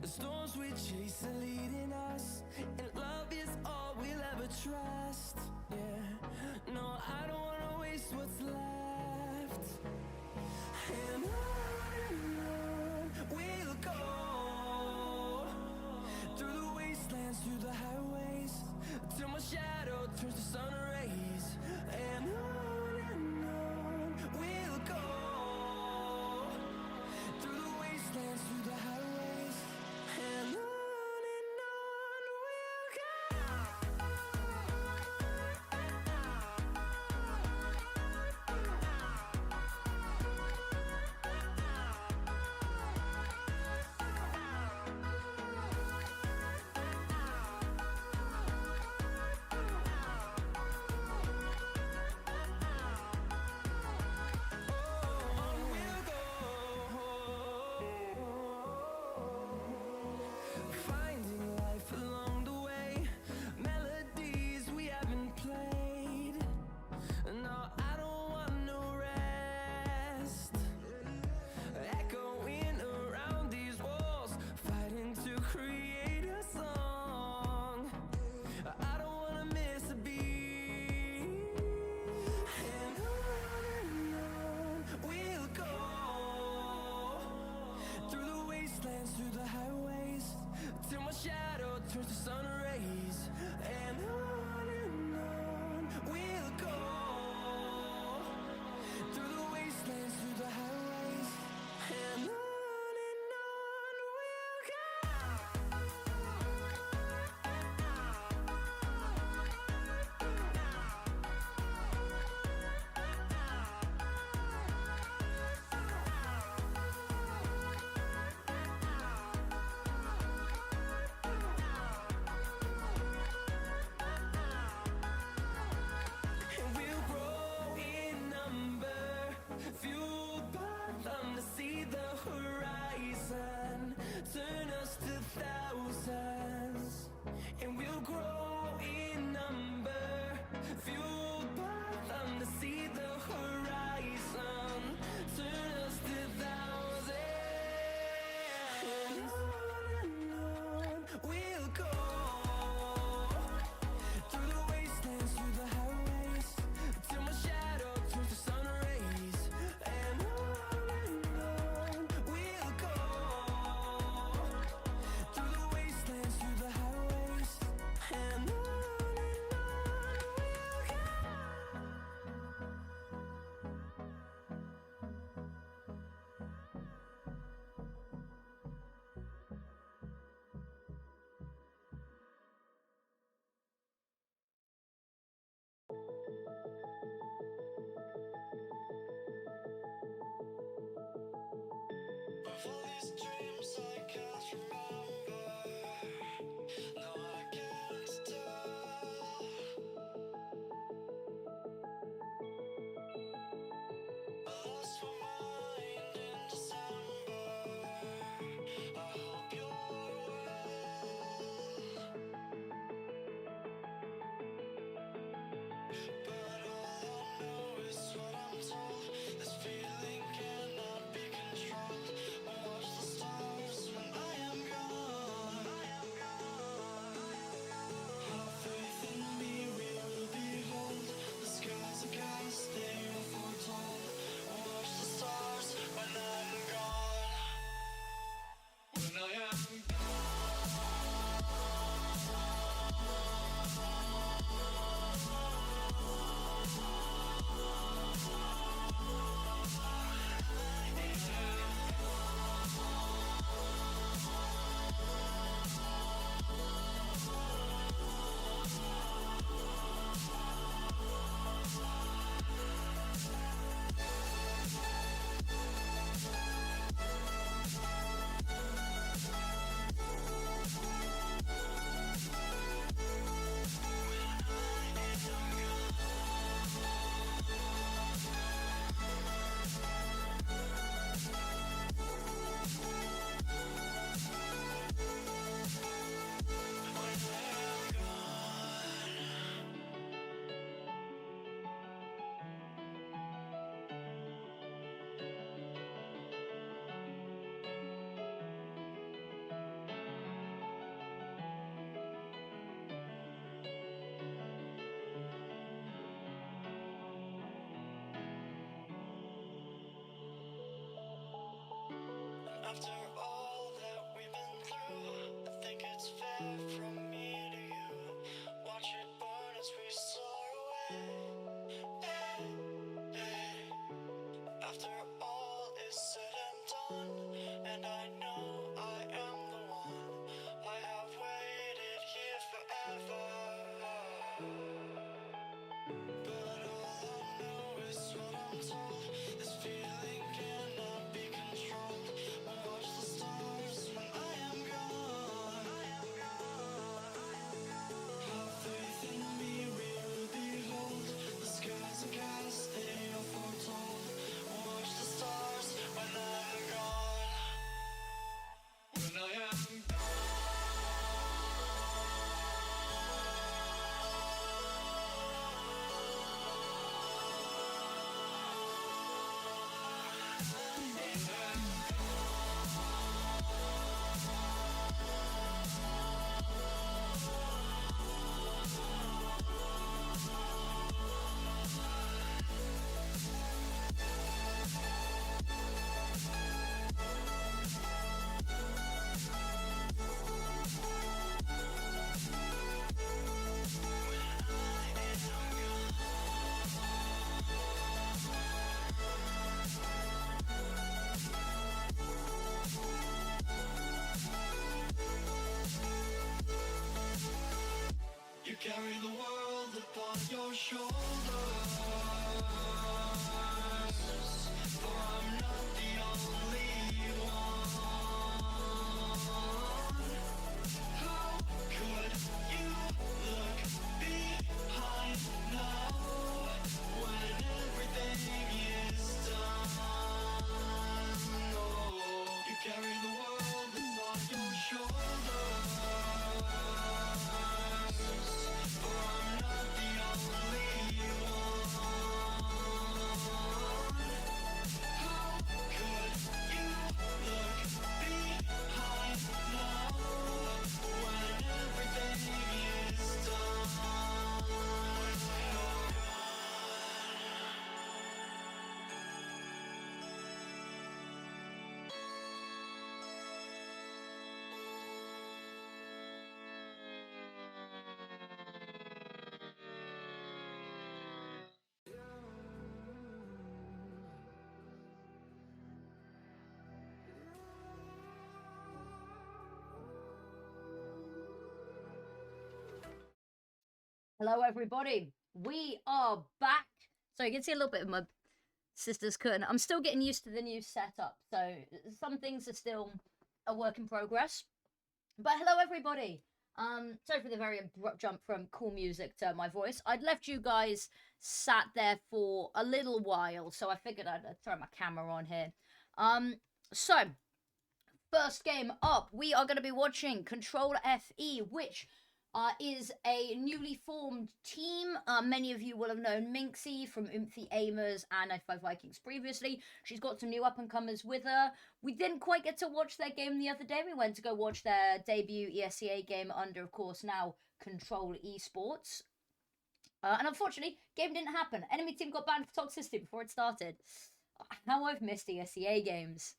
The storms we chase are leading us, and love is all we'll ever trust. Yeah, no, I don't wanna waste what's left. And on we'll go, through the wastelands, through the highways, till my shadow turns to sun rays. And on we'll go, through the wastelands, through the highways, and on After all that we've been through, I think it's fair from me to you. Watch it burn as we soar away. Hey, hey. After all is said and done, and I know I am the one, I have waited here forever. But all I know is what I'm told. This feeling cannot be controlled. Watch the stars when I am gone. Have faith in me, we will behold. The skies are cast, they are foretold. Watch the stars when I am gone. When I am gone. You carry the world upon your shoulders, for I'm not the only one. How could you look behind now when everything is done? Oh, you carry the world upon your shoulders. Hello, everybody. We are back. So you can see a little bit of my sister's curtain. I'm still getting used to the new setup, so some things are still a work in progress. But hello, everybody. Sorry for the very abrupt jump from cool music to my voice. I'd left you guys sat there for a little while, so I figured I'd throw my camera on here. So first game up, we are going to be watching CTRL FE, which is a newly formed team. Many of you will have known Minxie from the Aimers and F5 Vikings previously. She's got some new up-and-comers with her. We didn't quite get to watch their game the other day. We went to go watch their debut ESEA game under, of course, now CTRL Esports. And unfortunately, game didn't happen. Enemy team got banned for toxicity before it started. How I've missed ESEA games.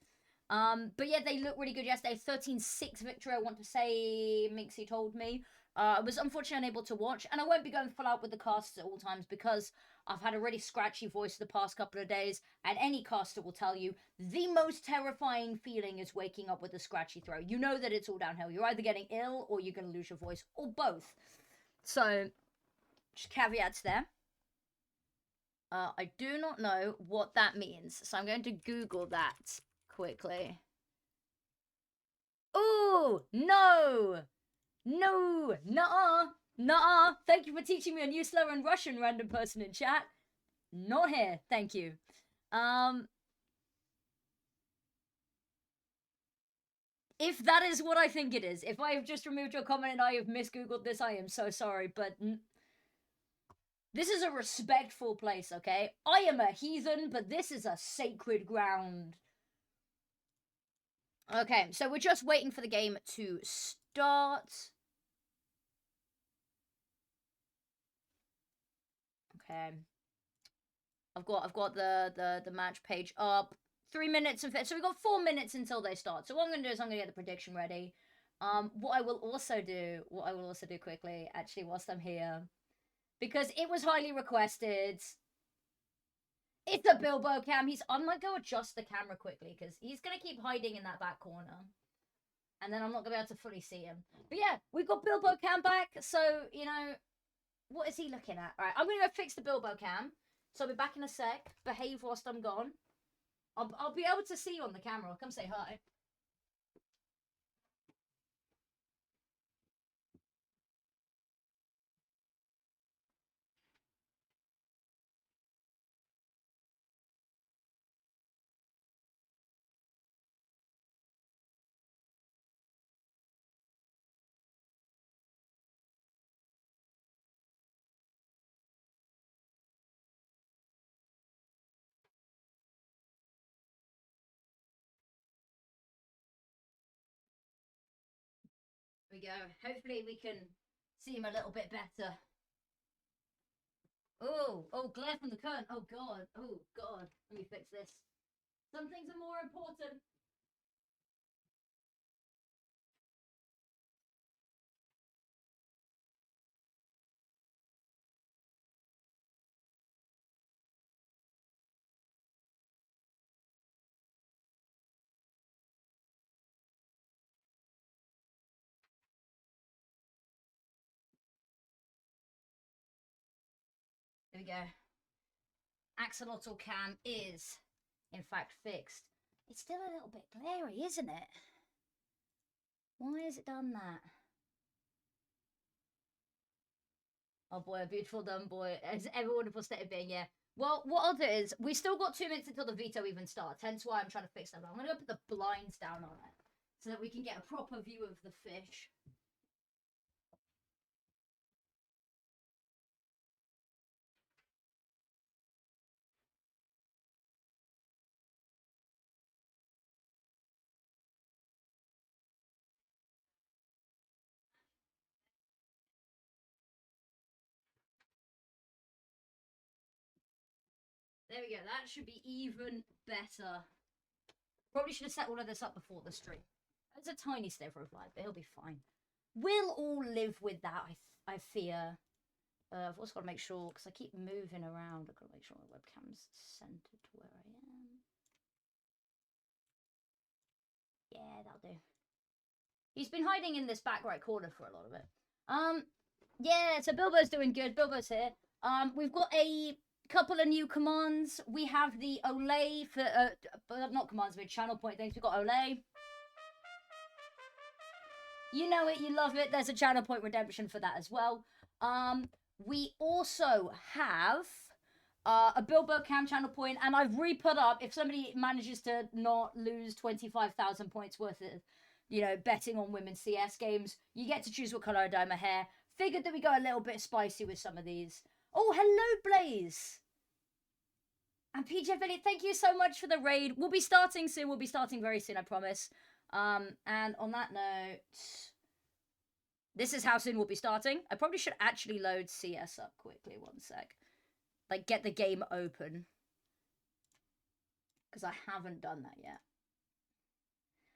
But yeah, they look really good yesterday. 13-6 victory, I want to say, Minxie told me. I was unfortunately unable to watch, and I won't be going full out with the casts at all times because I've had a really scratchy voice the past couple of days, and any caster will tell you the most terrifying feeling is waking up with a scratchy throat. You know that it's all downhill. You're either getting ill or you're going to lose your voice, or both. So, just caveats there. I do not know what that means, so I'm going to Google that quickly. Oh, no! No! Nuh-uh! Nuh-uh! Thank you for teaching me a new slur in Russian, random person in chat. Not here, thank you. If that is what I think it is, if I have just removed your comment and I have mis-googled this, I am so sorry, but this is a respectful place, okay? I am a heathen, but this is a sacred ground. Okay, so we're just waiting for the game to start. Okay. I've got the match page up. 3 minutes of it. So we've got 4 minutes until they start. So what I'm going to do is I'm going to get the prediction ready. What I will also do quickly, actually, whilst I'm here, because it was highly requested. It's a Bilbo cam. I might go adjust the camera quickly because he's going to keep hiding in that back corner. And then I'm not going to be able to fully see him. But yeah, we've got Bilbo cam back. So, you know, what is he looking at? All right, I'm going to go fix the Bilbo cam. So I'll be back in a sec. Behave whilst I'm gone. I'll be able to see you on the camera. I'll come say hi. There we go. Hopefully we can see him a little bit better. Oh, glare from the curtain. Oh, God. Let me fix this. Some things are more important. There we go. Axolotl cam is, in fact, fixed. It's still a little bit glary, isn't it? Why has it done that? Oh boy, a beautiful dumb boy. As every wonderful state of being, yeah. Well, what I'll do is, we still got 2 minutes until the veto even starts, hence why I'm trying to fix that. I'm going to put the blinds down on it, so that we can get a proper view of the fish. There we go, that should be even better. Probably should have set all of this up before the stream. It's a tiny sliver of light, but he'll be fine. We'll all live with that, I fear. I've also got to make sure, because I keep moving around, I've got to make sure my webcam's centered to where I am. Yeah, that'll do. He's been hiding in this back right corner for a lot of it. Yeah, so Bilbo's doing good. Bilbo's here. We've got a couple of new commands. We have the Olay for, not commands, but channel point things. We've got Olay. You know it, you love it. There's a channel point redemption for that as well. We also have a Bilbo cam channel point, and I've re-put up, if somebody manages to not lose 25,000 points worth of, you know, betting on women's CS games, you get to choose what colour I dye my hair. Figured that we go a little bit spicy with some of these. Oh, hello, Blaze! And PJ Elliott, thank you so much for the raid. We'll be starting soon. We'll be starting very soon, I promise. And on that note, this is how soon we'll be starting. I probably should actually load CS up quickly. 1 sec. Like, get the game open. Because I haven't done that yet.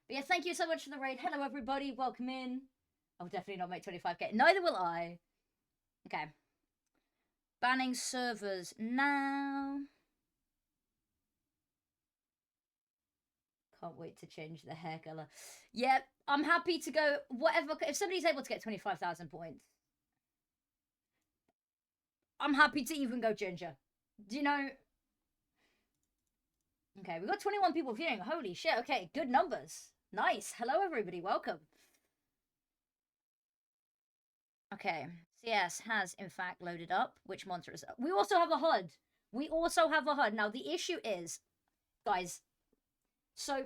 But yeah, thank you so much for the raid. Hello, everybody. Welcome in. I'll definitely not make 25k. Neither will I. Okay. Banning servers now. Can't wait to change the hair color. Yeah, I'm happy to go whatever. If somebody's able to get 25,000 points, I'm happy to even go ginger. Do you know? Okay, we've got 21 people viewing. Holy shit. Okay, good numbers. Nice. Hello, everybody. Welcome. Okay, CS has, in fact, loaded up. Which monster is up? We also have a HUD. We also have a HUD. Now, the issue is, guys, so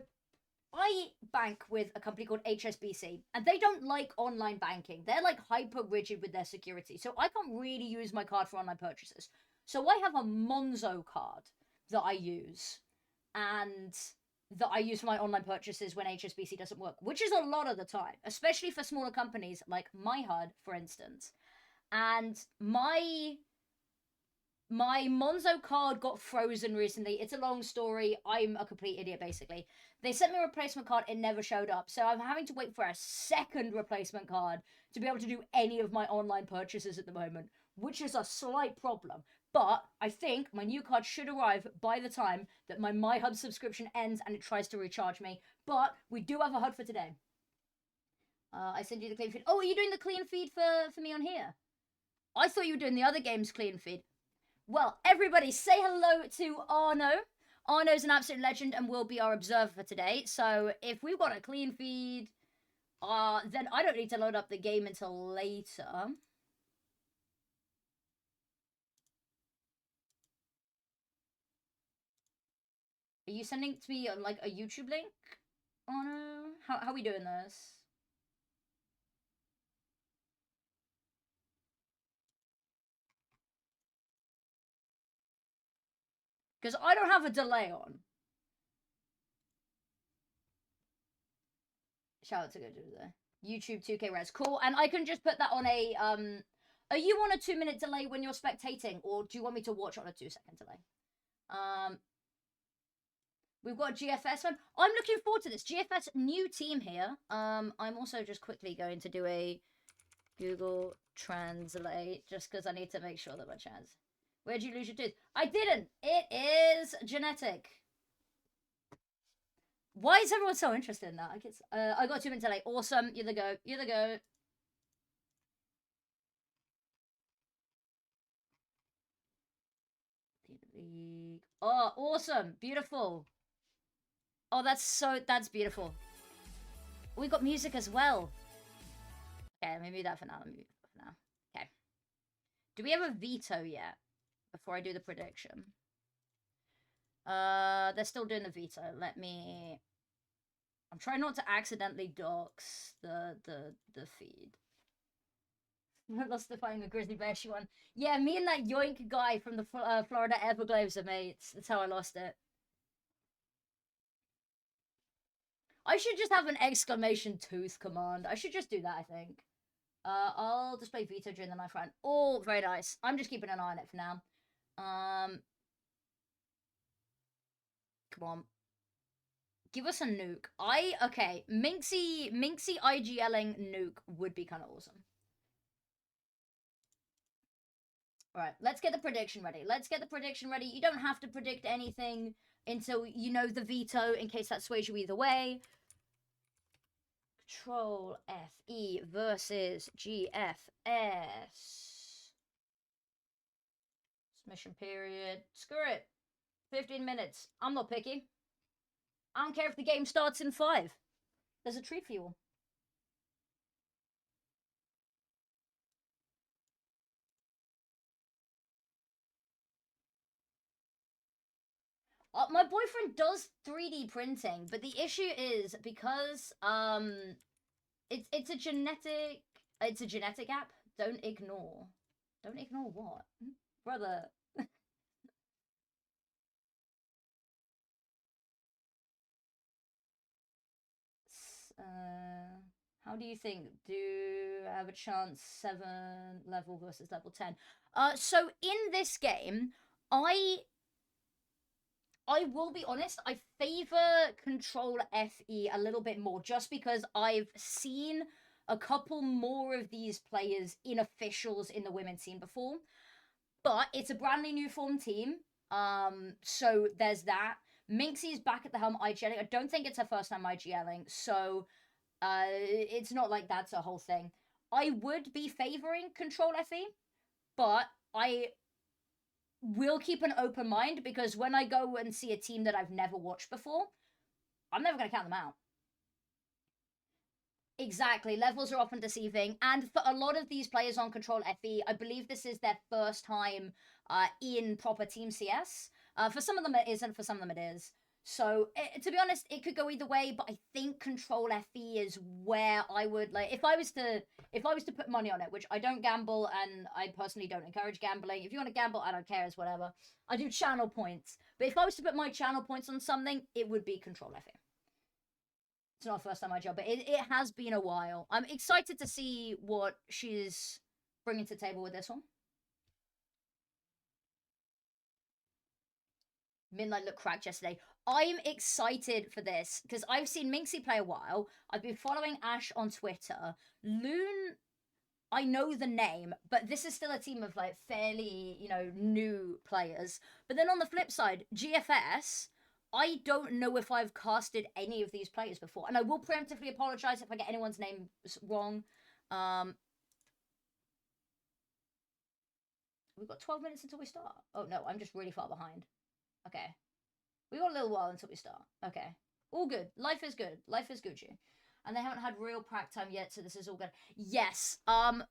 I bank with a company called HSBC, and they don't like online banking. They're like hyper rigid with their security. So I can't really use my card for online purchases. So I have a Monzo card that I use, and that I use for my online purchases when HSBC doesn't work, which is a lot of the time, especially for smaller companies like my HUD, for instance. And my My Monzo card got frozen recently. It's a long story. I'm a complete idiot, basically. They sent me a replacement card. It never showed up. So I'm having to wait for a second replacement card to be able to do any of my online purchases at the moment, which is a slight problem. But I think my new card should arrive by the time that my MyHub subscription ends and it tries to recharge me. But we do have a HUD for today. I send you the clean feed. Oh, are you doing the clean feed for me on here? I thought you were doing the other game's clean feed. Well, everybody, say hello to Arno. Arno's an absolute legend and will be our observer for today. So if we've got a clean feed, then I don't need to load up the game until later. Are you sending it to me on like a YouTube link? Arno, how are we doing this? Because I don't have a delay on. Shout out to Good there. YouTube 2K Res. Cool. And I can just put that on a are you on a 2-minute delay when you're spectating, or do you want me to watch on a 2-second delay? We've got GFS one. I'm looking forward to this. GFS new team here. I'm also just quickly going to do a Google Translate just because I need to make sure that my chance. Where'd you lose your tooth? I didn't. It is genetic. Why is everyone so interested in that? I got 2 minutes delay. Awesome. You're the go. You're the go. Oh, awesome. Beautiful. Oh, that's beautiful. We got music as well. Okay, let me move that for now. Okay. Do we have a veto yet? Before I do the prediction. They're still doing the veto. I'm trying not to accidentally dox the feed. I lost defying a grizzly bear she won. Yeah, me and that yoink guy from the Florida Everglades are mates. That's how I lost it. I should just have an exclamation tooth command. I should just do that, I think. I'll display veto during the knife round. Oh, very nice. I'm just keeping an eye on it for now. Come on. Give us a nuke. Okay. Minxie IGLing nuke would be kind of awesome. Alright, let's get the prediction ready. You don't have to predict anything until you know the veto, in case that sways you either way. CTRL FE versus GFS. Submission period. Screw it. 15 minutes. I'm not picky. I don't care if the game starts in 5. There's a tree fuel. My boyfriend does 3D printing, but the issue is because it's a genetic app. Don't ignore. Don't ignore what? Brother. How do you think? Do I have a chance 7 level versus level 10? So in this game, I will be honest, I favor Control FE a little bit more just because I've seen a couple more of these players in officials in the women's scene before. But it's a brand new formed team. So there's that. Minxie's back at the helm IGLing. I don't think it's her first time IGLing, so it's not like that's a whole thing. I would be favoring Control FE, but I will keep an open mind because when I go and see a team that I've never watched before, I'm never going to count them out. Exactly, levels are often deceiving, and for a lot of these players on Control FE, I believe this is their first time in proper Team CS. For some of them it isn't, for some of them it is. So, to be honest, it could go either way, but I think Control FE is where I would, like, if I was to put money on it, which I don't gamble, and I personally don't encourage gambling. If you want to gamble, I don't care, it's whatever. I do channel points. But if I was to put my channel points on something, it would be Control FE. It's not the first time I job, but it has been a while. I'm excited to see what she's bringing to the table with this one. Midnight looked cracked yesterday. I'm excited for this because I've seen Minxie play a while. I've been following Ash on Twitter. Loon, I know the name, but this is still a team of like fairly, you know, new players. But then on the flip side, GFS, I don't know if I've casted any of these players before. And I will preemptively apologize if I get anyone's name wrong. We've got 12 minutes until we start. Oh, no, I'm just really far behind. Okay. We got a little while until we start. Okay. All good. Life is good. Life is Gucci. And they haven't had real prac time yet, so this is all good. Yes.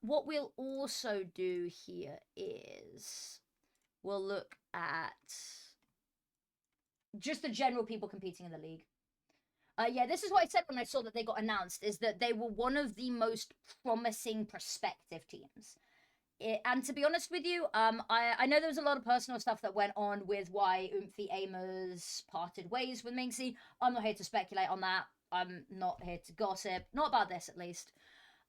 What we'll also do here is we'll look at just the general people competing in the league. Yeah, this is what I said when I saw that they got announced, is that they were one of the most promising prospective teams. And to be honest with you, I know there was a lot of personal stuff that went on with why Oomphy Amers parted ways with Minxie. I'm not here to speculate on that. I'm not here to gossip. Not about this, at least.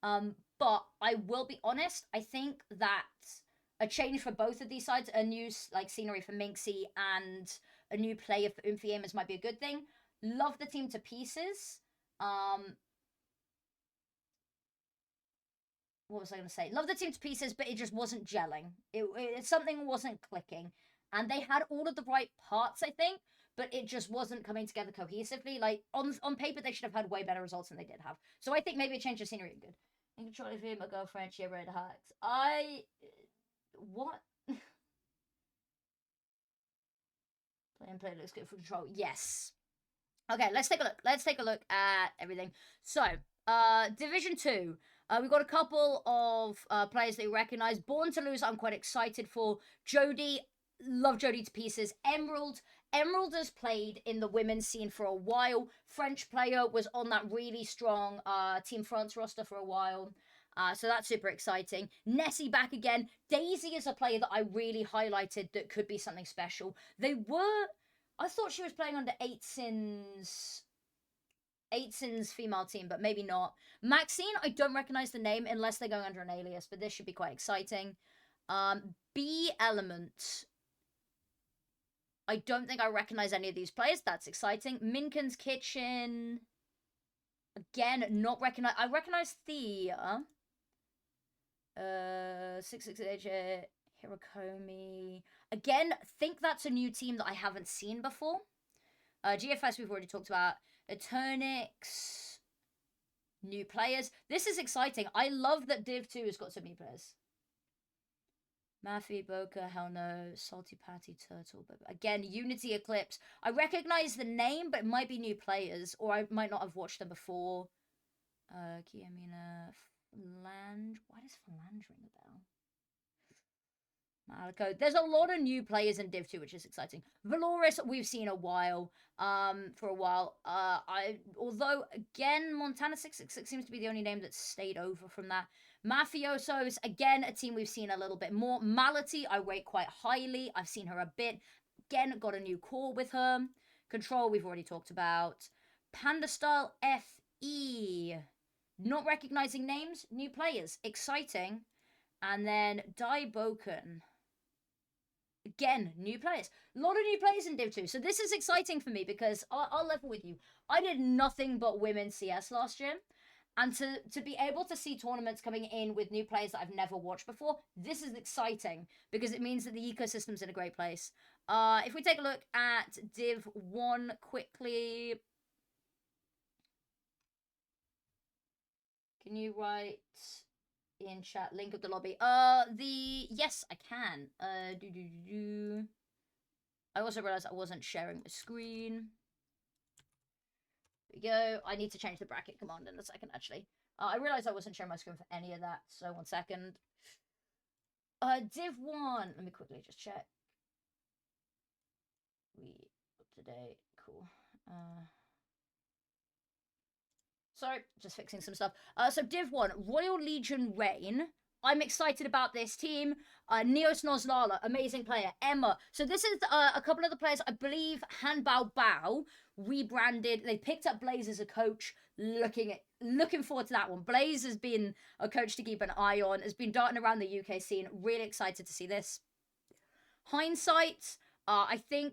But I will be honest. I think that a change for both of these sides, a new like scenery for Minxie and a new player for Oomphy Amers might be a good thing. Love the team to pieces. What was I going to say? Love the team to pieces, but it just wasn't gelling. Something wasn't clicking. And they had all of the right parts, I think, but it just wasn't coming together cohesively. Like, on paper, they should have had way better results than they did have. So I think maybe a change of scenery would be good. In control of him, my girlfriend, she read hacks. What? Play looks good for control. Yes. Okay, let's take a look. Let's take a look at everything. So, Division 2. We've got a couple of players that you recognize. Born to Lose, I'm quite excited for. Jody, love Jody to pieces. Emerald has played in the women's scene for a while. French player, was on that really strong Team France roster for a while. So that's super exciting. Nessie back again. Daisy is a player that I really highlighted that could be something special. I thought she was playing under 8sin's female team, but maybe not. Maxine, I don't recognize the name unless they're going under an alias, but this should be quite exciting. B Element. I don't think I recognize any of these players. That's exciting. Minkin's Kitchen. Again, not recognize. I recognize Thea. 668 Hirakomi. Again, think that's a new team that I haven't seen before. GFS we've already talked about. eternyx. New players. This is exciting. I love that Div 2 has got some new players. Mafi, Boca, Hell No, Salty Patty, Turtle. But again, Unity Eclipse. I recognize the name, but it might be new players, or I might not have watched them before. Kiamina, Flange. Why does Flange ring a bell? Malico. There's a lot of new players in Div 2, which is exciting. Valoris, we've seen for a while. Although, again, Montana 666 seems to be the only name that's stayed over from that. MafioSOS, again, a team we've seen a little bit more. Mality, I rate quite highly. I've seen her a bit. Again, got a new core with her. Control, we've already talked about. Panda Style FE. Not recognizing names, new players. Exciting. And then Daiboken. Again, new players. A lot of new players in Div 2. So this is exciting for me because I'll level with you. I did nothing but women's CS last year. And to be able to see tournaments coming in with new players that I've never watched before, this is exciting because it means that the ecosystem's in a great place. If we take a look at Div 1 quickly. Can you write in chat link of the lobby? Yes, I can. I also realized I wasn't sharing the screen. There we go. I need to change the bracket command in a second, actually. I realized I wasn't sharing my screen for any of that, so 1 second. Div 1. Let me quickly just check. We up to date. Cool. Sorry, just fixing some stuff. So Div 1, Royal Legion Reign. I'm excited about this team. Neos Nozlala, amazing player. Emma. So this is a couple of the players, I believe, Hanbao Bao rebranded. They picked up Blaze as a coach. Looking forward to that one. Blaze has been a coach to keep an eye on. Has been darting around the UK scene. Really excited to see this. Hindsight, I think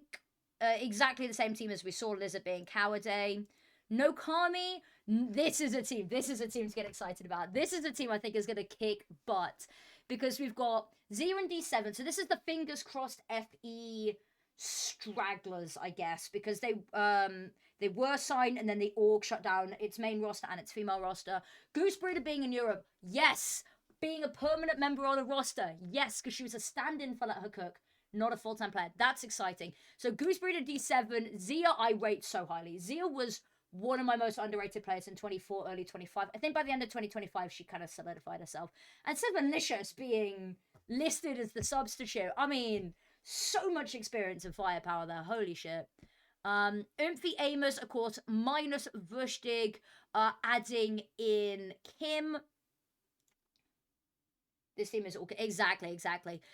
exactly the same team as we saw Lizard being Cowarday. No Kami. This is a team. This is a team to get excited about. This is a team I think is going to kick butt because we've got Zia and D7. So this is the fingers crossed FE stragglers, I guess, because they were signed and then the org shut down its main roster and its female roster. Goose Breeder being in Europe, yes. Being a permanent member on the roster, yes, because she was a stand-in for Let Her Cook, not a full-time player. That's exciting. So Goose Breeder D7, Zia I rate so highly. Zia was one of my most underrated players in 24, early 25. I think by the end of 2025, she kind of solidified herself. And Malicious being listed as the substitute. I mean, so much experience and firepower there. Holy shit. Umphy Amos, of course, minus Vushdig, adding in Kim. This team is okay. Exactly.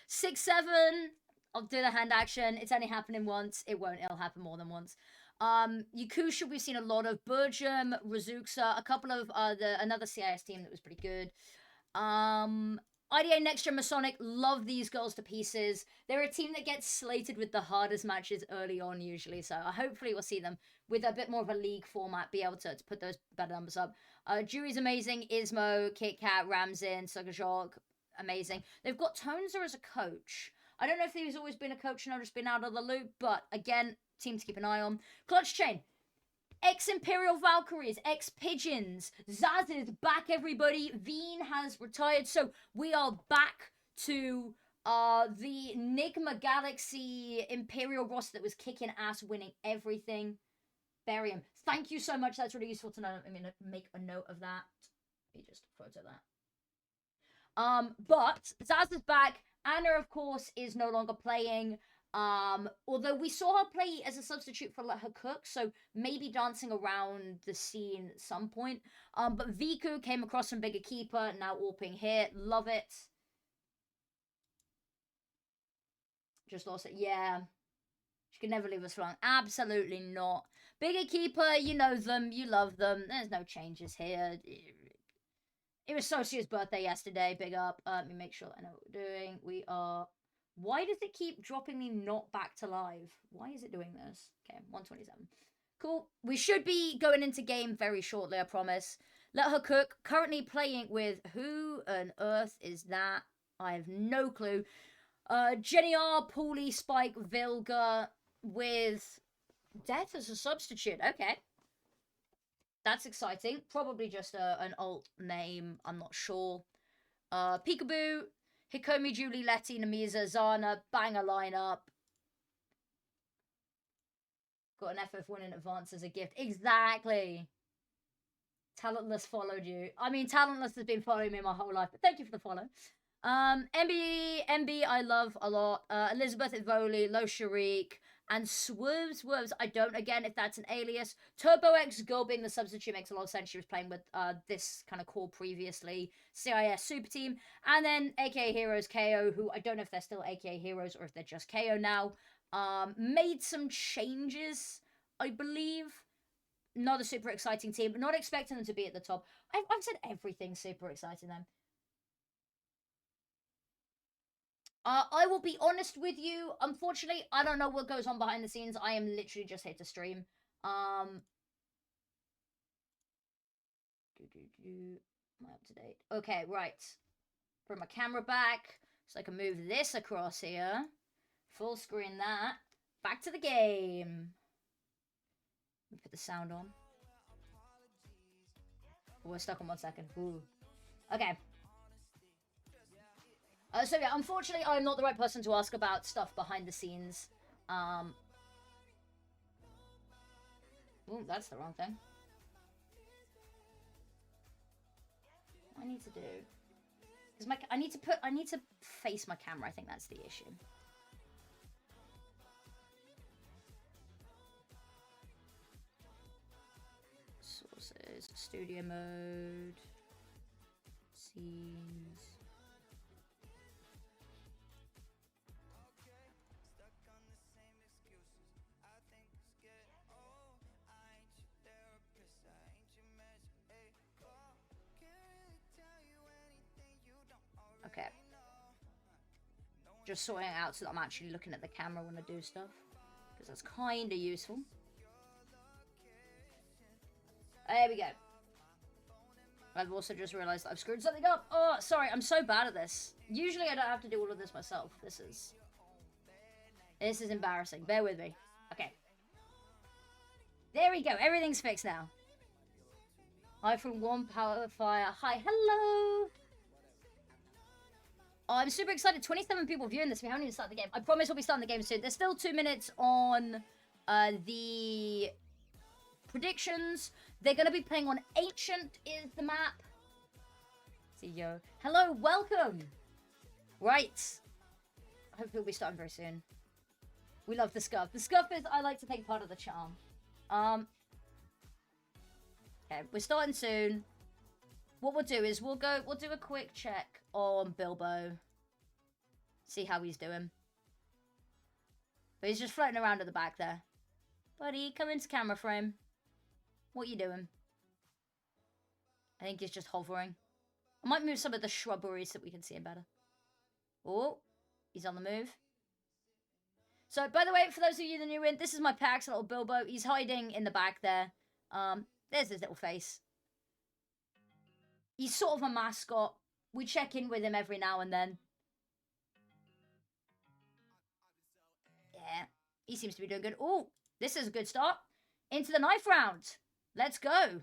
6-7. I'll do the hand action. It's only happening once. It'll happen more than once. Yakusha, we've seen a lot of. Burjum, Razuksa, a couple of another CIS team that was pretty good. IDA NexGen Masonic, love these girls to pieces. They're a team that gets slated with the hardest matches early on usually, so hopefully we'll see them with a bit more of a league format, be able to put those better numbers up. Jury's amazing, Ismo, Kit Kat, Ramzin, Sugajok, amazing. They've got Tonza as a coach. I don't know if he's always been a coach and I've just been out of the loop, but again, team to keep an eye on. Clutchain. Ex-Imperial Valkyries, ex-Pigeons, Zaz is back, everybody. Veen has retired, so we are back to the Nigma Galaxy Imperial roster that was kicking ass, winning everything. Barium, thank you so much. That's really useful to know. I'm going to make a note of that. Let me just photo that. But Zaz is back. Anna, of course, is no longer playing. Although we saw her play as a substitute for Let Her Cook, so maybe dancing around the scene at some point. But Viku came across from Bigger Keeper, now AWPing here. Love it. Just lost it. Yeah. She can never leave us alone. Absolutely not. Bigger Keeper, you know them, you love them. There's no changes here. It was Sosia's birthday yesterday. Big up. Let me make sure I know what we're doing. We are... Why does it keep dropping me not back to live? Why is it doing this? Okay, 127. Cool. We should be going into game very shortly, I promise. Let Her Cook. Currently playing with... Who on earth is that? I have no clue. Jenny R, Paulie, Spike, Vilga with Death as a substitute. Okay. That's exciting. Probably just an alt name. I'm not sure. Peekaboo. Hikomi, Julie, Letty, Namiza, Zana, banger lineup. Got an FF win in advance as a gift. Exactly. Talentless followed you. I mean, Talentless has been following me my whole life, but thank you for the follow. MB, I love a lot. Elizabeth Ivoli, Lo Sharik, and Swerves. I don't, again, if that's an alias. Turbo X Girl being the substitute makes a lot of sense. She was playing with this kind of core previously. CIS Super Team. And then AKA Heroes KO, who I don't know if they're still AKA Heroes or if they're just KO now. Made some changes, I believe. Not a super exciting team, but not expecting them to be at the top. I've said everything super exciting then. I will be honest with you. Unfortunately, I don't know what goes on behind the scenes. I am literally just here to stream. Am I up to date? Okay, right. Put my camera back so I can move this across here. Full screen that. Back to the game. Let me put the sound on. Oh, we're stuck on 1 second. Ooh. Okay. So yeah, unfortunately, I'm not the right person to ask about stuff behind the scenes. Ooh, that's the wrong thing. What I need to do, because I need to face my camera. I think that's the issue. Sources, studio mode, scenes. Okay. Just sorting it out so that I'm actually looking at the camera when I do stuff. because that's kind of useful. There we go. I've also just realized I've screwed something up. Oh, sorry, I'm so bad at this. Usually I don't have to do all of this myself. This is embarrassing. Bear with me. Okay. There we go. Everything's fixed now. Hi from One Power Fire. Hi, hello. Oh, I'm super excited. 27 people viewing this. We haven't even started the game. I promise we'll be starting the game soon. There's still 2 minutes on the predictions. They're going to be playing on Ancient is the map. See yo. Hello, welcome. Right. Hopefully we'll be starting very soon. We love the scuff. The scuff is, I like to think, part of the charm. Okay, we're starting soon. What we'll do is we'll do a quick check on Bilbo. See how he's doing. But he's just floating around at the back there. Buddy, come into camera frame. What you doing? I think he's just hovering. I might move some of the shrubbery so that we can see him better. Oh, he's on the move. So, by the way, for those of you that are new in, this is my Pax, little Bilbo. He's hiding in the back there. There's his little face. He's sort of a mascot. We check in with him every now and then. Yeah, he seems to be doing good. Oh, this is a good start. Into the knife round. Let's go.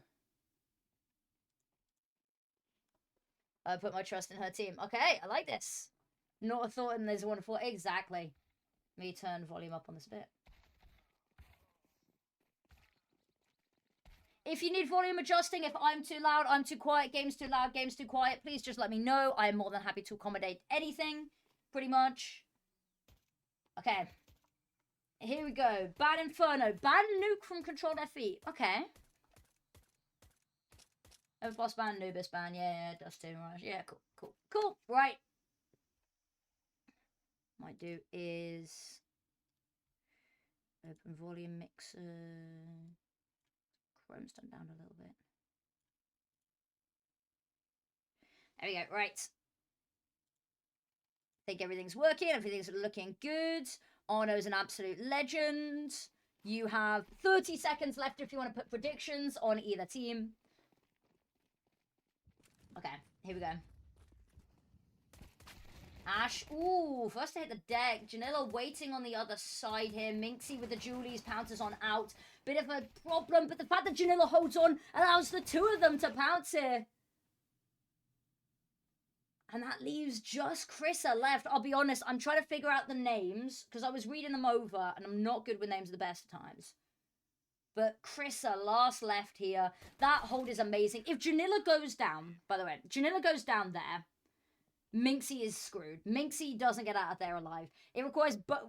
I put my trust in her team. Okay, I like this. Not a thought and there's a wonderful... Exactly. Let me turn volume up on this a bit. If you need volume adjusting, if I'm too loud, I'm too quiet, game's too loud, game's too quiet, please just let me know. I am more than happy to accommodate anything, pretty much. Okay. Here we go. Bad Inferno. Bad Nuke from CTRL FE. Okay. Overboss ban, Nubis ban. Yeah, Dustin Rush. Yeah, cool, cool, cool. Right. Might do is open volume mixer. Chrome's done down a little bit. There we go. Right. I think everything's working. Everything's looking good. Arno's an absolute legend. You have 30 seconds left if you want to put predictions on either team. Okay, here we go. Ash, ooh, first to hit the deck. Janilla waiting on the other side here. Minxie with the Julies, Pouncers on out. Bit of a problem, but the fact that Janilla holds on allows the two of them to pounce here. And that leaves just Chrissa left. I'll be honest, I'm trying to figure out the names, because I was reading them over, and I'm not good with names at the best of times. But Chrissa, last left here. That hold is amazing. If Janilla goes down, by the way, Janilla goes down there, Minxie is screwed. Minxie doesn't get out of there alive. It requires... but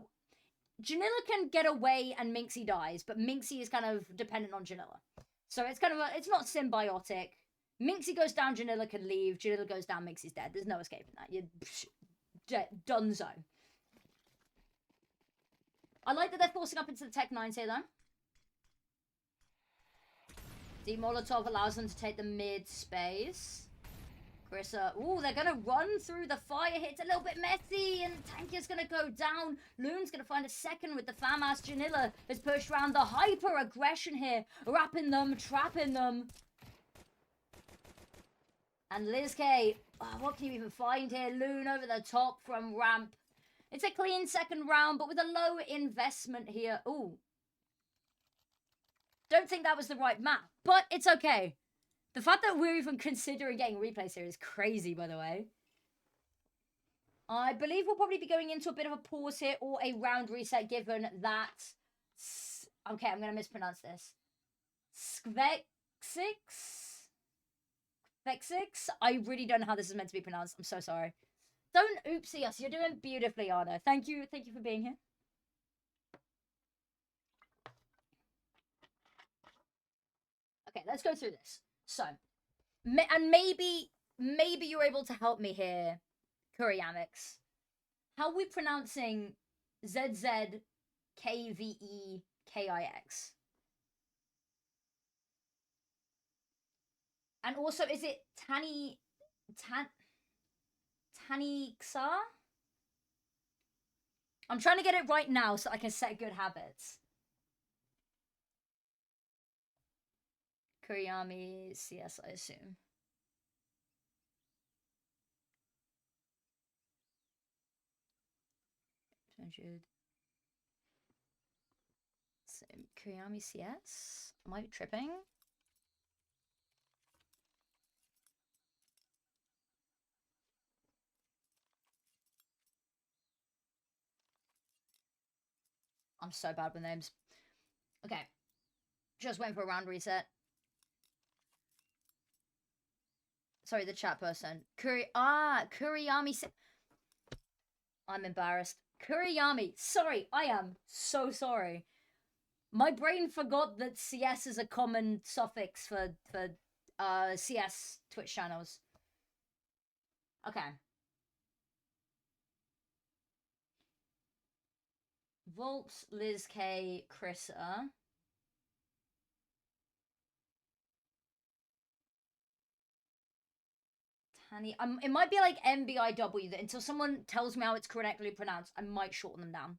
Janilla can get away and Minxie dies, but Minxie is kind of dependent on Janilla. So it's kind of a... it's not symbiotic. Minxie goes down, Janilla can leave. Janilla goes down, Minxie's dead. There's no escaping that. You're donezo. I like that they're forcing up into the Tech 9s here, though. Deep Molotov allows them to take the mid space. Chrissa, ooh, they're going to run through the fire here. It's a little bit messy, and Tank is going to go down. Loon's going to find a second with the FAMAS. Janilla has pushed around the hyper-aggression here, wrapping them, trapping them. And Liz K, oh, what can you even find here? Loon over the top from ramp. It's a clean second round, but with a low investment here. Ooh. Don't think that was the right map, but it's okay. The fact that we're even considering getting replays here is crazy, by the way. I believe we'll probably be going into a bit of a pause here or a round reset, given that... okay, I'm going to mispronounce this. Skvexix? I really don't know how this is meant to be pronounced. I'm so sorry. Don't oopsie us. You're doing beautifully, Anna. Thank you. Thank you for being here. Okay, let's go through this. So, and maybe you're able to help me here, Kuriamix. How are we pronouncing ZZKVEKIX? And also, is it Tanixa? I'm trying to get it right now so I can set good habits. Kuriyami CS, I assume. So, Kuriyami CS? Am I tripping? I'm so bad with names. Okay. Just waiting for a round reset. Sorry, the chat person. Kuriyami. I'm embarrassed. Kuriyami. Sorry, I am so sorry. My brain forgot that CS is a common suffix for CS Twitch channels. Okay. Volts, Liz K, Chrissa. Tanny. It might be like MBIW that until someone tells me how it's correctly pronounced, I might shorten them down.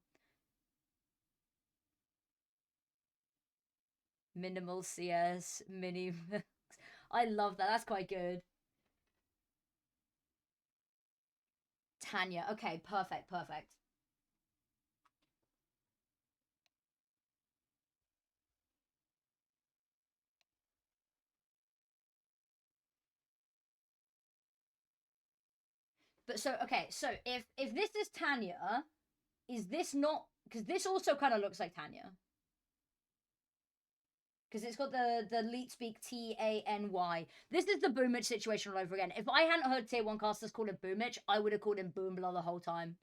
Minimal CS, mini. I love that. That's quite good. Tanya. Okay, perfect, perfect. But so, okay, so if this is Tanya, is this not... Because this also kind of looks like Tanya. Because it's got the Leet Speak Tany. This is the Boomich situation all over again. If I hadn't heard tier 1 casters call it Boomich, I would have called him Boombler the whole time.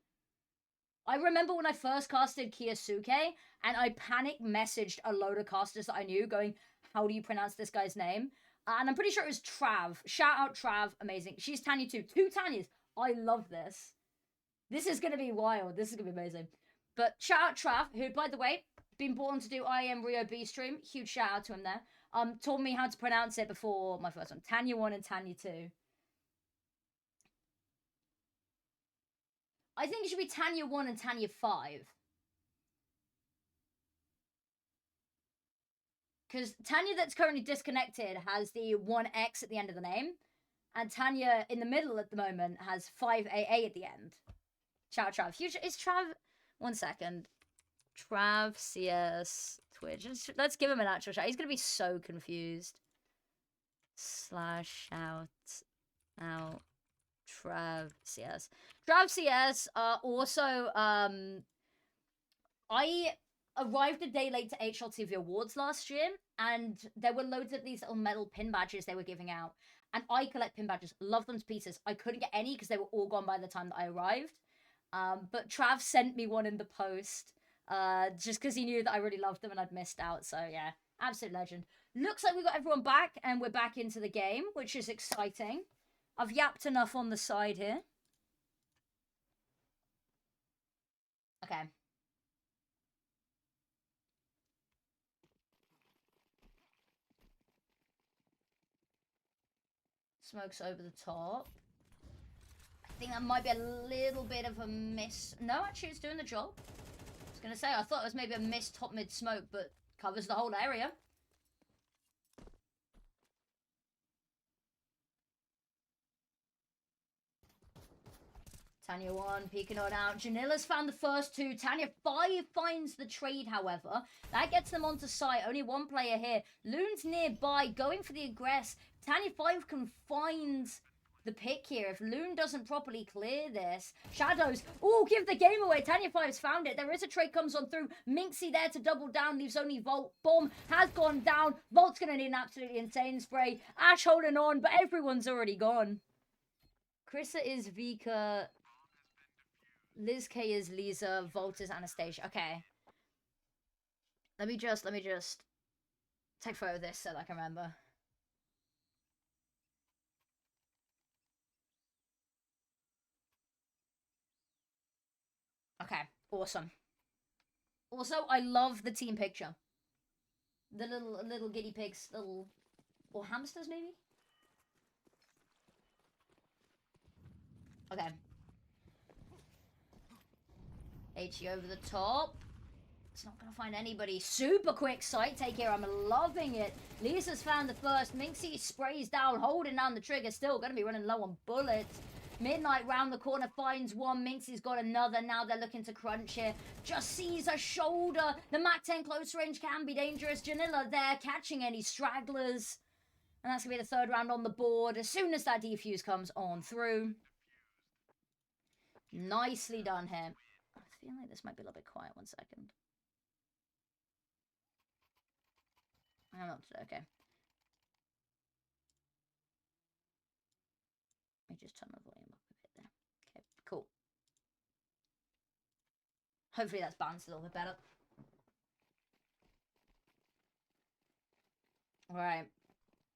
I remember when I first casted Kiyosuke, and I panic messaged a load of casters that I knew going, how do you pronounce this guy's name? And I'm pretty sure it was Trav. Shout out Trav. Amazing. She's Tanya too. 2 Tanyas. I love this. This is going to be wild. This is going to be amazing. But shout out Trav, who, by the way, been brought on to do I Am Rio B stream. Huge shout out to him there. Told me how to pronounce it before my first one. Tanya 1 and Tanya 2. I think it should be Tanya 1 and Tanya 5. Because Tanya that's currently disconnected has the 1X at the end of the name. And Tanya in the middle at the moment has 5AA at the end. Shout out Trav. Huge. Is Trav... 1 second. Trav CS Twitch. Let's give him an actual shout. He's going to be so confused. Slash shout out Trav CS. Trav CS also I arrived a day late to HLTV Awards last year, and there were loads of these little metal pin badges they were giving out. And I collect pin badges, love them to pieces. I couldn't get any because they were all gone by the time that I arrived. But Trav sent me one in the post, just because he knew that I really loved them and I'd missed out. So yeah, absolute legend. Looks like we got everyone back and we're back into the game, which is exciting. I've yapped enough on the side here. Okay. Smoke's over the top. I think that might be a little bit of a miss. No, actually, it's doing the job. I was going to say, I thought it was maybe a miss top mid smoke, but covers the whole area. Tanya 1, peeking it out. Janila's found the first 2. Tanya 5 finds the trade, however. That gets them onto site. Only 1 player here. Loon's nearby, going for the aggress. Tanya 5 can find the pick here. If Loon doesn't properly clear this. Shadows. Oh, give the game away. Tanya 5's found it. There is a trade comes on through. Minxie there to double down. Leaves only Volt. Bomb has gone down. Volt's going to need an absolutely insane spray. Ash holding on, but everyone's already gone. Chrissa is Vika. Liz K is Lisa, Volt is Anastasia. Okay. Let me just take a photo of this so that I can remember. Okay, awesome. Also, I love the team picture. The little guinea pigs, or hamsters maybe? Okay. HE over the top. It's not going to find anybody. Super quick sight take here. I'm loving it. Lisa's found the first. Minxie sprays down, holding down the trigger. Still going to be running low on bullets. Midnight round the corner finds one. Minxie's got another. Now they're looking to crunch here. Just sees a shoulder. The Mac 10 close range can be dangerous. Janilla there catching any stragglers. And that's going to be the third round on the board as soon as that defuse comes on through. Nicely done here. I feel like this might be a little bit quiet. 1 second. I'm not okay. Let me just turn my volume up a bit there. Okay, cool. Hopefully that's balanced a little bit better. Alright.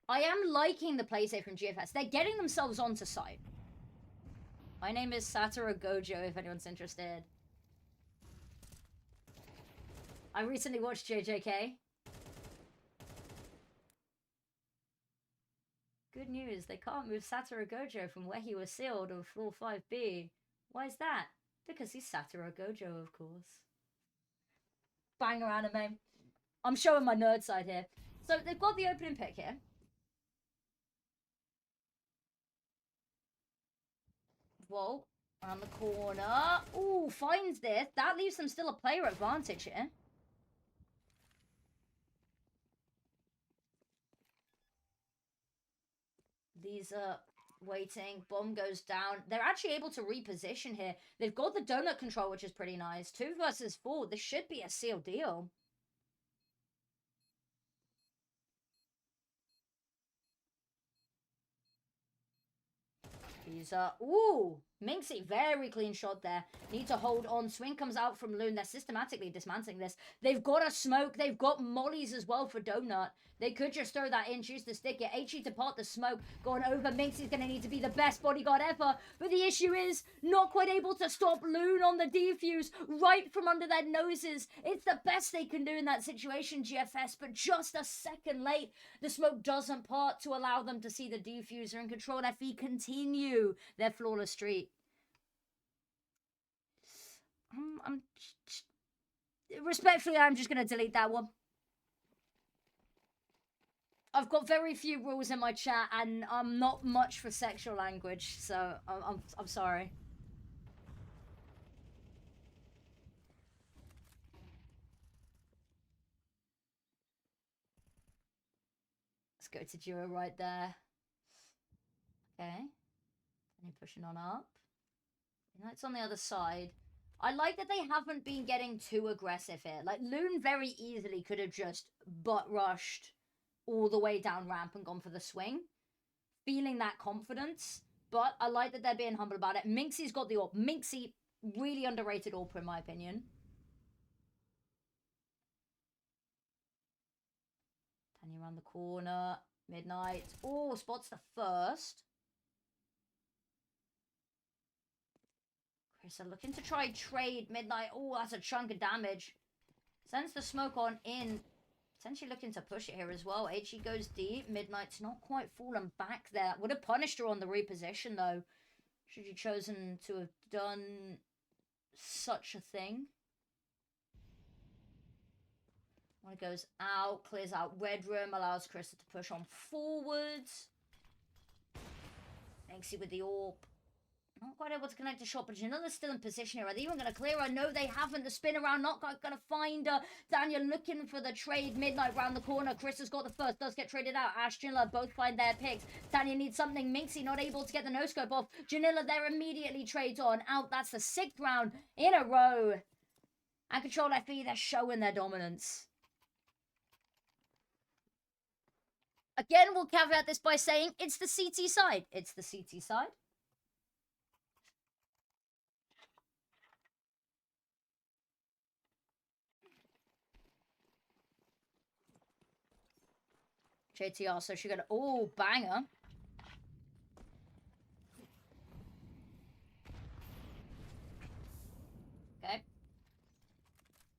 I am liking the playsafe from GFS. They're getting themselves onto site. My name is Satoru Gojo, if anyone's interested. I recently watched JJK. Good news, they can't move Satoru Gojo from where he was sealed on floor 5B. Why is that? Because he's Satoru Gojo, of course. Banger anime. I'm showing my nerd side here. So they've got the opening pick here. Whoa, around the corner. Ooh, finds this. That leaves them still a player advantage here. These are waiting. Bomb goes down. They're actually able to reposition here. They've got the donut control, which is pretty nice. 2 versus 4. This should be a sealed deal. These are... Ooh! Minxie, very clean shot there. Need to hold on. Swing comes out from Loon. They're systematically dismantling this. They've got a smoke. They've got mollies as well for Donut. They could just throw that in, choose to stick it. HE to part the smoke. Going over. Minxie's going to need to be the best bodyguard ever. But the issue is not quite able to stop Loon on the defuse right from under their noses. It's the best they can do in that situation, GFS. But just a second late, the smoke doesn't part to allow them to see the defuser and Control FE continue their flawless streak. Respectfully, I'm just going to delete that one. I've got very few rules in my chat, and I'm not much for sexual language, so I'm sorry. Let's go to duo right there. Okay. And you're pushing on up. That's on the other side. I like that they haven't been getting too aggressive here. Like, Loon very easily could have just butt rushed all the way down ramp and gone for the swing. Feeling that confidence. But I like that they're being humble about it. Minxie's got the AWP. Minxie, really underrated AWP in my opinion. Tanya around the corner. Midnight. Oh, spots the first. Chris are looking to try trade Midnight. Oh, that's a chunk of damage. Sends the smoke on in. Potentially looking to push it here as well. HE goes deep. Midnight's not quite fallen back there. Would have punished her on the reposition though. Should you chosen to have done such a thing. One goes out, clears out red room, allows Krista to push on forwards. Minxie with the AWP. Not quite able to connect a shot, but Janilla's still in position here. Are they even going to clear her? No, they haven't. The spin around, not quite going to find her. Daniel looking for the trade. Midnight round the corner. Chris has got the first, does get traded out. Ash, Janilla both find their picks. Daniel needs something. Minxie not able to get the no-scope off. Janilla there immediately trades on. Out, that's the 6th round in a row. And Control FE, they're showing their dominance. Again, we'll caveat this by saying it's the CT side. It's the CT side. JTR, so she got oh banger. Okay.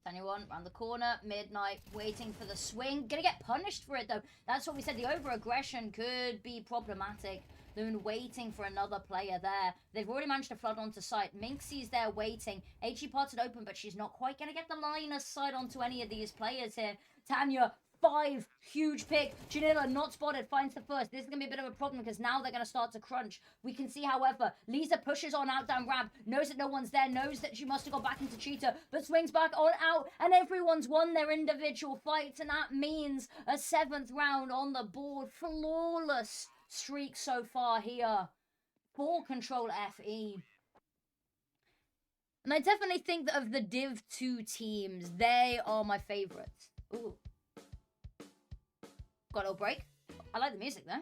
Tanya one round the corner. Midnight waiting for the swing. Gonna get punished for it though. That's what we said. The over aggression could be problematic Loon waiting for another player there. They've already managed to flood onto site. Minxie's there waiting. HE parted open, but she's not quite going to get the line of sight onto any of these players here. Tanya, 5, huge pick. Janilla, not spotted, finds the first. This is going to be a bit of a problem because now they're going to start to crunch. We can see, however, Lisa pushes on out down ramp, knows that no one's there, knows that she must have gone back into Cheetah, but swings back on out, and everyone's won their individual fights, and that means a 7th round on the board. Flawless streak so far here for Control FE. And I definitely think that of the Div 2 teams, they are my favorites. Ooh. Got a little break. I like the music though.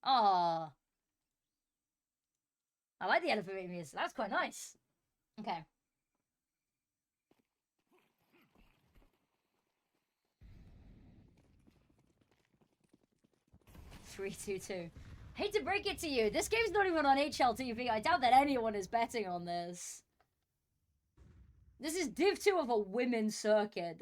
Ah, I like the elevator music. That's quite nice. Okay. Three, 2, 2. Hate to break it to you. This game's not even on HLTV. I doubt that anyone is betting on this. This is Div 2 of a women's circuit.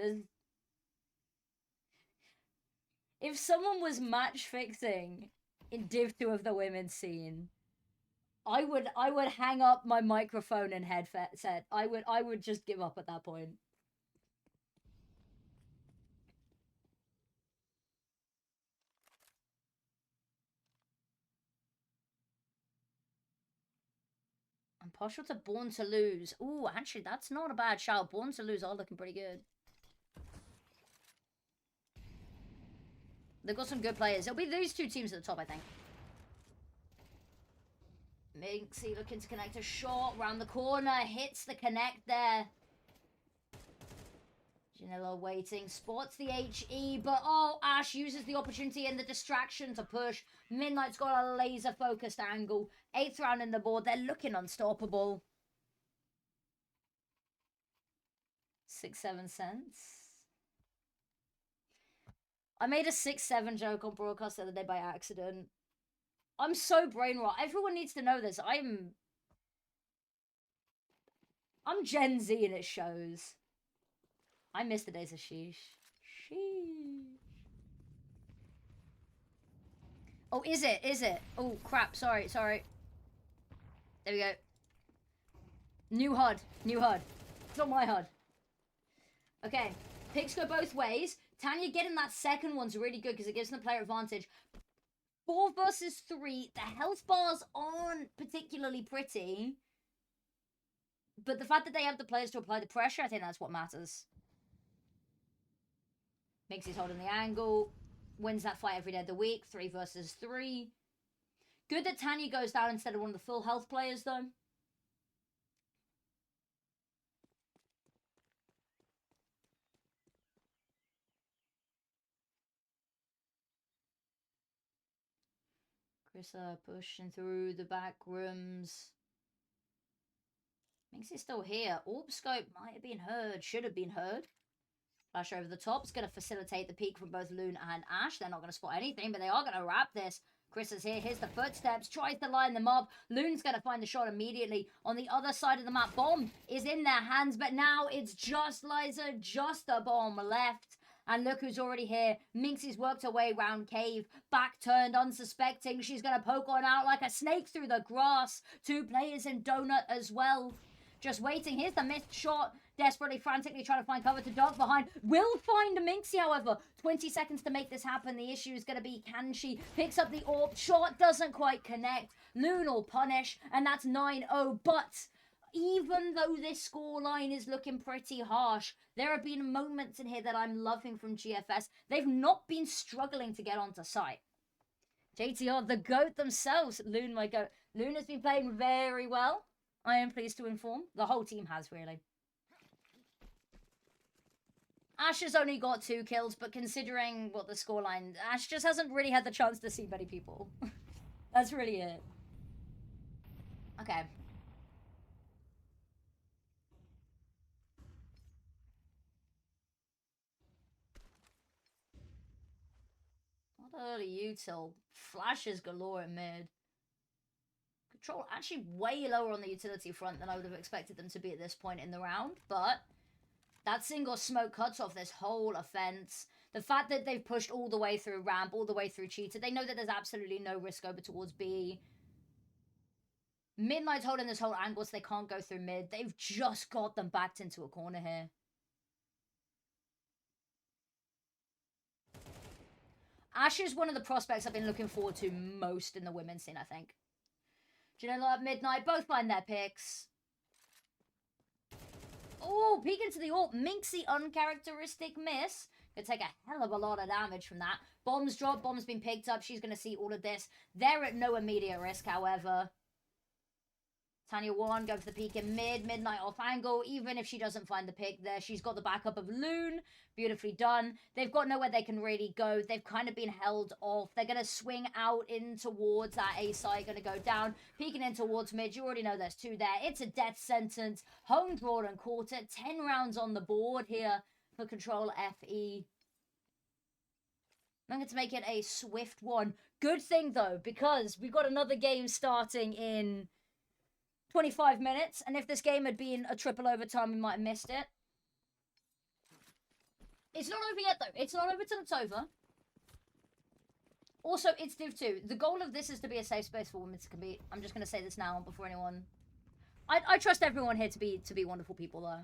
If someone was match fixing in Div 2 of the women's scene, I would hang up my microphone and headset. I would just give up at that point. I'm partial to Born to Lose. Ooh, actually, that's not a bad shout. Born to Lose are looking pretty good. They've got some good players. It'll be these two teams at the top, I think. Minxie looking to connect a shot round the corner. Hits the connect there. Janilla waiting. Spots the HE, but oh, Ash uses the opportunity and the distraction to push. Midnight's got a laser-focused angle. 8th round in the board. They're looking unstoppable. 6-7 cents. I made a 6-7 joke on broadcast the other day by accident. I'm so brain rot. Everyone needs to know this. I'm Gen Z and it shows. I miss the days of sheesh. Sheesh. Oh, is it? Is it? Oh, crap. Sorry. There we go. New HUD. New HUD. It's not my HUD. Okay. Picks go both ways. Tanya getting that second one's really good because it gives them the player advantage. 4 versus 3. The health bars aren't particularly pretty. But the fact that they have the players to apply the pressure, I think that's what matters. Mixie's holding the angle. Wins that fight every day of the week. 3 versus 3. Good that Tanya goes down instead of one of the full health players, though. Chrissa pushing through the back rooms. Minxie's still here. Orb scope might have been heard. Should have been heard. Flash over the top. It's going to facilitate the peek from both Loon and Ash. They're not going to spot anything, but they are going to wrap this. Chris is here. Here's the footsteps. Tries to line them up. Loon's going to find the shot immediately. On the other side of the map, bomb is in their hands, but now it's just Liza, just a bomb left. And look who's already here. Minxie's worked her way round cave. Back turned, unsuspecting. She's going to poke on out like a snake through the grass. 2 players in Donut as well. Just waiting. Here's the missed shot. Desperately, frantically trying to find cover to duck behind. Will find Minxie, however. 20 seconds to make this happen. The issue is going to be, can she? Picks up the orb. Shot doesn't quite connect. Loon will punish. And that's 9-0. But even though this scoreline is looking pretty harsh, there have been moments in here that I'm loving from GFS. They've not been struggling to get onto site. JTR, the GOAT themselves. Loon, my GOAT. Loon has been playing very well. I am pleased to inform. The whole team has, really. Ash has only got 2 kills, but considering what the scoreline... Ash just hasn't really had the chance to see many people. That's really it. Okay. What early util? Flashes galore in mid. Control actually way lower on the utility front than I would have expected them to be at this point in the round, but that single smoke cuts off this whole offense. The fact that they've pushed all the way through ramp, all the way through cheetah, they know that there's absolutely no risk over towards B. Midnight's holding this whole angle so they can't go through mid. They've just got them backed into a corner here. Ash is one of the prospects I've been looking forward to most in the women's scene, I think. Janela, Midnight, both find their picks. Oh, peek into the AWP. Minxie, uncharacteristic miss. Could take a hell of a lot of damage from that. Bombs drop, bomb's been picked up. She's going to see all of this. They're at no immediate risk, however. Tanya 1, go for the peek in mid. Midnight off angle. Even if she doesn't find the pick there, she's got the backup of Loon. Beautifully done. They've got nowhere they can really go. They've kind of been held off. They're going to swing out in towards that A side. Going to go down. Peeking in towards mid. You already know there's 2 there. It's a death sentence. Home drawn and quarter. 10 rounds on the board here for Control FE. I'm going to make it a swift one. Good thing, though, because we've got another game starting in 25 minutes, and if this game had been a triple overtime, we might have missed it. It's not over yet, though. It's not over till it's over. Also, it's Div 2. The goal of this is to be a safe space for women to compete. I'm just going to say this now before anyone... I trust everyone here to be wonderful people, though.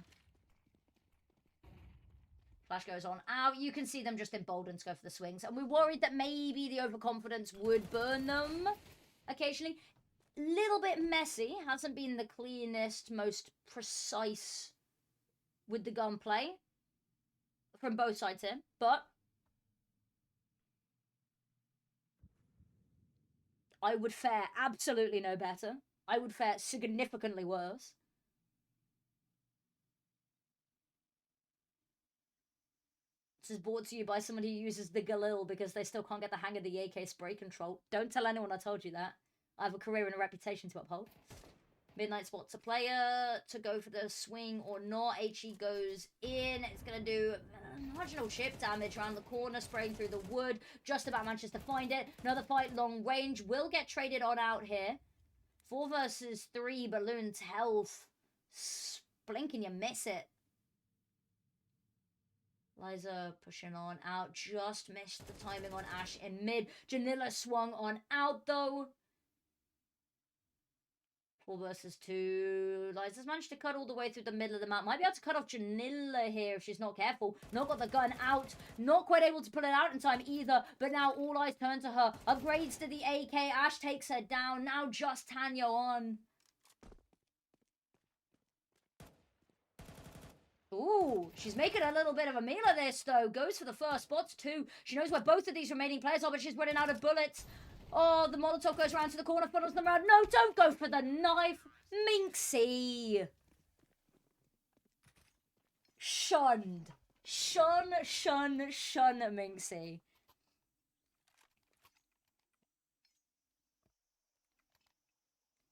Flash goes on out. You can see them just emboldened to go for the swings. And we're worried that maybe the overconfidence would burn them occasionally. Little bit messy. Hasn't been the cleanest, most precise with the gunplay from both sides here. But I would fare absolutely no better. I would fare significantly worse. This is brought to you by someone who uses the Galil because they still can't get the hang of the AK spray control. Don't tell anyone I told you that. I have a career and a reputation to uphold. Midnight spots a player to go for the swing or not. HE goes in. It's going to do marginal chip damage around the corner, spraying through the wood. Just about manages to find it. Another fight, long range. Will get traded on out here. 4 versus 3. Balloon's health. Blink and you miss it. Liza pushing on out. Just missed the timing on Ash in mid. Janilla swung on out though. 4 versus 2. Liza's managed to cut all the way through the middle of the map. Might be able to cut off Janilla here if she's not careful. Not got the gun out. Not quite able to pull it out in time either. But now all eyes turn to her. Upgrades to the AK. Ash takes her down. Now just Tanya on. Ooh, she's making a little bit of a meal of this, though. Goes for the first spots, too. She knows where both of these remaining players are, but she's running out of bullets. Oh, the Molotov goes around to the corner, funnels them around. No, don't go for the knife. Minxie. Shunned. Shun, Minxie.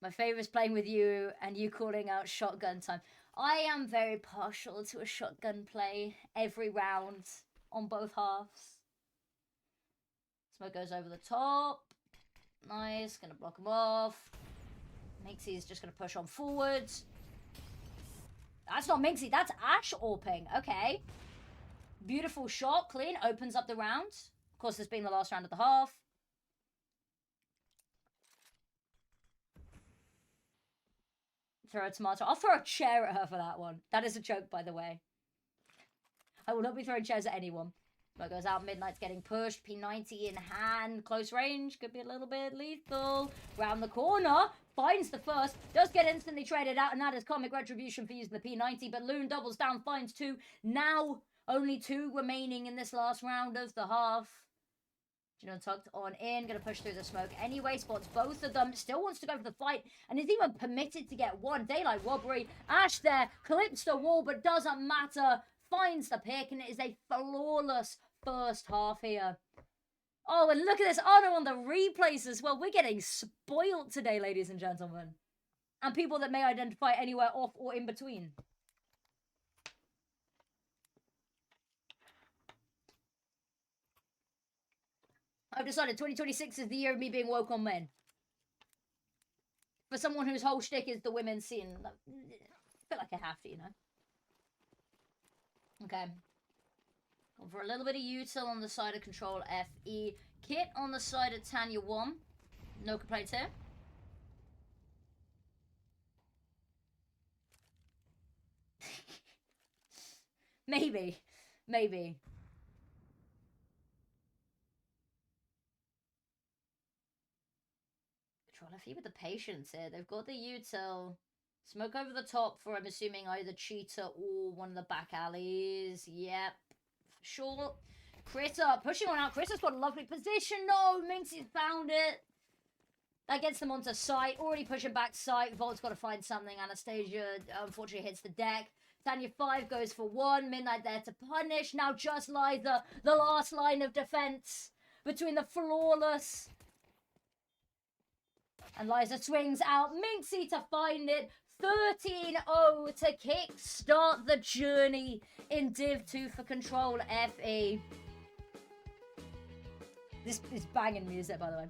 My favourite is playing with you and you calling out shotgun time. I am very partial to a shotgun play every round on both halves. Smoke goes over the top. Nice. Gonna block him off. Minxie's just gonna push on forwards. That's not Minxie. That's Ash AWPing. Okay. Beautiful shot. Clean. Opens up the round. Of course, this being the last round of the half. Throw a tomato. I'll throw a chair at her for that one. That is a joke, by the way. I will not be throwing chairs at anyone. Smoke goes out. Midnight's getting pushed. P90 in hand. Close range. Could be a little bit lethal. Round the corner. Finds the first. Does get instantly traded out. And that is comic retribution for using the P90. But Loon doubles down. Finds 2. Now only 2 remaining in this last round of the half. Tucked on in, gonna push through the smoke anyway, spots both of them, still wants to go for the fight, and is even permitted to get one. Daylight robbery, Ash there, clips the wall, but doesn't matter, finds the pick, and it is a flawless first half here. Oh, and look at this honor on the replays as well. We're getting spoiled today, ladies and gentlemen. And people that may identify anywhere off or in between. I've decided 2026 is the year of me being woke on men. For someone whose whole shtick is the women's scene. I feel like I have to, you know. Okay. Going for a little bit of util on the side of Control FE. Kit on the side of Tanya 1. No complaints here. Maybe. Maybe. Control FE with the patience here. They've got the util. Smoke over the top for, I'm assuming, either Cheetah or one of the back alleys. Yep. Sure. Critter pushing on out. Critter's got a lovely position. No, Minxie's found it. That gets them onto site. Already pushing back to site. Volt's got to find something. Anastasia, unfortunately, hits the deck. Tanya 5 goes for 1. Midnight there to punish. Now just Liza, the last line of defense between the Flawless. And Liza swings out. Minxie to find it. 13-0 to kick-start the journey in Div 2 for Control FE. This is banging music, by the way.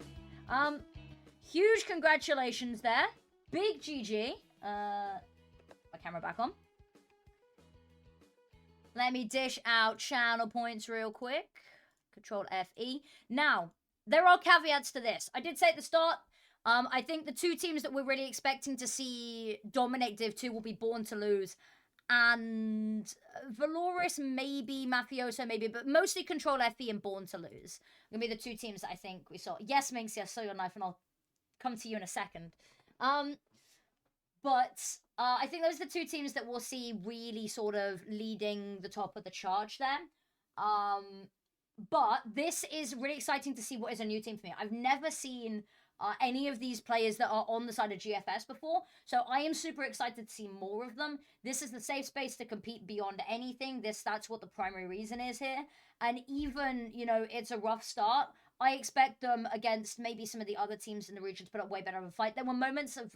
Huge congratulations there. Big GG. My camera back on. Let me dish out channel points real quick. Control FE. Now, there are caveats to this. I did say at the start, I think the two teams that we're really expecting to see dominate Div 2 will be Born to Lose and Valoris, maybe Mafioso, maybe, but mostly Control FE and Born to Lose. Gonna be the two teams that I think we saw. Yes, Minxie, I saw your knife, and I'll come to you in a second. But I think those are the two teams that we'll see really sort of leading the top of the charge there. But this is really exciting to see what is a new team for me. I've never seen any of these players that are on the side of GFS before, so I am super excited to see more of them. This is the safe space to compete beyond anything. That's what the primary reason is here. And even, you know, it's a rough start. I expect them against maybe some of the other teams in the region to put up way better of a fight. There were moments of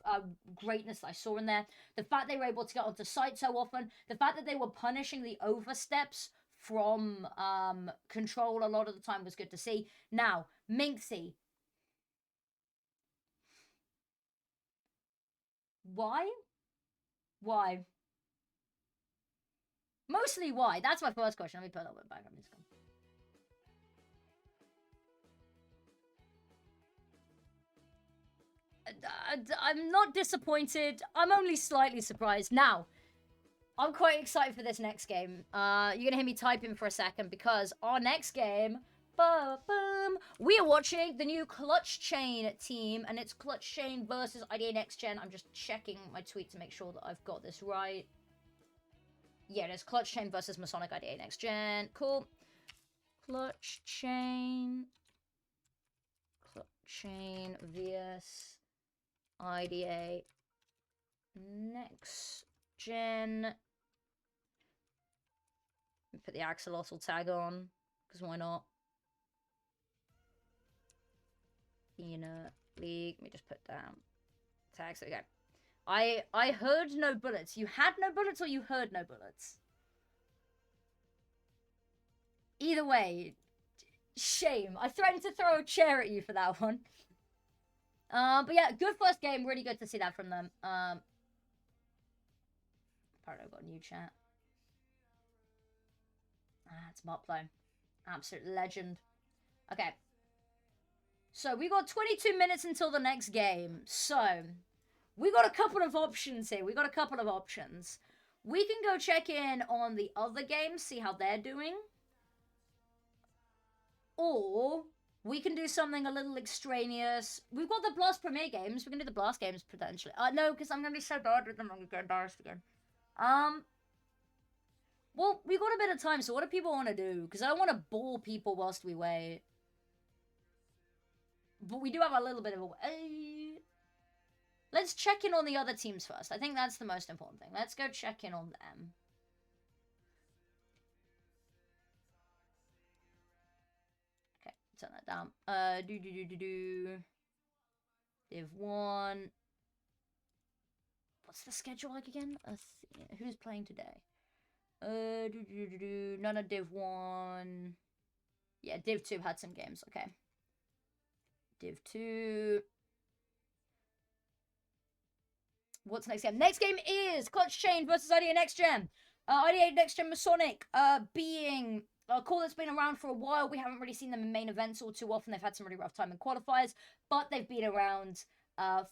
greatness that I saw in there. The fact they were able to get onto site so often, the fact that they were punishing the oversteps from Control a lot of the time was good to see. Now, Minxie. Why? Why? Mostly why? That's my first question. Let me put that one back. I'm just going. I'm not disappointed. I'm only slightly surprised. Now, I'm quite excited for this next game. You're going to hear me typing for a second because our next game, we are watching the new Clutchain team, and it's Clutchain versus IDA NexGen. I'm just checking my tweet to make sure that I've got this right. Yeah, it is Clutchain versus Masonic IDA NexGen. Cool. Clutchain vs IDA NexGen. Put the axolotl tag on, because why not? Athena League. Let me just put down tags. There we go. I heard no bullets. You had no bullets or you heard no bullets? Either way, shame. I threatened to throw a chair at you for that one. But yeah, good first game. Really good to see that from them. Apparently I've got a new chat. It's Moplo. Absolute legend. Okay. So we got 22 minutes until the next game. So we got a couple of options here. We got a couple of options. We can go check in on the other games, see how they're doing. Or we can do something a little extraneous. We've got the Blast Premier games. We can do the Blast games potentially. No, because I'm going to be so bad with them. I'm going to get embarrassed again. Well, we got a bit of time, so what do people want to do? Because I don't want to bore people whilst we wait. But we do have a little bit of a... Let's check in on the other teams first. I think that's the most important thing. Let's go check in on them. Okay, turn that down. Div 1. What's the schedule like again? Who's playing today? None of Div 1. Yeah, Div 2 had some games. Okay. Div 2. What's next game? Next game is Clutchain versus IDA NexGen. IDA NexGen Masonic being a call that's been around for a while. We haven't really seen them in main events all too often. They've had some really rough time in qualifiers, but they've been around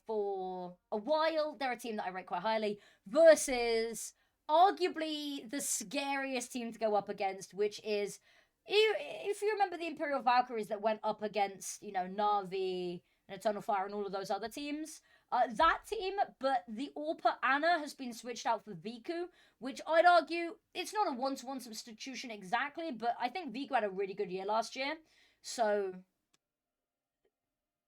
for a while. They're a team that I rate quite highly. Versus arguably the scariest team to go up against, which is, if you remember the Imperial Valkyries that went up against, you know, Na'Vi and Eternal Fire and all of those other teams, that team, but the Orpa Anna has been switched out for Viku, which I'd argue, it's not a one-to-one substitution exactly, but I think Viku had a really good year last year, so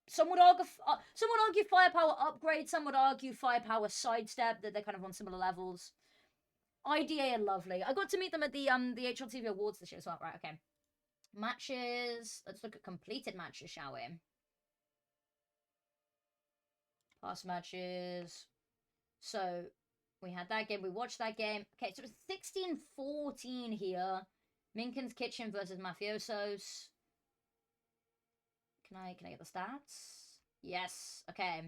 some would argue firepower upgrade, some would argue firepower sidestep, that they're kind of on similar levels. IDA are lovely. I got to meet them at the HLTV Awards this year as well. Right, okay. Matches. Let's look at completed matches, shall we? Past matches. So, we had that game. We watched that game. Okay, so it's 16-14 here. Minkin's Kitchen versus Mafiosos. Can I get the stats? Yes. Okay.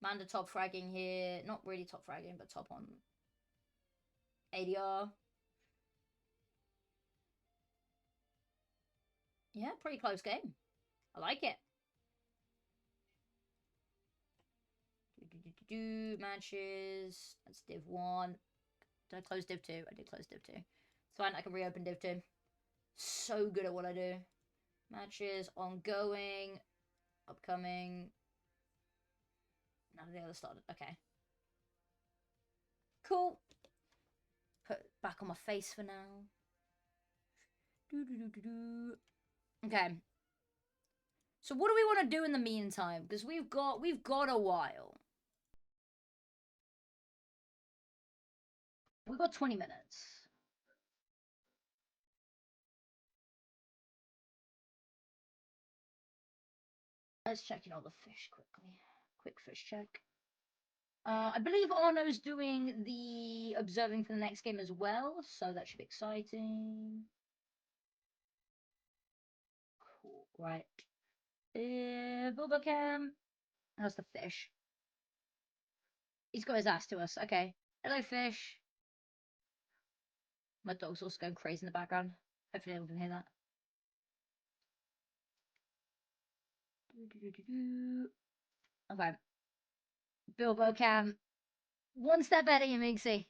Manda top fragging here. Not really top fragging, but top on ADR. Yeah, pretty close game. I like it. Matches. That's Div 1. Did I close Div 2? I did close Div 2. It's fine, I can reopen Div 2. So good at what I do. Matches, ongoing, upcoming. None of the others started. Okay. Cool. Put it back on my face for now. Okay. So what do we want to do in the meantime? Because we've got a while. We've got 20 minutes. Let's check in all the fish quickly. Quick fish check. I believe Arno's doing the observing for the next game as well, so that should be exciting. Cool, right. Bulbacam. How's the fish? He's got his ass to us. Okay. Hello, fish. My dog's also going crazy in the background. Hopefully everyone can hear that. Okay. Bilbo Cam. One step better, you Minxie.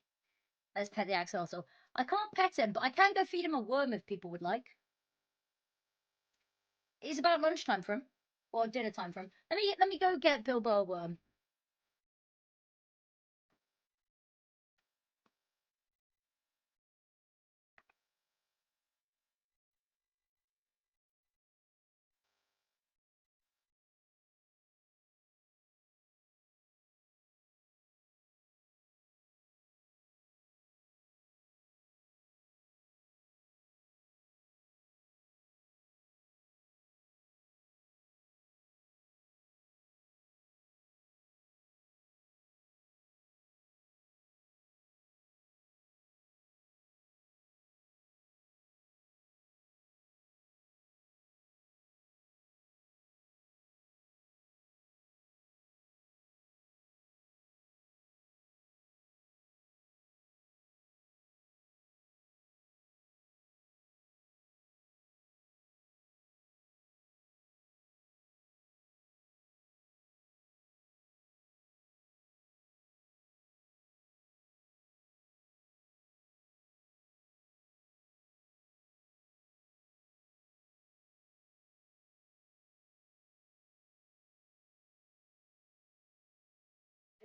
Let's pet the axolotl. I can't pet him, but I can go feed him a worm if people would like. It's about lunchtime for him. Or dinner time for him. Let me go get Bilbo a worm.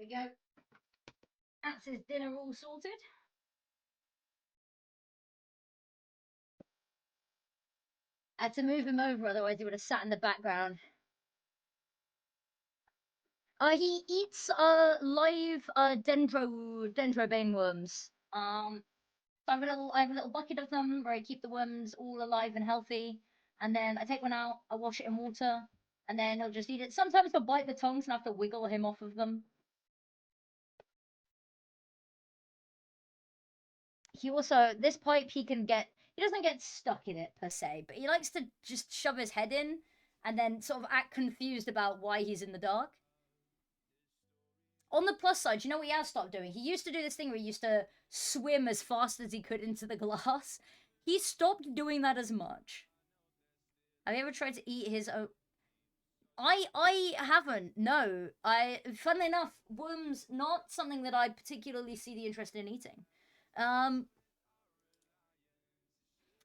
There we go. That's his dinner all sorted. I had to move him over, otherwise he would have sat in the background. He eats live dendrobane worms. So I have a little bucket of them where I keep the worms all alive and healthy, and then I take one out, I wash it in water, and then he'll just eat it. Sometimes he'll bite the tongues and I have to wiggle him off of them. He also, this pipe, he doesn't get stuck in it per se, but he likes to just shove his head in and then sort of act confused about why he's in the dark. On the plus side, you know what he has stopped doing? He used to do this thing where he used to swim as fast as he could into the glass. He stopped doing that as much. Have you ever tried to eat his own? I haven't. No, funnily enough, worms not something that I particularly see the interest in eating. They're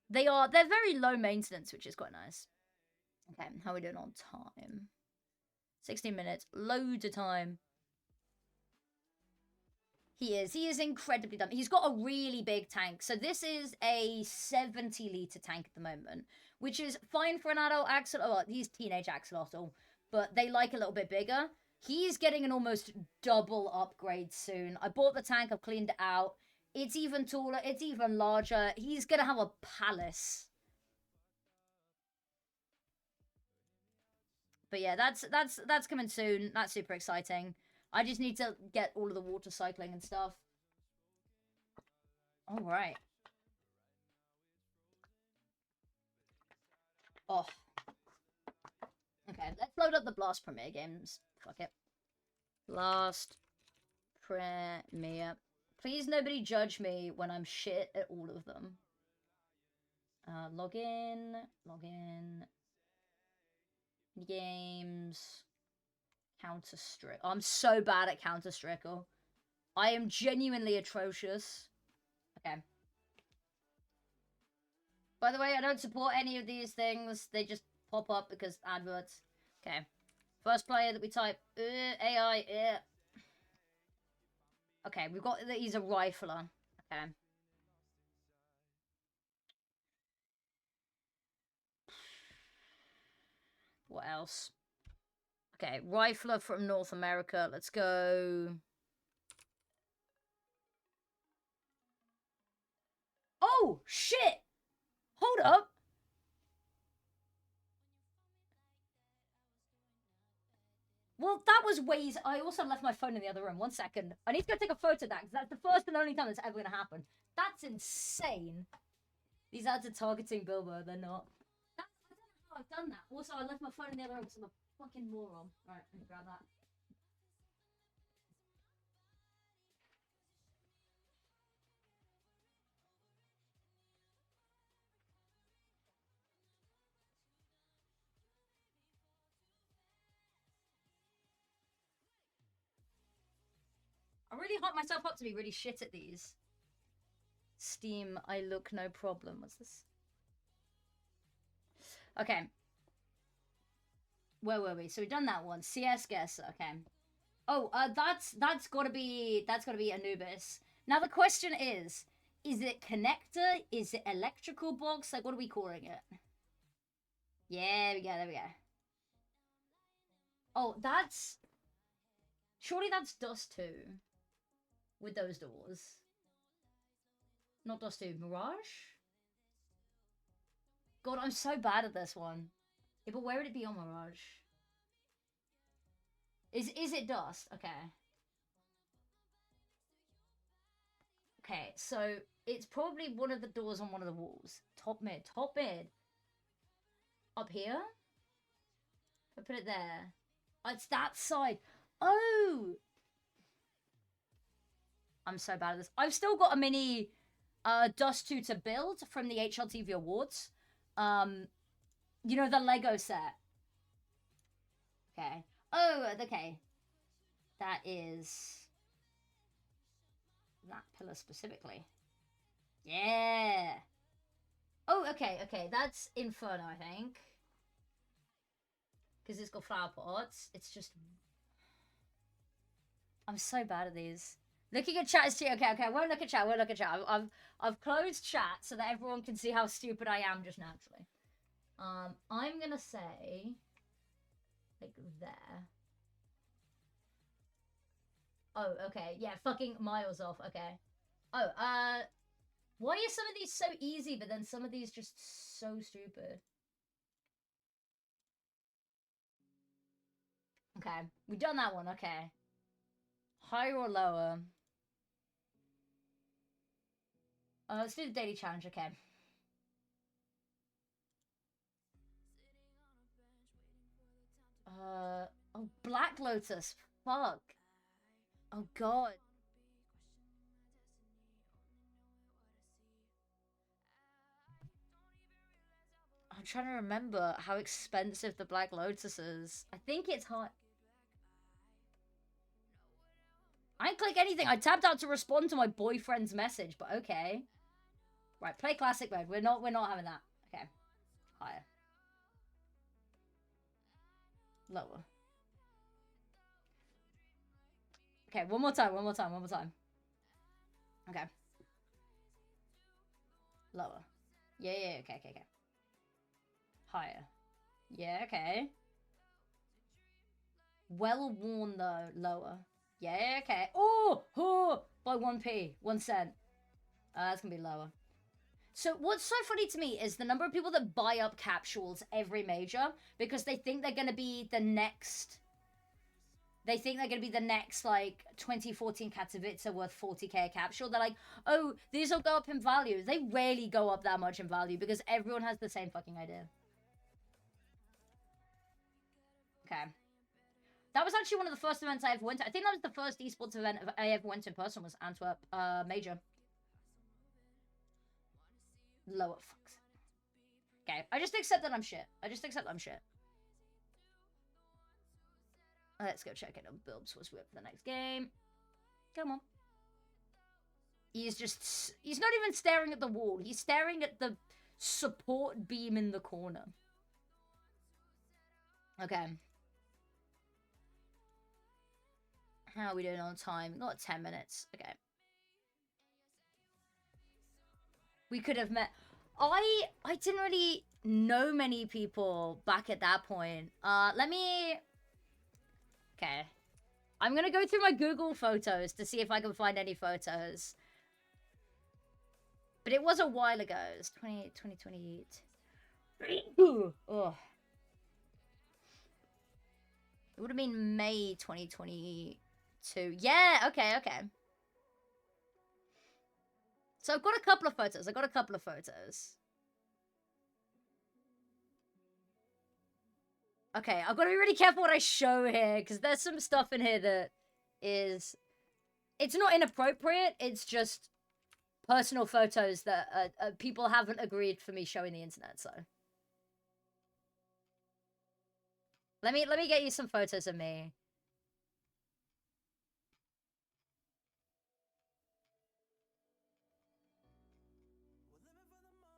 very low maintenance, which is quite nice. Okay, how are we doing on time? 16 minutes, loads of time. He is incredibly dumb. He's got a really big tank. So this is a 70-liter tank at the moment, which is fine for an adult axolotl. Well, he's teenage axolotl, but they like a little bit bigger. He's getting an almost double upgrade soon. I bought the tank, I've cleaned it out. It's even taller, it's even larger. He's gonna have a palace. But yeah, that's coming soon. That's super exciting. I just need to get all of the water cycling and stuff. All right. Oh. Okay, let's load up the Blast Premier games. Fuck it. Blast Premier. Please nobody judge me when I'm shit at all of them. Login. Games. Counter-Strike. Oh, I'm so bad at Counter-Strike. I am genuinely atrocious. Okay. By the way, I don't support any of these things. They just pop up because adverts. Okay. First player that we type. AI. Okay, we've got that he's a rifler. Okay. What else? Okay, rifler from North America. Let's go. Oh, shit! Hold up. Well, that was ways. I also left my phone in the other room. 1 second. I need to go take a photo of that because that's the first and only time that's ever going to happen. That's insane. These ads are targeting Bilbo. They're not. I don't know how I've done that. Also, I left my phone in the other room because I'm a fucking moron. Alright, let me grab that. I really hyped myself up to be really shit at these. Steam, I look no problem. What's this? Okay. Where were we? So we've done that one. CS guess. Okay. Oh, that's gotta be Anubis. Now the question is it connector? Is it electrical box? Like, what are we calling it? Yeah, there we go. Oh, surely that's Dust 2 with those doors. Not Dust 2, Mirage? God, I'm so bad at this one. Yeah, but where would it be on Mirage? Is it Dust? Okay. Okay, so it's probably one of the doors on one of the walls. Top mid. Up here? If I put it there. Oh, it's that side. Oh! I'm so bad at this. I've still got a mini Dust 2 to build from the HLTV Awards. You know, the Lego set. Okay. Oh, okay. That is that pillar specifically. Yeah. Oh, okay. That's Inferno, I think. Because it's got flower pots. It's just... I'm so bad at these. Looking at chat is too... Okay. I won't look at chat. I've closed chat so that everyone can see how stupid I am just naturally. I'm gonna say... like there. Oh, okay. Yeah, fucking miles off. Okay. Oh, why are some of these so easy, but then some of these just so stupid? Okay, we've done that one. Okay. Higher or lower? Let's do the daily challenge. Okay. Oh, Black Lotus. Fuck. Oh, God. trying to remember how expensive the Black Lotus is. I think it's high. I didn't click anything. I tapped out to respond to my boyfriend's message, but okay. Right, play classic mode. We're not having that. Okay. Higher. Lower. Okay, one more time. Okay. Lower. Yeah, okay. Higher. Yeah, okay. Well worn though, lower. Yeah, okay. Oh, by 1p, 1 cent. That's gonna be lower. So what's so funny to me is the number of people that buy up capsules every major because they think they're gonna be the next. They think they're gonna be the next like 2014 Katowice worth 40k a capsule. They're like, oh, these will go up in value. They rarely go up that much in value because everyone has the same fucking idea. Okay. That was actually one of the first events I ever went to. I think that was the first esports event I ever went to in person was Antwerp Major. Lower, fucks. Okay, I just accept that I'm shit. Let's go check it on Bilbs was with the next game. Come on. He's not even staring at the wall. He's staring at the support beam in the corner. Okay. How are we doing on time? Got 10 minutes. Okay. We could have met. I didn't really know many people back at that point. Let me... Okay. I'm gonna go through my Google photos to see if I can find any photos. But it was a while ago. It was 2028. Oh. It would have been May 2022. Yeah, okay. So I've got a couple of photos. Okay, I've got to be really careful what I show here, because there's some stuff in here that is... It's not inappropriate, it's just personal photos that people haven't agreed for me showing the internet, so... Let me get you some photos of me.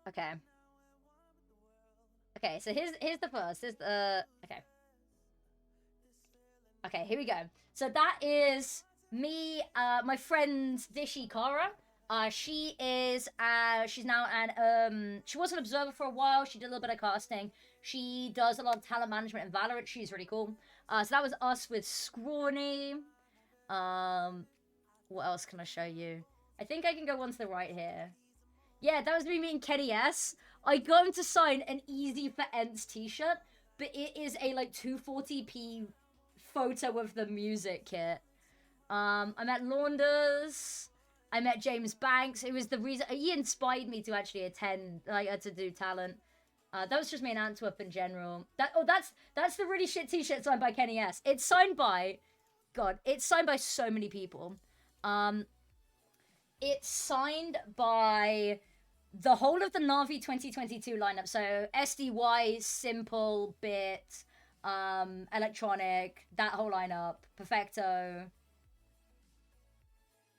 Okay. Okay, so here's the first. Okay. Okay, here we go. So that is me, my friend Dishi Kara. She's now an, she was an observer for a while. She did a little bit of casting. She does a lot of talent management in Valorant. She's really cool. So that was us with Scrawny. What else can I show you? I think I can go one to the right here. Yeah, that was me meeting Kenny S. I got him to sign an Easy for Ents t-shirt, but it is a like 240p photo of the music kit. I met Launders. I met James Banks. It was the reason he inspired me to actually attend, like, to do talent. That was just me in Antwerp in general. That's the really shit t-shirt signed by Kenny S. It's signed by, God, it's signed by so many people. It's signed by the whole of the Na'Vi 2022 lineup. So SDY, Simple, Bit, Electronic, that whole lineup, Perfecto.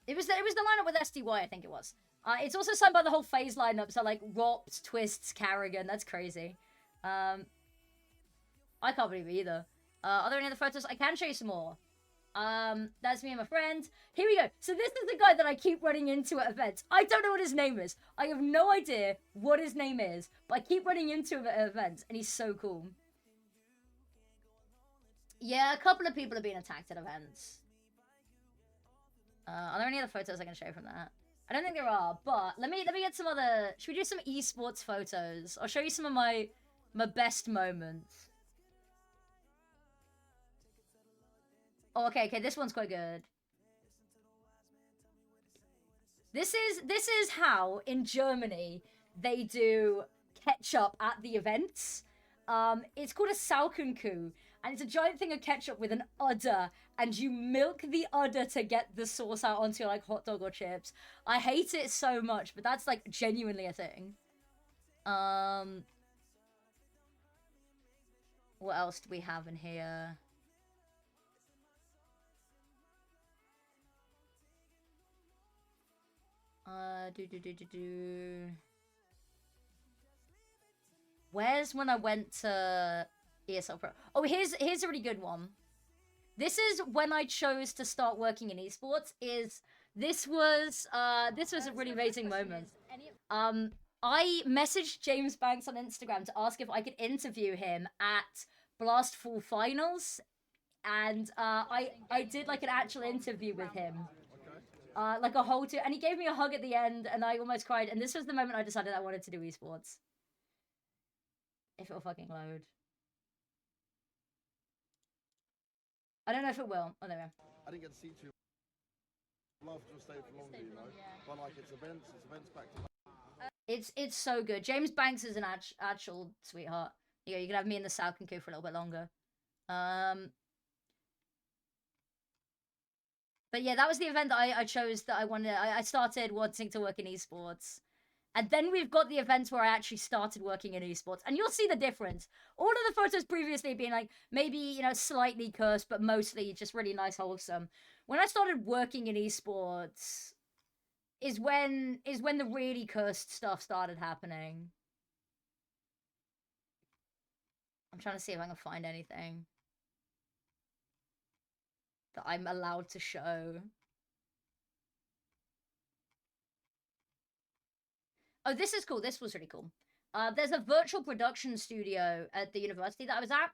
It was the lineup with SDY, I think it was. It's also signed by the whole FaZe lineup, so like Ropt, Twists, Carrigan. That's crazy. I can't believe it either. Are there any other photos? I can show you some more. That's me and my friend. Here we go. So this is the guy that I keep running into at events. I don't know what his name is. I have no idea what his name is, but I keep running into him at events, and he's so cool. Yeah, a couple of people have been attacked at events. Are there any other photos I can show from that? I don't think there are, but let me get some other... Should we do some esports photos? I'll show you some of my best moments. Oh, okay, this one's quite good. This is how in Germany they do ketchup at the events. It's called a Saukenkuh, and it's a giant thing of ketchup with an udder, and you milk the udder to get the sauce out onto your, like, hot dog or chips. I hate it so much, but that's, like, genuinely a thing. What else do we have in here? Where's when I went to ESL Pro? Oh, here's a really good one. This is when I chose to start working in esports. This was a really amazing moment. I messaged James Banks on Instagram to ask if I could interview him at Blast Fall Finals, and I did like an actual interview with him. Like a whole two, and he gave me a hug at the end, and I almost cried. And this was the moment I decided I wanted to do esports. If it'll fucking load. I don't know if it will. Oh, there we go. I didn't get to see too. Love to stay for longer, you know. But like it's events back to back. It's so good. James Banks is an actual sweetheart. You can have me in the Falcon queue for a little bit longer. But yeah, that was the event that I chose that I wanted. I started wanting to work in esports. And then we've got the events where I actually started working in esports. And you'll see the difference. All of the photos previously being like, maybe, you know, slightly cursed, but mostly just really nice, wholesome. When I started working in esports is when the really cursed stuff started happening. I'm trying to see if I can find anything that I'm allowed to show. Oh, this is cool. This was really cool. There's a virtual production studio at the university that I was at.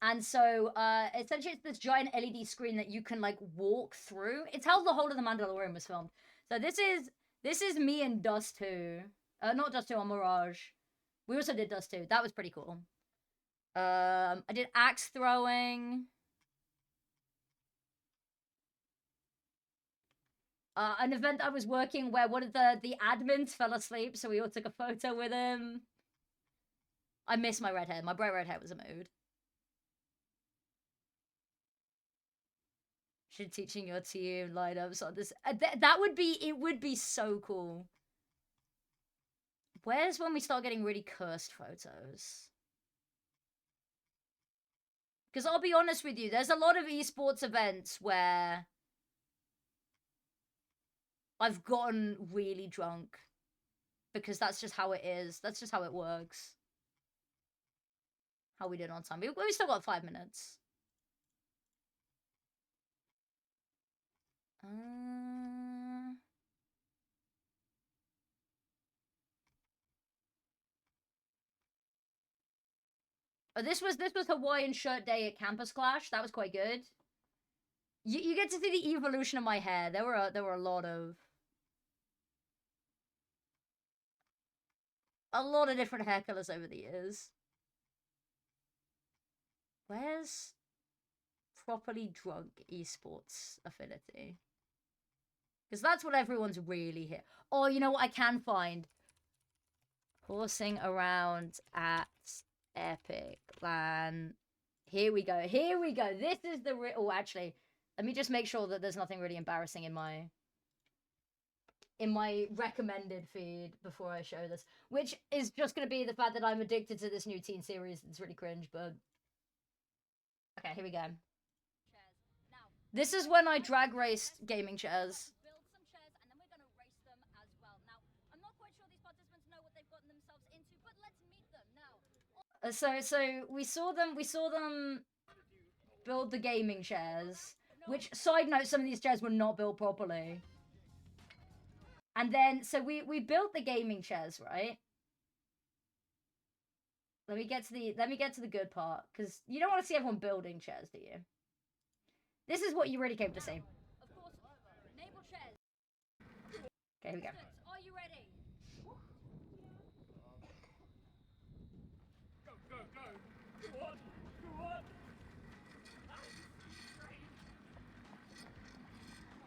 And so, essentially it's this giant LED screen that you can, like, walk through. It's how the whole of The Mandalorian was filmed. So this is me and Dust 2. Not Dust 2, on Mirage. We also did Dust 2. That was pretty cool. I did axe throwing. An event I was working where one of the admins fell asleep, so we all took a photo with him. I miss my red hair. My bright red hair was a mood. Should teaching your team lineups on this. It would be so cool. Where's when we start getting really cursed photos? Because I'll be honest with you, there's a lot of esports events where I've gotten really drunk. Because that's just how it is. That's just how it works. How we did on time. We still got 5 minutes. Oh, this was Hawaiian shirt day at Campus Clash. That was quite good. You get to see the evolution of my hair. There were a lot of different hair colors over the years. Where's properly drunk esports affinity? Because that's what everyone's really here. Oh, you know what I can find? Horsing around at Epic LAN. Here we go. Here we go. This is the real... Oh, actually, let me just make sure that there's nothing really embarrassing in my recommended feed before I show this. Which is just going to be the fact that I'm addicted to this new teen series. It's really cringe, but... Okay, here we go. This is when I drag raced gaming chairs. So we saw them build the gaming chairs, which, side note, some of these chairs were not built properly. And then, so we built the gaming chairs, right? Let me get to the good part, because you don't want to see everyone building chairs, do you? This is what you really came to see. Of course, naval chairs. Okay, here we go. Are you ready? Go on.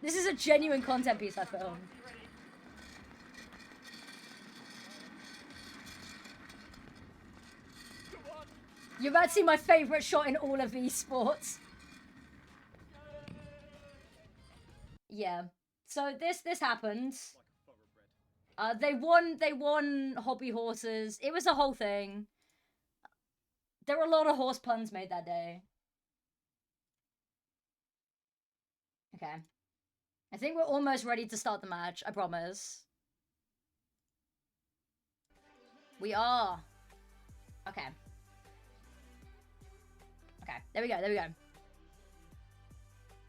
This is a genuine content piece I filmed. You're about to see my favorite shot in all of esports. Yeah. So this happened. They won hobby horses. It was a whole thing. There were a lot of horse puns made that day. Okay. I think we're almost ready to start the match, I promise. We are. Okay. Okay, there we go, there we go.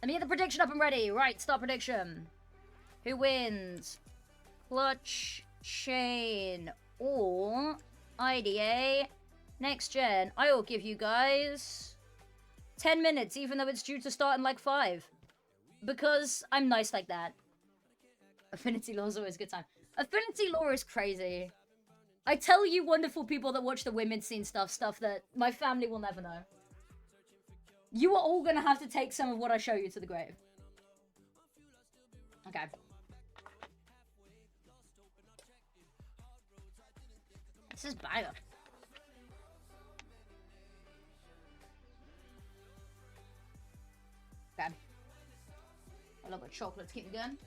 Let me get the prediction up and ready. Right, start prediction. Who wins? Clutchain or IDA NexGen? I will give you guys 10 minutes, even though it's due to start in like 5. Because I'm nice like that. Affinity Lore is always a good time. Affinity Lore is crazy. I tell you wonderful people that watch the women's scene stuff that my family will never know. You are all gonna have to take some of what I show you to the grave. Okay. This is bad. Okay. A little bit of chocolate to keep me going.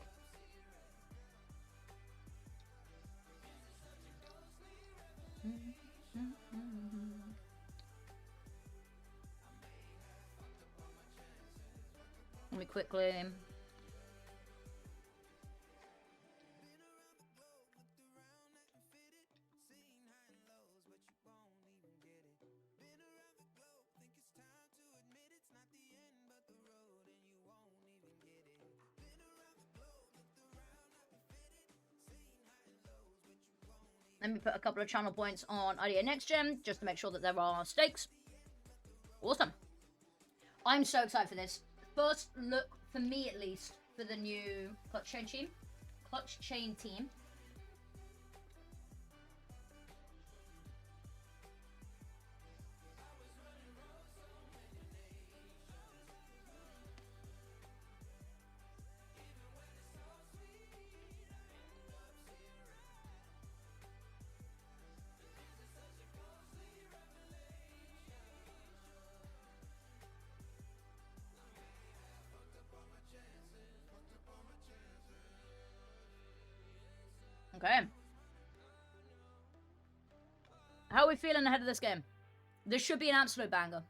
Let me quickly... Let me put a couple of channel points on IDA NexGen, just to make sure that there are stakes. Awesome. I'm so excited for this. First look, for me at least, for the new Clutchain team. Clutchain team. Okay. How are we feeling ahead of this game? This should be an absolute banger.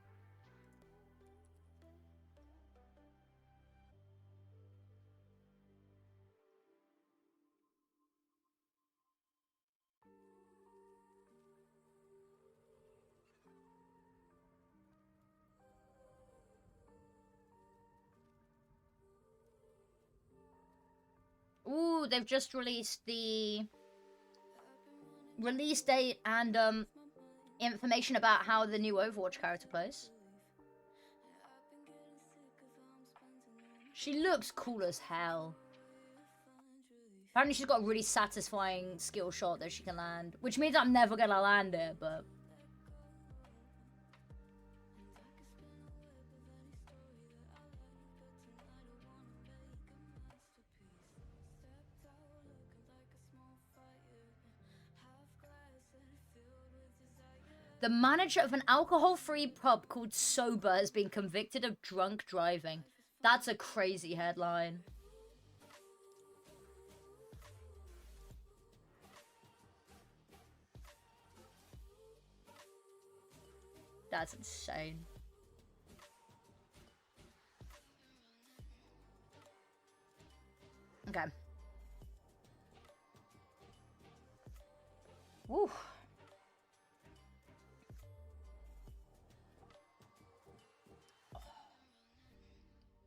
Ooh, they've just released the release date and information about how the new Overwatch character plays. She looks cool as hell. Apparently she's got a really satisfying skill shot that she can land, which means I'm never gonna land it, but... The manager of an alcohol-free pub called Sober has been convicted of drunk driving. That's a crazy headline. That's insane. Okay. Woo.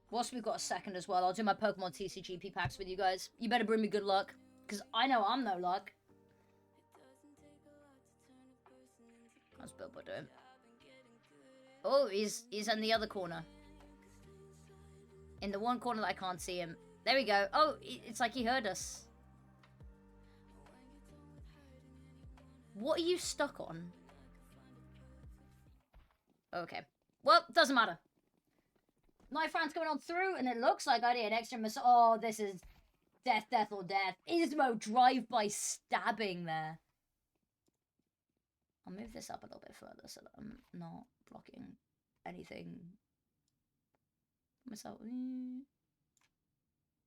Whilst we've got a second as well, I'll do my Pokemon TCGP packs with you guys. You better bring me good luck, because I know I'm no luck. How's Bilbo doing? Oh, he's in the other corner. In the one corner that I can't see him. There we go. Oh, it's like he heard us. What are you stuck on? Okay. Well, doesn't matter. Knife round's coming on through, and it looks like IDA NexGen. Oh, this is death, death, or death. Ismo drive-by stabbing there. I'll move this up a little bit further so that I'm not blocking anything. Myself.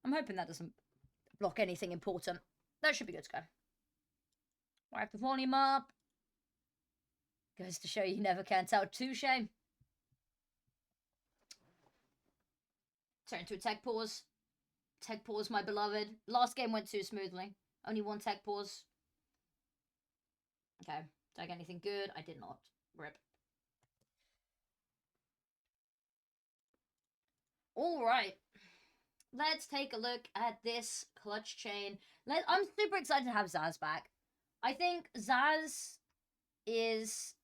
I'm hoping that doesn't block anything important. That should be good to go. Wipe the volume up. Goes to show you never can tell. Touche. Turn to a tech pause. Tech pause, my beloved. Last game went too smoothly. Only one tech pause. Okay. Did I get anything good? I did not. Rip. Alright. Let's take a look at this Clutchain. I'm super excited to have Zaz back. I think Zaz is...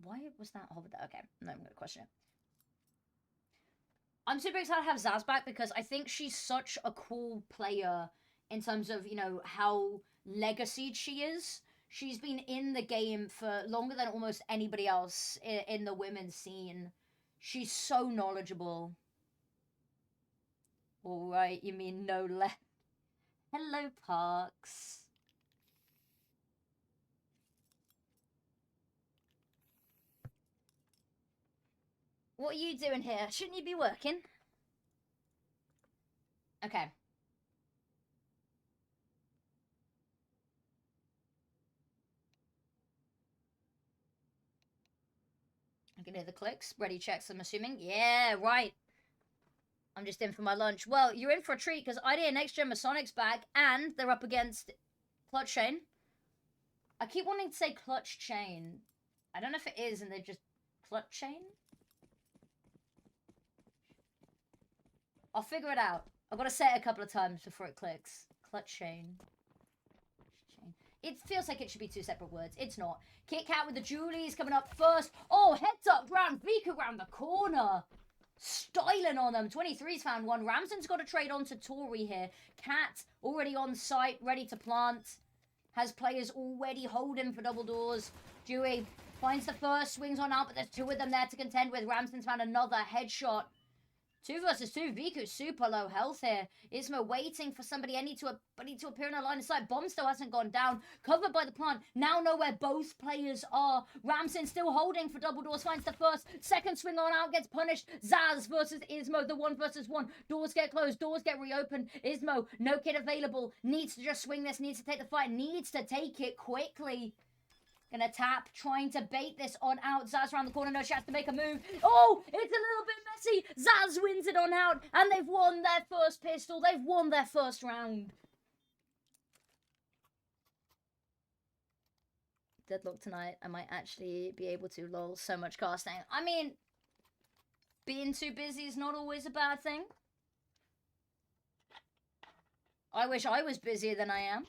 Why was that over there? Okay, no, I'm going to question it. I'm super excited to have Zaz back because I think she's such a cool player in terms of, you know, how legacied she is. She's been in the game for longer than almost anybody else in the women's scene. She's so knowledgeable. Alright, you mean no left. Hello, Parks. What are you doing here? Shouldn't you be working? Okay. I can hear the clicks. Ready checks, I'm assuming. Yeah, right. I'm just in for my lunch. Well, you're in for a treat because IDA NexGen Masonics back and they're up against Clutchain. I keep wanting to say Clutchain. I don't know if it is and they're just Clutchain. I'll figure it out. I've got to say it a couple of times before it clicks. Clutchain. It feels like it should be two separate words. It's not. Kit Kat with the Julies coming up first. Oh, heads up round. Vika round the corner. Styling on them. 23's found one. Ramsden's got to trade on to Tori here. Kat already on site, ready to plant. Has players already holding for double doors. Dewey finds the first, swings on out, but there's two of them there to contend with. Ramsden's found another headshot. 2 versus 2. Viku super low health here. Ismo waiting for somebody to appear in a line of sight. Bomb still hasn't gone down. Covered by the plant. Now know where both players are. Ramson still holding for double doors. Finds the first. Second swing on out. Gets punished. Zaz versus Ismo. The 1 versus 1. Doors get closed. Doors get reopened. Ismo, no kit available. Needs to just swing this. Needs to take the fight. Needs to take it quickly. Gonna tap, trying to bait this on out. Zaz around the corner, no chance to make a move. Oh, it's a little bit messy. Zaz wins it on out, and they've won their first pistol. They've won their first round. Deadlock tonight. I might actually be able to. Lol, so much casting. I mean, being too busy is not always a bad thing. I wish I was busier than I am.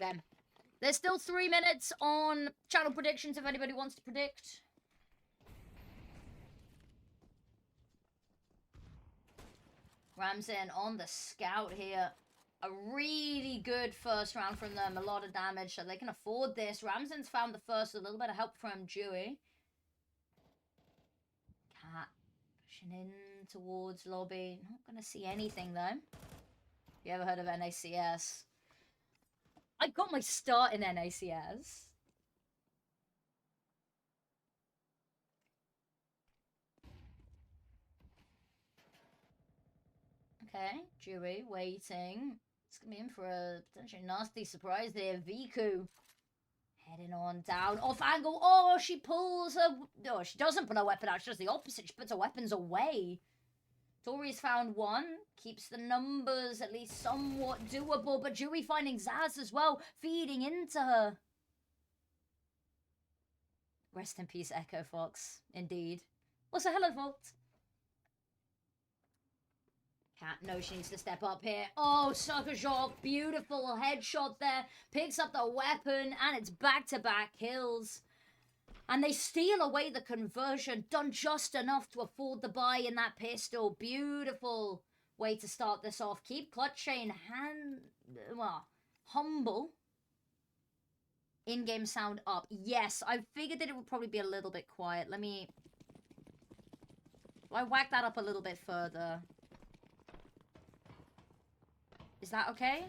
Okay. There's still 3 minutes on channel predictions if anybody wants to predict. Ramson on the scout here. A really good first round from them. A lot of damage, so they can afford this. Ramson's found the first. A little bit of help from Dewey. Cat pushing in towards lobby. Not going to see anything, though. You ever heard of NACS? I got my start in NACS. Okay, Dewey waiting. It's gonna be in for a potentially nasty surprise there. Viku heading on down, off angle. Oh, she pulls her. No, she doesn't put her weapon out. She does the opposite. She puts her weapons away. Tori's found one. Keeps the numbers at least somewhat doable. But Dewey finding Zaz as well. Feeding into her. Rest in peace, Echo Fox. Indeed. Also, hello, Vault. Cat knows she needs to step up here. Oh, sucker shot. Beautiful headshot there. Picks up the weapon. And it's back-to-back kills. And they steal away the conversion. Done just enough to afford the buy in that pistol. Beautiful way to start this off. Keep Clutchain humble. In-game sound up. Yes, I figured that it would probably be a little bit quiet. Let me... I whack that up a little bit further. Is that okay?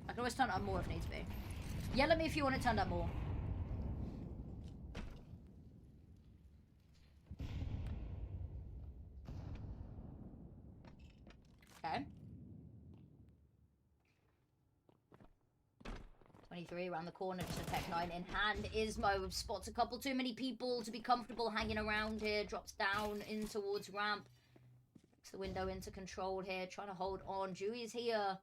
I can always turn it up more if needs be. Yell at me if you want it turned up more. Okay. 23 around the corner, just a Tech 9 in hand. Ismo spots a couple too many people to be comfortable hanging around here. Drops down in towards ramp. Takes the window into control here, trying to hold on. Dewey's here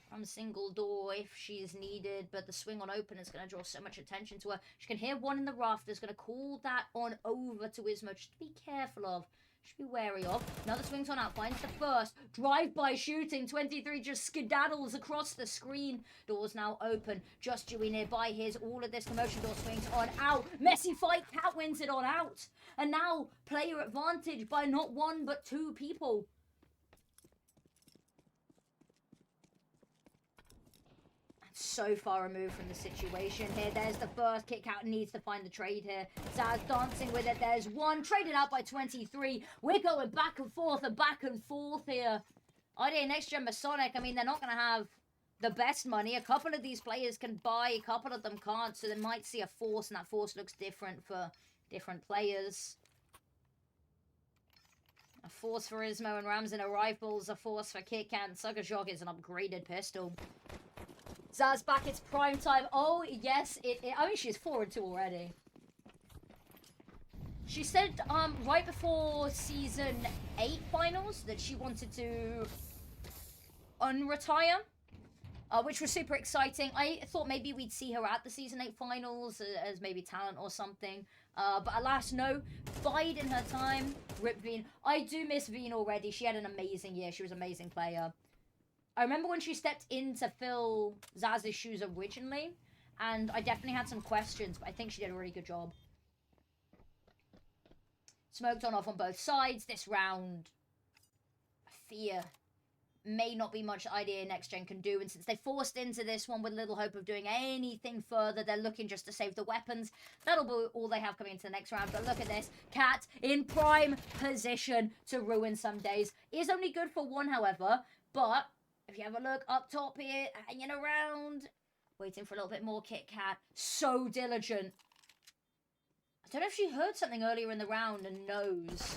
from single door if she's needed, but the swing on open is going to draw so much attention to her. She can hear one in the rafters, going to call that on over to Ismo, just to be careful of. Should be wary of. Another swings on out, finds the first. Drive-by shooting. 23 just skedaddles across the screen. Doors now open. Just Dewey nearby. Here's all of this commotion. Door swings on out. Messy fight. Cat wins it on out. And now player advantage by not one but two people. So far removed from the situation here. There's the first kick out. Needs to find the trade here. Zaz dancing with it. There's one. Traded out by 23. We're going back and forth here. IDA NexGen Masonic, I mean, they're not going to have the best money. A couple of these players can buy. A couple of them can't. So they might see a force, and that force looks different for different players. A force for Ismo and Rams in a rifles. A force for KitKat. Sucker Shock is an upgraded pistol. Zaz back, it's prime time. Oh, yes, I mean, she's 4-2 already. She said, right before Season 8 finals that she wanted to unretire, which was super exciting. I thought maybe we'd see her at the Season 8 finals as maybe talent or something. But alas, no. Bide in her time. Rip Veen. I do miss Veen already. She had an amazing year. She was an amazing player. I remember when she stepped in to fill Zaz's shoes originally, and I definitely had some questions, but I think she did a really good job. Smoked on off on both sides. This round, I fear, may not be much IDA NexGen can do, and since they forced into this one with little hope of doing anything further, they're looking just to save the weapons. That'll be all they have coming into the next round, but look at this. Cat in prime position to ruin some days. Is only good for one, however, but if you have a look up top here, hanging around, waiting for a little bit more KitKat. So diligent. I don't know if she heard something earlier in the round and knows.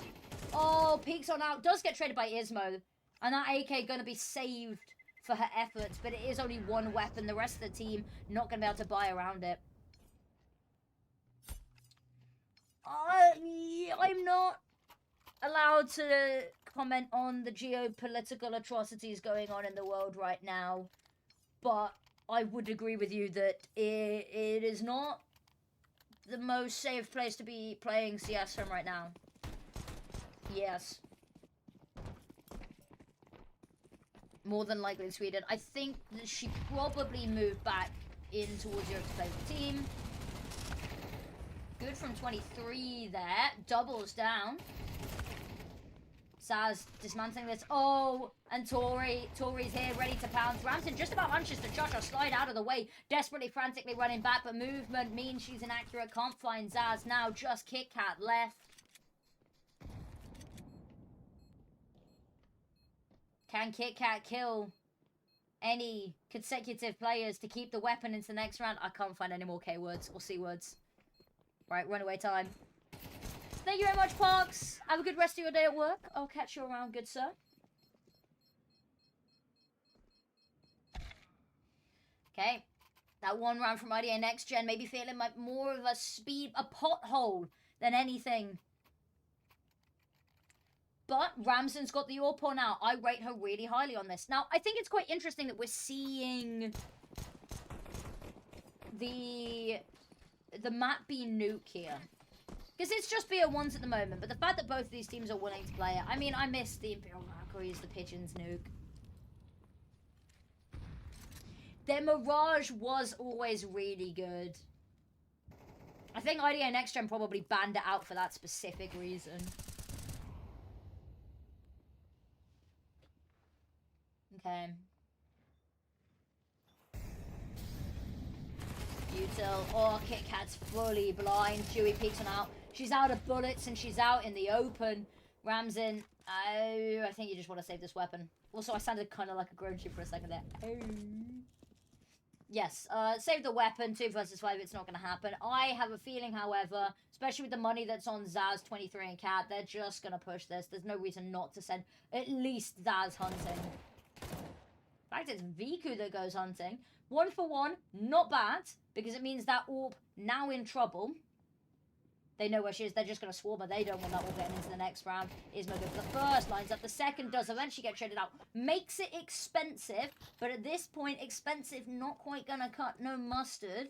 Oh, peeks on out. Does get traded by Ismo. And that AK going to be saved for her efforts. But it is only one weapon. The rest of the team not going to be able to buy around it. I'm not allowed to comment on the geopolitical atrocities going on in the world right now, but I would agree with you that it is not the most safe place to be playing CS from right now. Yes. More than likely in Sweden. I think that she probably moved back in towards Europe to play with the team. Good from 23 there. Doubles down. Zaz dismantling this. Oh, and Tori's here, ready to pounce. Ramson just about manages to Joshua slide out of the way. Desperately, frantically running back, but movement means she's inaccurate. Can't find Zaz now. Just KitKat left. Can KitKat kill any consecutive players to keep the weapon into the next round? I can't find any more K words or C words. Right, runaway time. Thank you very much, Parks. Have a good rest of your day at work. I'll catch you around, good sir. Okay. That one round from IDA NexGen, maybe feeling like more of a pothole than anything. But Ramson's got the AWP now. I rate her really highly on this. Now, I think it's quite interesting that we're seeing the map be nuke here. Because it's just BO1s at the moment, but the fact that both of these teams are willing to play it. I mean, I miss the Imperial Valkyries, the Pigeons nuke. Their Mirage was always really good. I think IDA NexGen probably banned it out for that specific reason. Okay. Util. Oh, KitKat's fully blind. Dewey peeks on out. She's out of bullets and she's out in the open. Ramson. Oh, I think you just want to save this weapon. Also, I sounded kind of like a grown sheep for a second there. Oh. Yes, save the weapon. 2 versus 5, it's not going to happen. I have a feeling, however, especially with the money that's on Zaz, 23, and Cat, they're just going to push this. There's no reason not to send at least Zaz hunting. In fact, it's Viku that goes hunting. 1 for 1, not bad, because it means that orb now in trouble. They know where she is. They're just going to swarm her. They don't want that orb getting into the next round. Ismo goes for the first, lines up. The second does eventually get traded out. Makes it expensive, but at this point, expensive, not quite going to cut no mustard.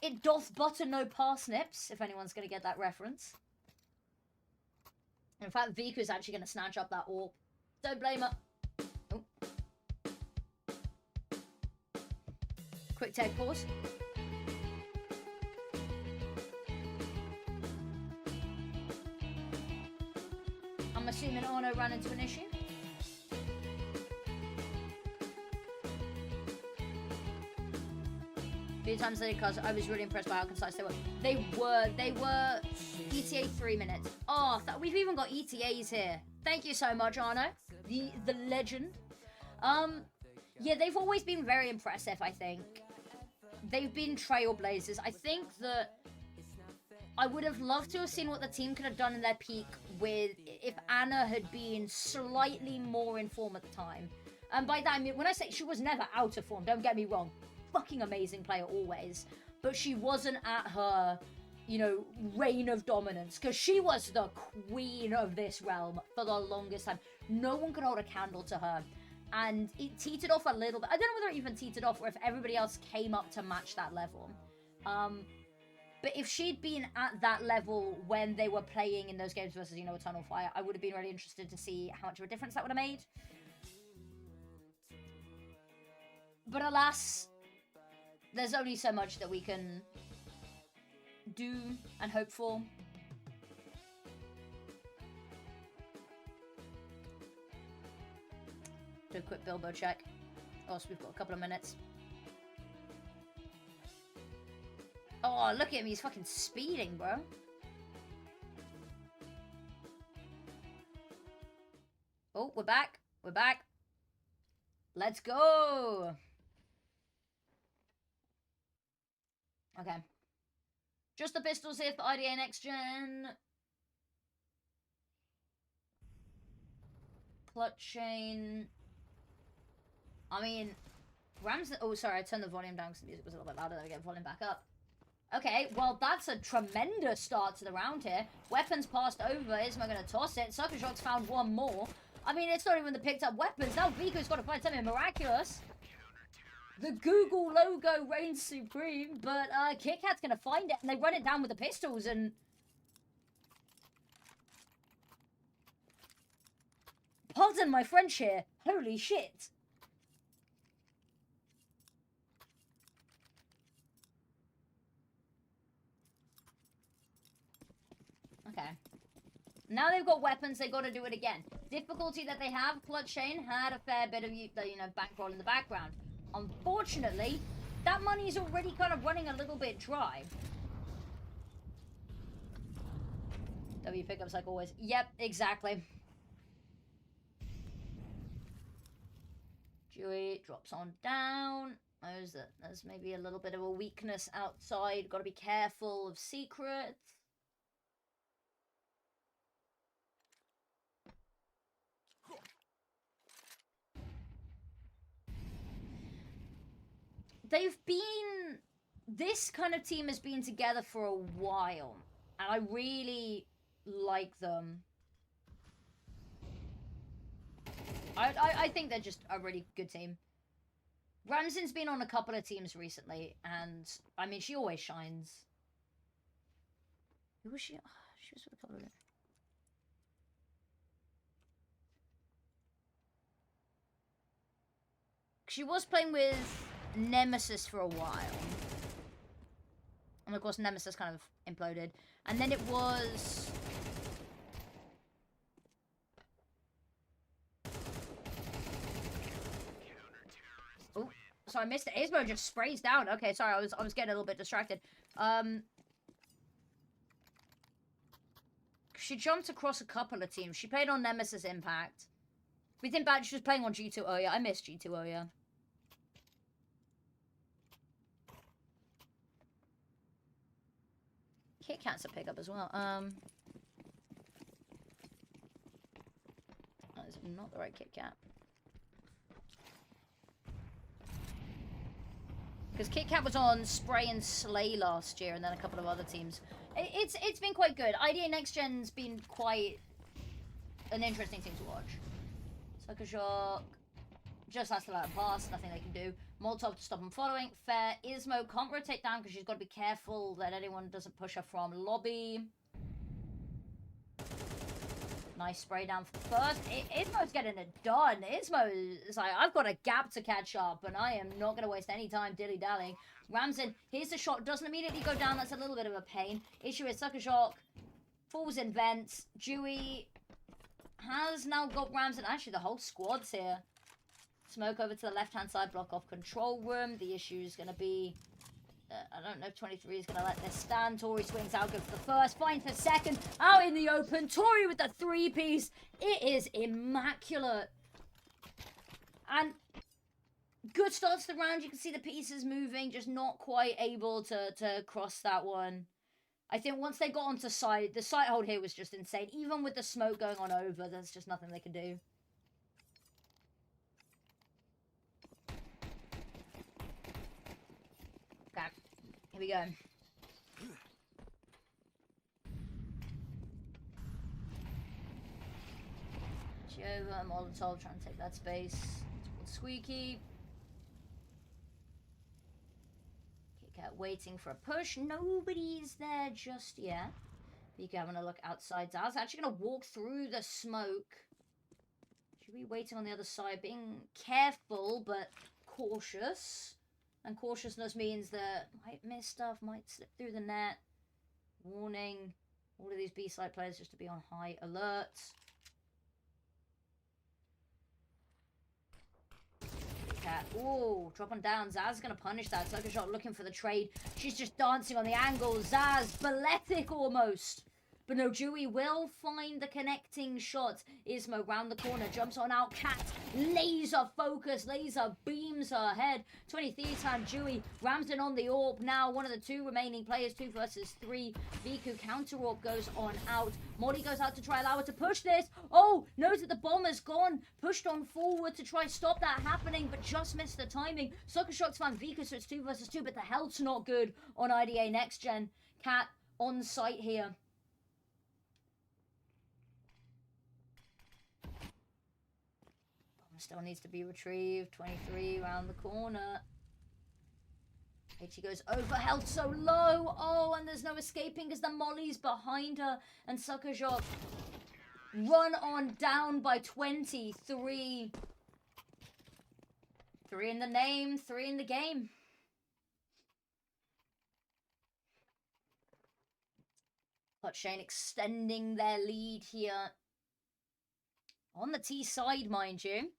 It doth butter no parsnips, if anyone's going to get that reference. In fact, Viku's actually going to snatch up that orb. Don't blame her. Oh. Quick take pause. I'm assuming Ono ran into an issue. A few times later, because I was really impressed by how concise they were. They were ETA 3 minutes. Oh, we've even got ETAs here. Thank you so much, Arno. The legend. Yeah, they've always been very impressive, I think. They've been trailblazers. I think that I would have loved to have seen what the team could have done in their peak with if Anna had been slightly more in form at the time. And by that, I mean, when I say she was never out of form, don't get me wrong. Fucking amazing player always. But she wasn't at her, you know, reign of dominance. Because she was the queen of this realm for the longest time. No one could hold a candle to her. And it teetered off a little bit. I don't know whether it even teetered off or if everybody else came up to match that level. But if she'd been at that level when they were playing in those games versus, you know, Eternal Fire, I would have been really interested to see how much of a difference that would have made. But alas, there's only so much that we can do and hope for. Do a quick Bilbo check. Oh, so we've got a couple of minutes. Oh, look at him. He's fucking speeding, bro. Oh, we're back. We're back. Let's go. Okay. Just the pistols here for IDA NexGen. Clutchain. I mean, Ramsden. Oh, sorry. I turned the volume down because the music was a little bit louder. Let me get the volume back up. Okay, well, that's a tremendous start to the round here. Weapons passed over. Isma going to toss it. Sucker Shock's found one more. I mean, it's not even the picked up weapons. Now Viku's got to find something miraculous. The Google logo reigns supreme, but Kit Kat's going to find it, and they run it down with the pistols, and... Pardon my French here. Holy shit. Okay. Now they've got weapons, they've got to do it again. Difficulty that they have, Clutchain had a fair bit of, you know, bankroll in the background. Unfortunately, that money's already kind of running a little bit dry. W pickups like always. Yep, exactly. Dewey drops on down. There's maybe a little bit of a weakness outside. Got to be careful of secrets. This kind of team has been together for a while, and I really like them. I think they're just a really good team. Ramsden's been on a couple of teams recently, and, I mean, she always shines. Who was she? Oh, she was with a couple of them. She was playing with Nemesis for a while. And of course Nemesis kind of imploded. And then it was... Oh, so I missed it. Ismo just sprays down. Okay, sorry, I was getting a little bit distracted. She jumped across a couple of teams. She played on Nemesis Impact. We think back, she was playing on G2 Oya. I missed G2 Oya. Kit Kat's a pickup as well. is not the right Kit Kat. Because Kit Kat was on Spray and Slay last year, and then a couple of other teams. It's been quite good. IDA NexGen's been quite an interesting team to watch. Sucker Shock just has to let him pass. Nothing they can do. Molotov to stop him following. Fair. Ismo can't rotate down because she's got to be careful that anyone doesn't push her from lobby. Nice spray down first. Ismo's getting it done. Ismo is like, I've got a gap to catch up, and I am not going to waste any time dilly-dallying. Ramsin, here's the shot. Doesn't immediately go down. That's a little bit of a pain. Issue is Sucker Shock falls in vents. Dewey has now got Ramsin. Actually, the whole squad's here. Smoke over to the left-hand side. Block off control room. The issue is going to be... I don't know if 23 is going to let this stand. Tori swings out, goes for the first, finds the second, out in the open. Tori with the 3-piece. It is immaculate. And good start to the round. You can see the pieces moving, just not quite able to cross that one. I think once they got onto side, the site hold here was just insane. Even with the smoke going on over, there's just nothing they can do. Okay, here we go. Over, Molotov trying to take that space. Squeaky. Kit Kat waiting for a push. Nobody's there just yet. Vika having a look outside. Zaz actually going to walk through the smoke. Should be waiting on the other side. Being careful, but cautious. And cautiousness means that might miss stuff, might slip through the net. Warning all of these B-side players just to be on high alert. Ooh, dropping down. Zaz is going to punish that. Sucker Shot looking for the trade. She's just dancing on the angle. Zaz, balletic almost. But no, Dewey will find the connecting shot. Ismo round the corner, jumps on out. Cat, laser focus, laser beams her head. 23 time Dewey, Ramsden on the orb now. One of the two remaining players, 2 versus 3. Viku counter orb goes on out. Molly goes out to try allow her to push this. Oh, knows that the bomb is gone. Pushed on forward to try stop that happening, but just missed the timing. Sucker Shock's found Viku, so it's 2 versus 2, but the health's not good on IDA NexGen. Cat on site here. Still needs to be retrieved. 23 around the corner. She goes over. Health so low. Oh, and there's no escaping because the Molly's behind her. And Sucker Shock run on down by 23. 3 in the name, 3 in the game. Clutchain extending their lead here. On the T side, mind you.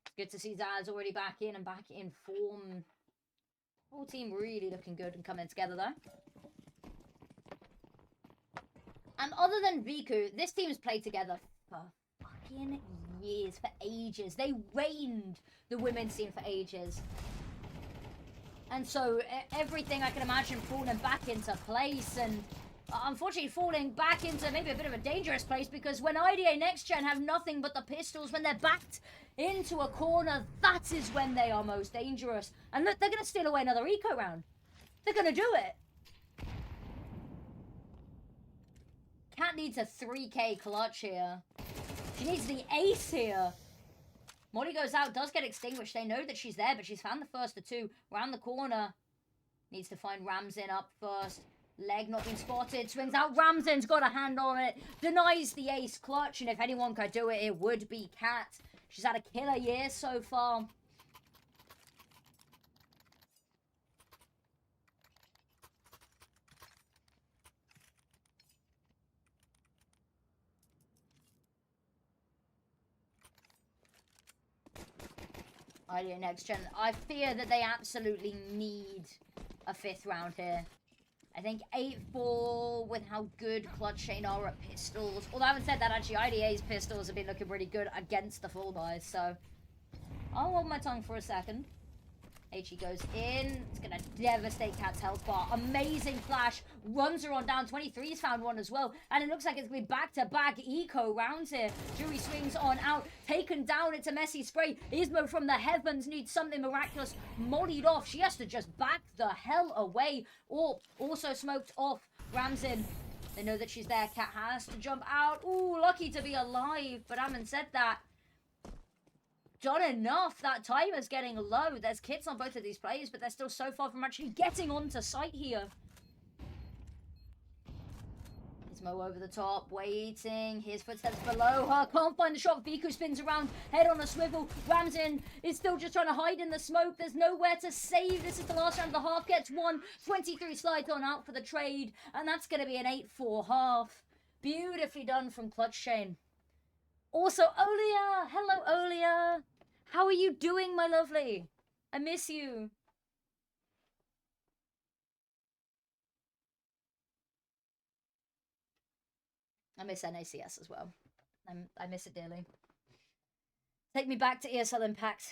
It's good to see Zaz already back in and back in form. Whole team really looking good and coming together though. And other than Viku, this team's played together for fucking years, for ages. They reigned the women's scene for ages. And so everything I can imagine falling back into place, and unfortunately falling back into maybe a bit of a dangerous place, because when IDA NexGen have nothing but the pistols, when they're backed into a corner, that is when they are most dangerous. And look, they're going to steal away another eco round. They're going to do it. Cat needs a 3k clutch here. She needs the ace here. Molly goes out, does get extinguished. They know that she's there, but she's found the first of 2. Round the corner. Needs to find Ramsin up first. Leg not being spotted. Swings out. Ramsin's got a hand on it. Denies the ace clutch. And if anyone could do it, it would be Cat. She's had a killer year so far. IDA NexGen. I fear that they absolutely need a 5th round here. I think 8-4 with how good Clutchain are at pistols. Although I haven't said that, actually, IDA's pistols have been looking pretty good against the full buys, so I'll hold my tongue for a second. HE goes in. It's going to devastate Cat's health bar. Amazing flash. Runs her on down. 23's found one as well. And it looks like it's going to be back-to-back eco rounds here. Jury swings on out. Taken down. It's a messy spray. Ismo from the heavens needs something miraculous. Mollied off. She has to just back the hell away. Or also smoked off. Ramsin. They know that she's there. Cat has to jump out. Ooh, lucky to be alive. But Ammon said that. Done enough. That timer's getting low. There's kits on both of these players, but they're still so far from actually getting onto site here. Ismo over the top, waiting. His footsteps below her. Can't find the shot. Viku spins around, head on a swivel. Ramsin is still just trying to hide in the smoke. There's nowhere to save. This is the last round of the half. Gets one. 23 slides on out for the trade, and that's going to be an 8-4 half. Beautifully done from Clutchain. Also, Olia! Hello, Olia! How are you doing, my lovely? I miss you. I miss NACS as well. I miss it dearly. Take me back to ESL Impact.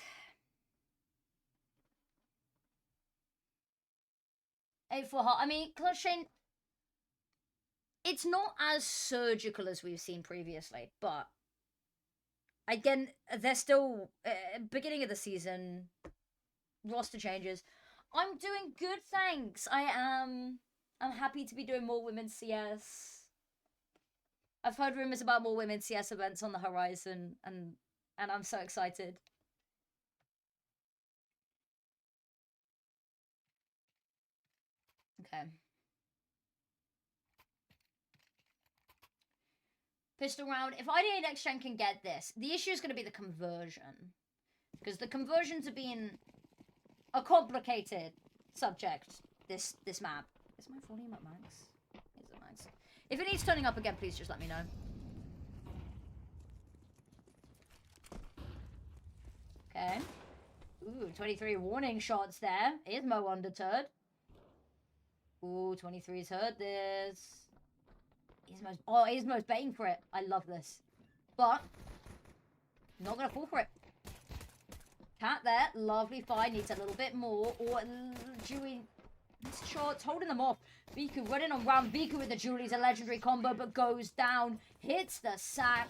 8-4 hot. I mean, Clutchain, it's not as surgical as we've seen previously, but again, they're still beginning of the season, roster changes. I'm doing good, thanks. I'm happy to be doing more women's CS. I've heard rumors about more women's CS events on the horizon, and I'm so excited. Okay. Pistol round. If IDA NexGen can get this, the issue is going to be the conversion. Because the conversions are being a complicated subject, this map. Is my volume at max? Is it max? If it needs turning up again, please just let me know. Okay. Ooh, 23 warning shots there. Ismo undeterred. Ooh, 23's heard this. Ismo's betting for it. I love this. But, not going to fall for it. Cat there. Lovely fight. Needs a little bit more. Or, Dewey. Shots holding them off. Viku running on round. Viku with the Julie's a legendary combo, but goes down. Hits the sack.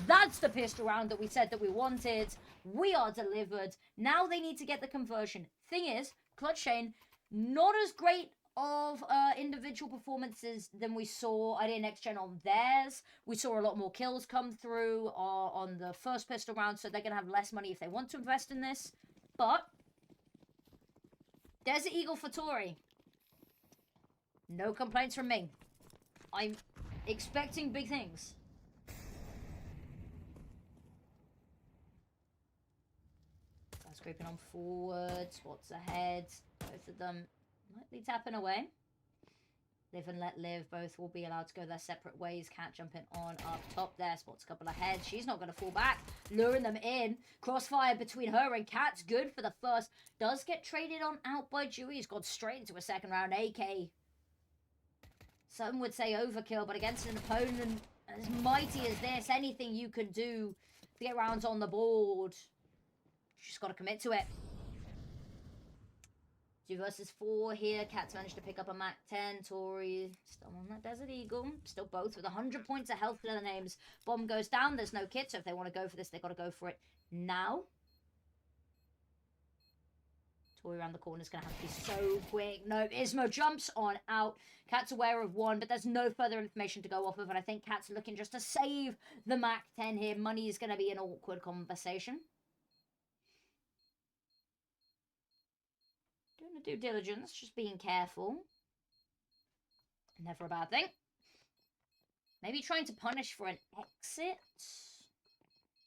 That's the pistol round that we said that we wanted. We are delivered. Now they need to get the conversion. Thing is, Clutchain, not as great of individual performances than we saw IDA NexGen on theirs. We saw a lot more kills come through on the first pistol round, so they're going to have less money if they want to invest in this. But there's the Eagle for Tori. No complaints from me. I'm expecting big things. That's creeping on forward. Spots ahead. Both of them lightly tapping away. Live and let live. Both will be allowed to go their separate ways. Cat jumping on up top there. Spots a couple ahead. She's not going to fall back. Luring them in. Crossfire between her and Cat's good for the first. Does get traded on out by Dewey. He's gone straight into a second round AK. Some would say overkill, but against an opponent as mighty as this, anything you can do to get rounds on the board, you just got to commit to it. 2 versus 4 here. Cat's managed to pick up a Mac 10. Tori still on that Desert Eagle. Still both with 100 points of health for their names. Bomb goes down. There's no kit, so if they want to go for this, they've got to go for it now. Tori around the corner is going to have to be so quick. No, Ismo jumps on out. Cat's aware of one, but there's no further information to go off of, and I think Cat's looking just to save the Mac 10 here. Money is going to be an awkward conversation. Doing the due diligence, just being careful. Never a bad thing. Maybe trying to punish for an exit.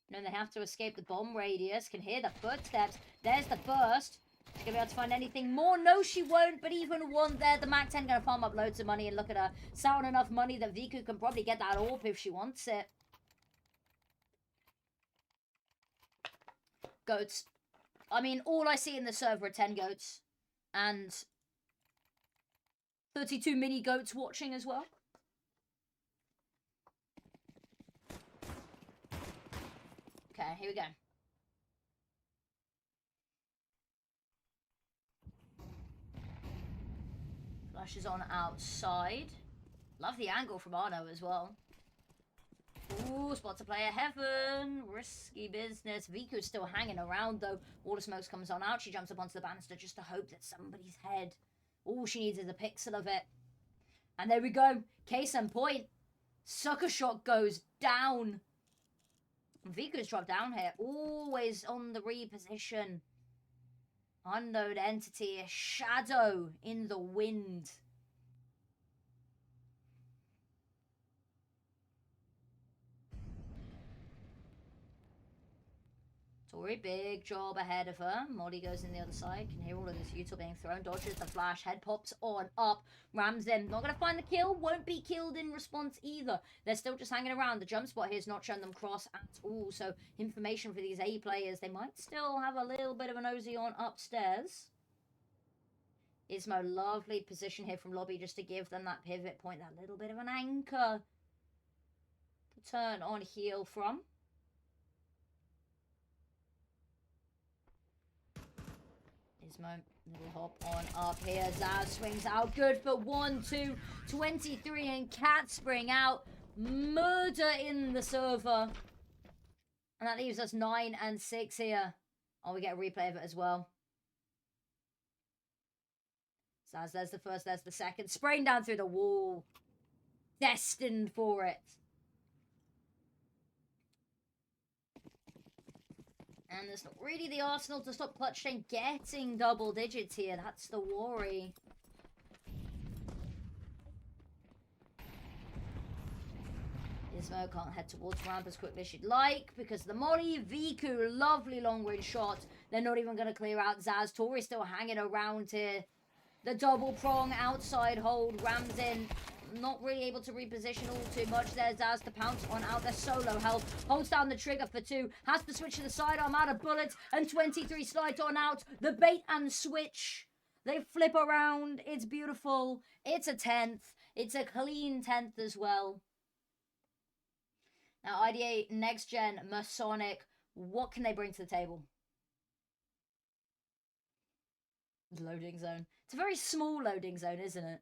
No, they have to escape the bomb radius. Can hear the footsteps. There's the burst. She's going to be able to find anything more. No, she won't. But even one there. The Mac 10 going to farm up loads of money. And look at her. Sound enough money that Viku can probably get that AWP if she wants it. Goats. I mean, all I see in the server are 10 goats. And 32 mini goats watching as well. Okay, here we go. Flashes on outside. Love the angle from Arno as well. Ooh, spot to player heaven. Risky business. Viku's still hanging around though. All the smokes comes on out. She jumps up onto the banister just to hope that somebody's head. All she needs is a pixel of it. And there we go. Case in point. Sucker shot goes down. Viku's dropped down here. Always on the reposition. Unknown entity. A shadow in the wind. Tori, big job ahead of her. Molly goes in the other side. Can hear all of this util being thrown. Dodges the flash. Head pops on up. Rams in. Not going to find the kill. Won't be killed in response either. They're still just hanging around. The jump spot here is not showing them cross at all. So information for these A players. They might still have a little bit of an OZ on upstairs. Ismo, lovely position here from lobby just to give them that pivot point. That little bit of an anchor to turn on heel from. Ismo, little hop on up here. Zaz swings out good for 1-2. 23 and Cat spring out. Murder in the server. And that leaves us 9 and 6 here. Oh, we get a replay of it as well. Zaz, there's the first, there's the second. Spraying down through the wall. Destined for it. And there's not really the arsenal to stop Clutchain getting double digits here. That's the worry. Ismo can't head towards ramp as quickly as she'd like because the Molly. Viku, lovely long range shot. They're not even going to clear out Zaz. Tori still hanging around here. The double prong outside hold. Rams in. Not really able to reposition all too much there. Zaz to pounce on out their solo health. Holds down the trigger for 2. Has to switch to the sidearm out of bullets. And 23 slides on out. The bait and switch. They flip around. It's beautiful. It's a 10th. It's a clean 10th as well. Now, IDA NexGen, Masonic. What can they bring to the table? Loading zone. It's a very small loading zone, isn't it?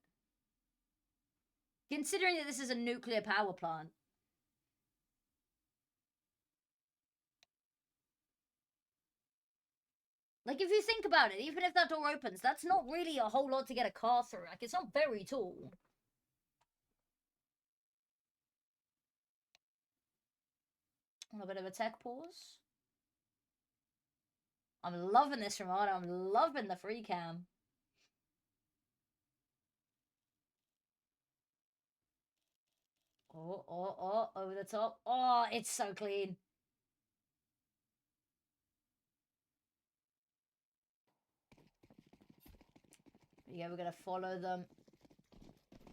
Considering that this is a nuclear power plant. Like, if you think about it, even if that door opens, that's not really a whole lot to get a car through. Like, it's not very tall. A bit of a tech pause. I'm loving this from Arno. I'm loving the free cam. Oh, over the top. Oh, it's so clean. Yeah, we're going to follow them.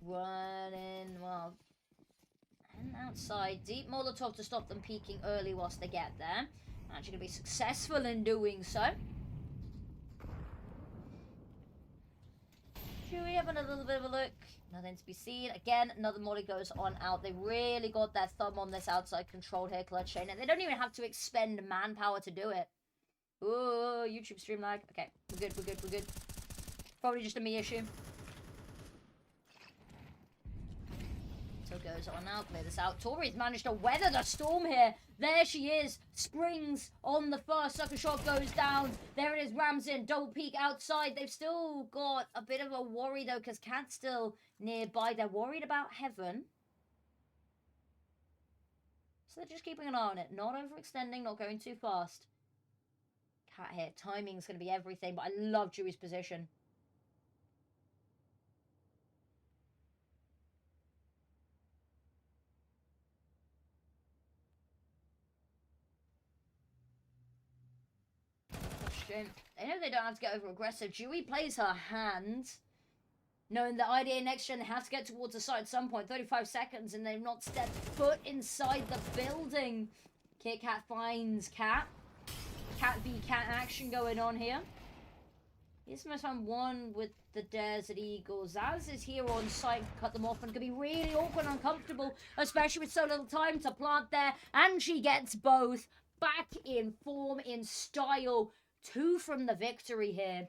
Running, well, and outside. Deep Molotov to stop them peeking early whilst they get there. Actually going to be successful in doing so. Chewie having a little bit of a look. Nothing to be seen. Again, another molly goes on out. They really got their thumb on this outside control here, Clutchain. And they don't even have to expend manpower to do it. Ooh, YouTube stream lag. Okay, we're good. Probably just a me issue. So goes on now, clear this out. Tori's managed to weather the storm here. There she is. Springs on the first. Sucker shot goes down. There it is. Rams in. Double peek outside. They've still got a bit of a worry though because Cat's still nearby. They're worried about Heaven. So they're just keeping an eye on it. Not overextending, not going too fast. Cat here. Timing's going to be everything, but I love Chewy's position. They know they don't have to get over aggressive. Chewy plays her hand, knowing that IDA NexGen they have to get towards the side at some point. 35 seconds and they've not stepped foot inside the building. Kit Kat finds Cat. Cat v Cat action going on here. Here's most fun one with the Desert Eagles. Zaz is here on site to cut them off and could be really awkward and uncomfortable, especially with so little time to plant there. And she gets both back in form, in style. 2 from the victory here.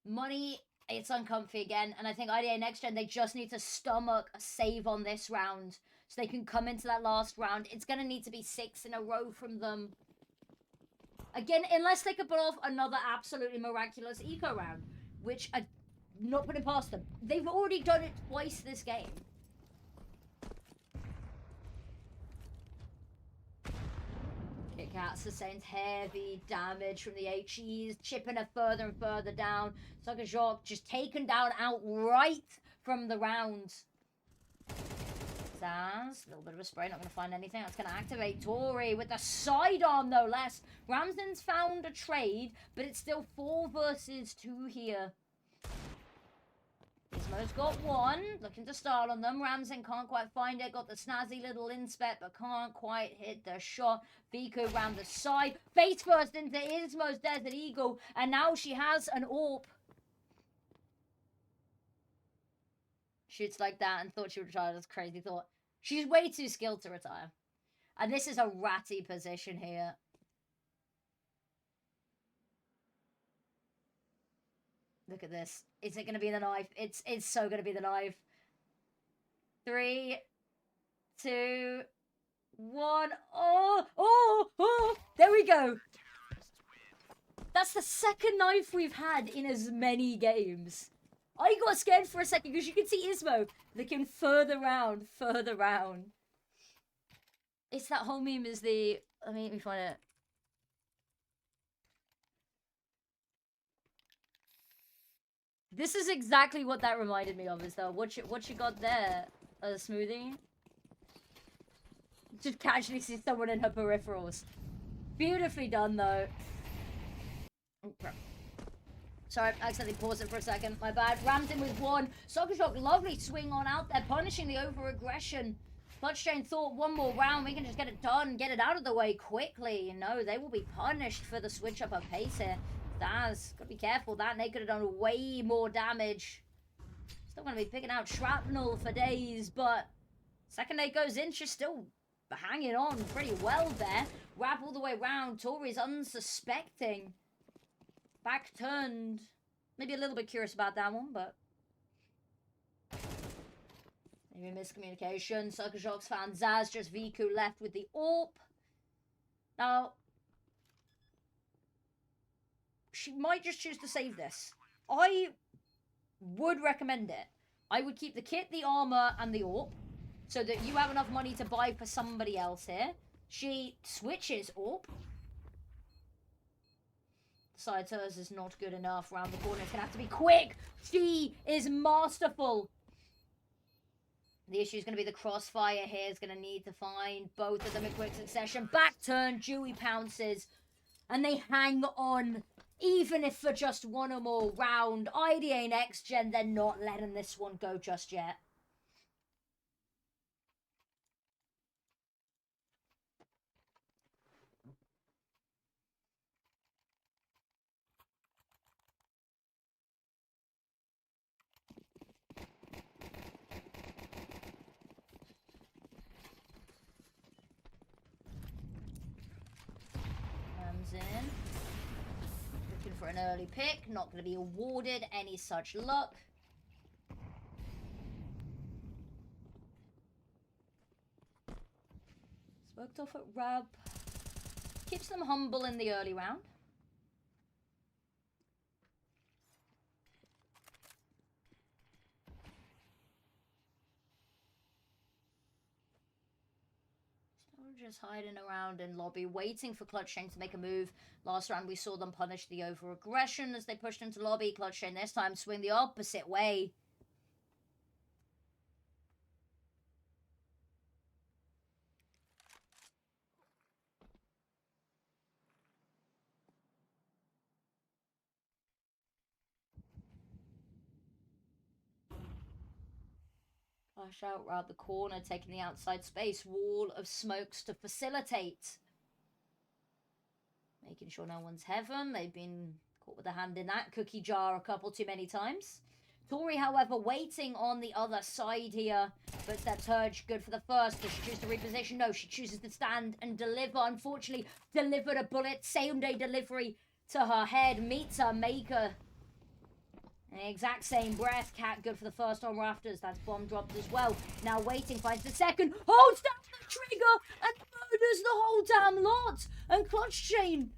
Money, it's uncomfy again. And I think IDA NexGen, they just need to stomach a save on this round. So they can come into that last round. It's going to need to be 6 in a row from them. Again, unless they could pull off another absolutely miraculous eco round. Which I'm not putting past them. They've already done it twice this game. Kit Kat sustains heavy damage from the HEs, chipping her further and further down. Sucker just taken down outright from the round. Zaz, a little bit of a spray, not going to find anything. That's going to activate Tori with the sidearm, no less. Ramsden's found a trade, but it's still 4 versus 2 here. Gizmo's got 1, looking to start on them. Ramsden can't quite find it, got the snazzy little inspect, but can't quite hit the shot. Viku round the side, face first into Gizmo's Desert Eagle, and now she has an AWP. Shoots like that and thought she would retire. That's a crazy thought. She's way too skilled to retire. And this is a ratty position here. Look at this. Is it going to be the knife? It's so going to be the knife. 3, 2, 1. Oh, there we go. That's the second knife we've had in as many games. I got scared for a second because you can see Ismo looking further round. It's that whole meme is the... Let me find it. This is exactly what that reminded me of, is though. What you got there? A smoothie? Just casually see someone in her peripherals. Beautifully done, though. Oh, crap. Sorry, I accidentally paused it for a second. My bad. Ramsden with 1. Soccer Shock, lovely swing on out there, punishing the over-aggression. Clutchain thought 1 more round, we can just get it done, get it out of the way quickly. You know, they will be punished for the switch up of pace here. Daz, gotta be careful. That nade could have done way more damage. Still gonna be picking out shrapnel for days, but second nade goes in, she's still hanging on pretty well there. Wrap all the way around. Tori's unsuspecting. Back turned. Maybe a little bit curious about that one, but maybe miscommunication. Sucker Shock's found Zaz, just Viku left with the AWP. Now, she might just choose to save this. I would recommend it. I would keep the kit, the armor, and the AWP, so that you have enough money to buy for somebody else here. She switches AWP. Decides hers is not good enough. Round the corner, it's gonna have to be quick. She is masterful. The issue is going to be the crossfire here. Is going to need to find both of them in quick succession. Back turn, Dewey pounces, and they hang on, even if for just 1 or more round. IDA NexGen, they're not letting this one go just yet. In. Looking for an early pick. Not going to be awarded any such luck. Smoked off at Rab. Keeps them humble in the early round. Just hiding around in lobby, waiting for Clutchain to make a move. Last round we saw them punish the over-aggression as they pushed into lobby. Clutchain this time swing the opposite way. Flash out round the corner, taking the outside space. Wall of smokes to facilitate. Making sure no one's heaven. They've been caught with a hand in that cookie jar a couple too many times. Tori, however, waiting on the other side here. But that's Urge good for the first. Does she choose to reposition? No, she chooses to stand and deliver. Unfortunately, delivered a bullet. Same day delivery to her head. Meets her maker. And the exact same breath. Cat good for the first on rafters. That's bomb dropped as well. Now waiting, finds the second. Holds down the trigger and murders the whole damn lot. And Clutchain.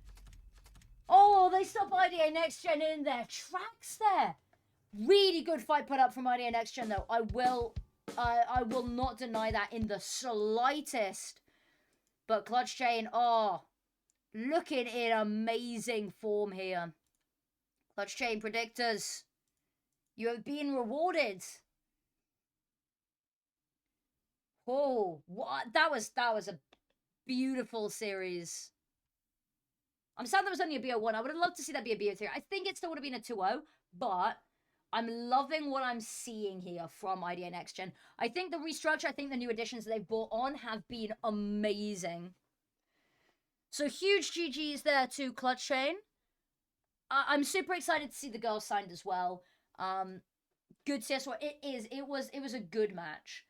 Oh, they stop IDA NexGen in their tracks there. Really good fight put up from IDA NexGen though. I will not deny that in the slightest. But Clutchain, oh, looking in amazing form here. Clutchain predictors, you have been rewarded. Oh, what? That was a beautiful series. I'm sad there was only a BO1. I would have loved to see that be a BO3. I think it still would have been a 2-0, but I'm loving what I'm seeing here from IDA NexGen. I think the restructure, I think the new additions they've brought on have been amazing. So huge GGs there to Clutchain. I'm super excited to see the girls signed as well. Good CS4. It was a good match.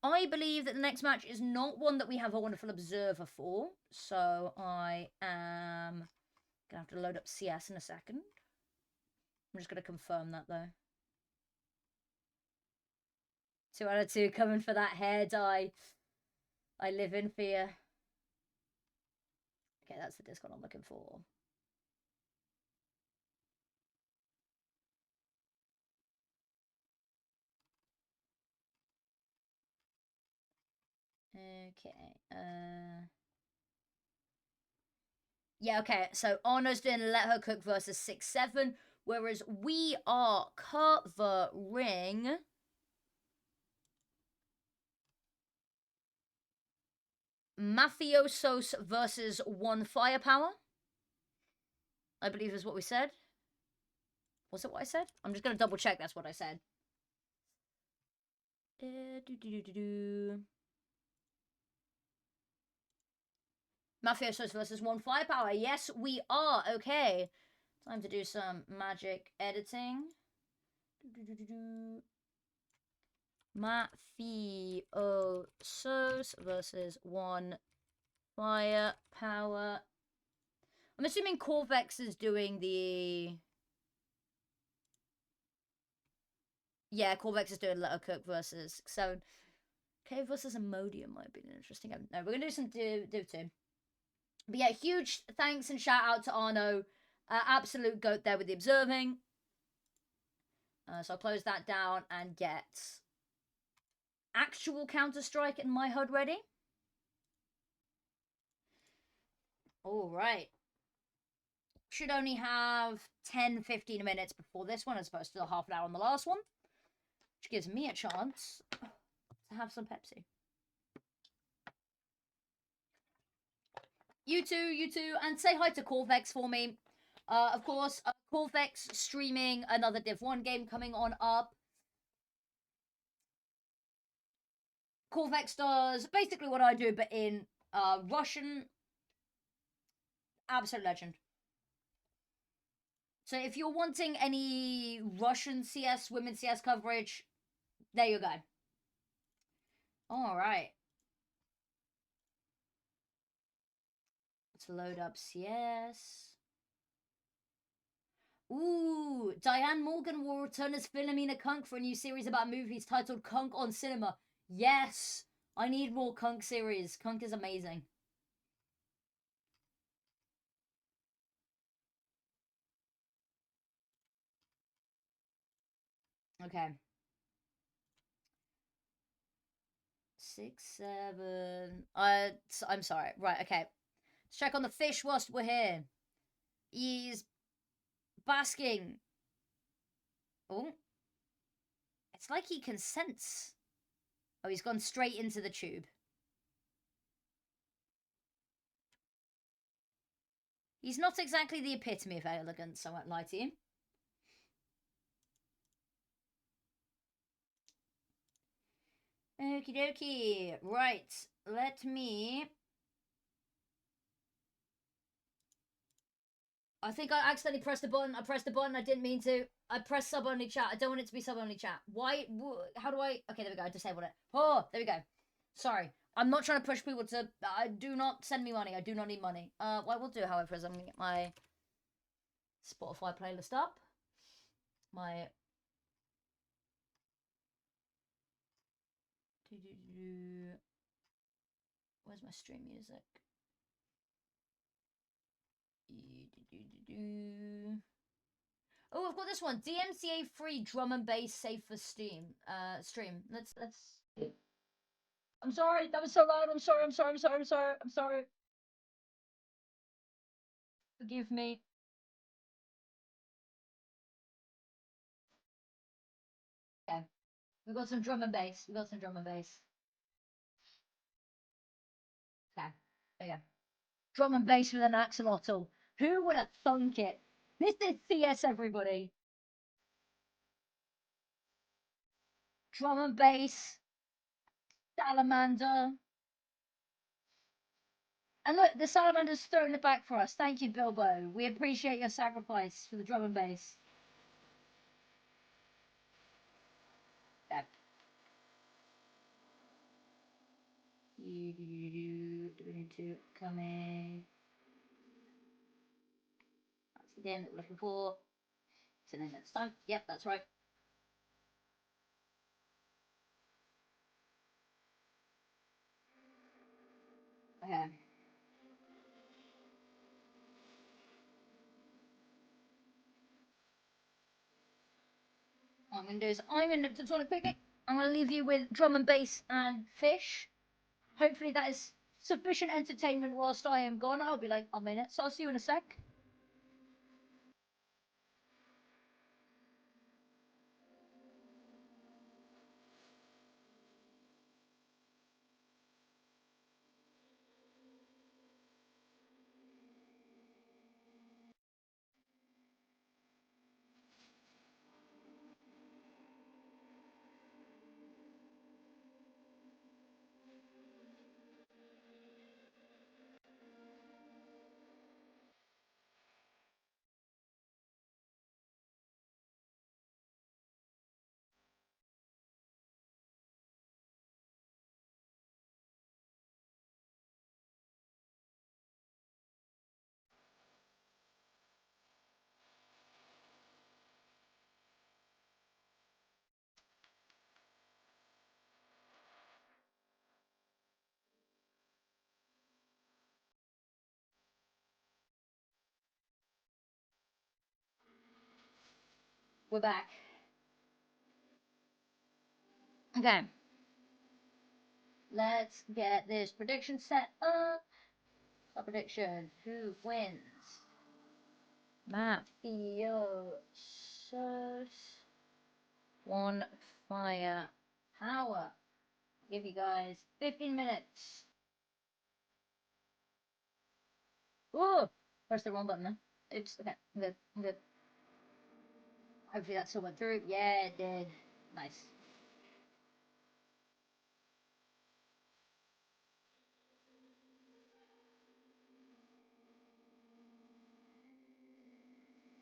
I believe that the next match is not one that we have a wonderful observer for. So I am going to have to load up CS in a second. I'm just going to confirm that though. 2 out of 2 coming for that hair dye. I live in fear. Okay, that's the Discord I'm looking for. Okay. Yeah, okay. So Arno's doing Let Her Cook versus 6-7, whereas we are covering MafioSOS versus 1 Firepower. I believe is what we said. Was it what I said? I'm just going to double check that's what I said. MafioSOS versus 1 Firepower. Yes, we are. Okay. Time to do some magic editing. MafioSOS versus 1 Firepower. I'm assuming Corvex is doing the... Yeah, Corvex is doing Let Her Cook versus 7. K versus Imodium might be an interesting game. No, we're going to do some Div 2. But yeah, huge thanks and shout out to Arno. Absolute goat there with the observing. So I'll close that down and get actual Counter-Strike in my HUD ready. Alright. Should only have 10-15 minutes before this one as opposed to the half an hour on the last one. Which gives me a chance to have some Pepsi. You too, and say hi to Corvex for me. Of course, Corvex streaming another Div 1 game coming on up. Corvex does basically what I do, but in Russian. Absolute legend. So if you're wanting any Russian CS, women's CS coverage, there you go. Alright. Let's load up CS. Ooh, Diane Morgan will return as Philomena Kunk for a new series about movies titled Kunk on Cinema. Yes, I need more Kunk series. Kunk is amazing. Okay. 6, 7. I'm sorry. Right, okay. Let's check on the fish whilst we're here. He's basking. Oh. It's like he can sense. Oh, he's gone straight into the tube. He's not exactly the epitome of elegance, I won't lie to you. Okie dokie. Right. Let me... I think I accidentally pressed the button. I pressed the button. I didn't mean to. I pressed sub-only chat. I don't want it to be sub-only chat. Why? How do I... Okay, there we go. I disabled it. Oh, there we go. Sorry. I'm not trying to push people to... do not send me money. I do not need money. What I will do, however, is I'm going to get my Spotify playlist up. My where's my stream music? Oh, I've got this one. DMCA free drum and bass safe for Steam. Stream. Let's. I'm sorry, that was so loud. I'm sorry. Forgive me. Okay. We got some drum and bass. Okay. There you go. Drum and bass with an axolotl. Who would have thunk it? This is CS, everybody. Drum and bass. Salamander. And look, the salamander's throwing it back for us. Thank you, Bilbo. We appreciate your sacrifice for the drum and bass. Yep. Do we need to come in? That's the game that we're looking for. So then next time. Yep, that's right. Okay. What I'm going to do is I'm going to leave you with drum and bass and fish. Hopefully that is sufficient entertainment whilst I am gone. I'll be like a minute, so I'll see you in a sec. We're back. Okay. Let's get this prediction set up. A prediction. Who wins? MafioSOS. One fire power. Give you guys 15 minutes. Oh! Press the wrong button then. Oops, okay. Good. Hopefully that still went through. Yeah, it did. Nice.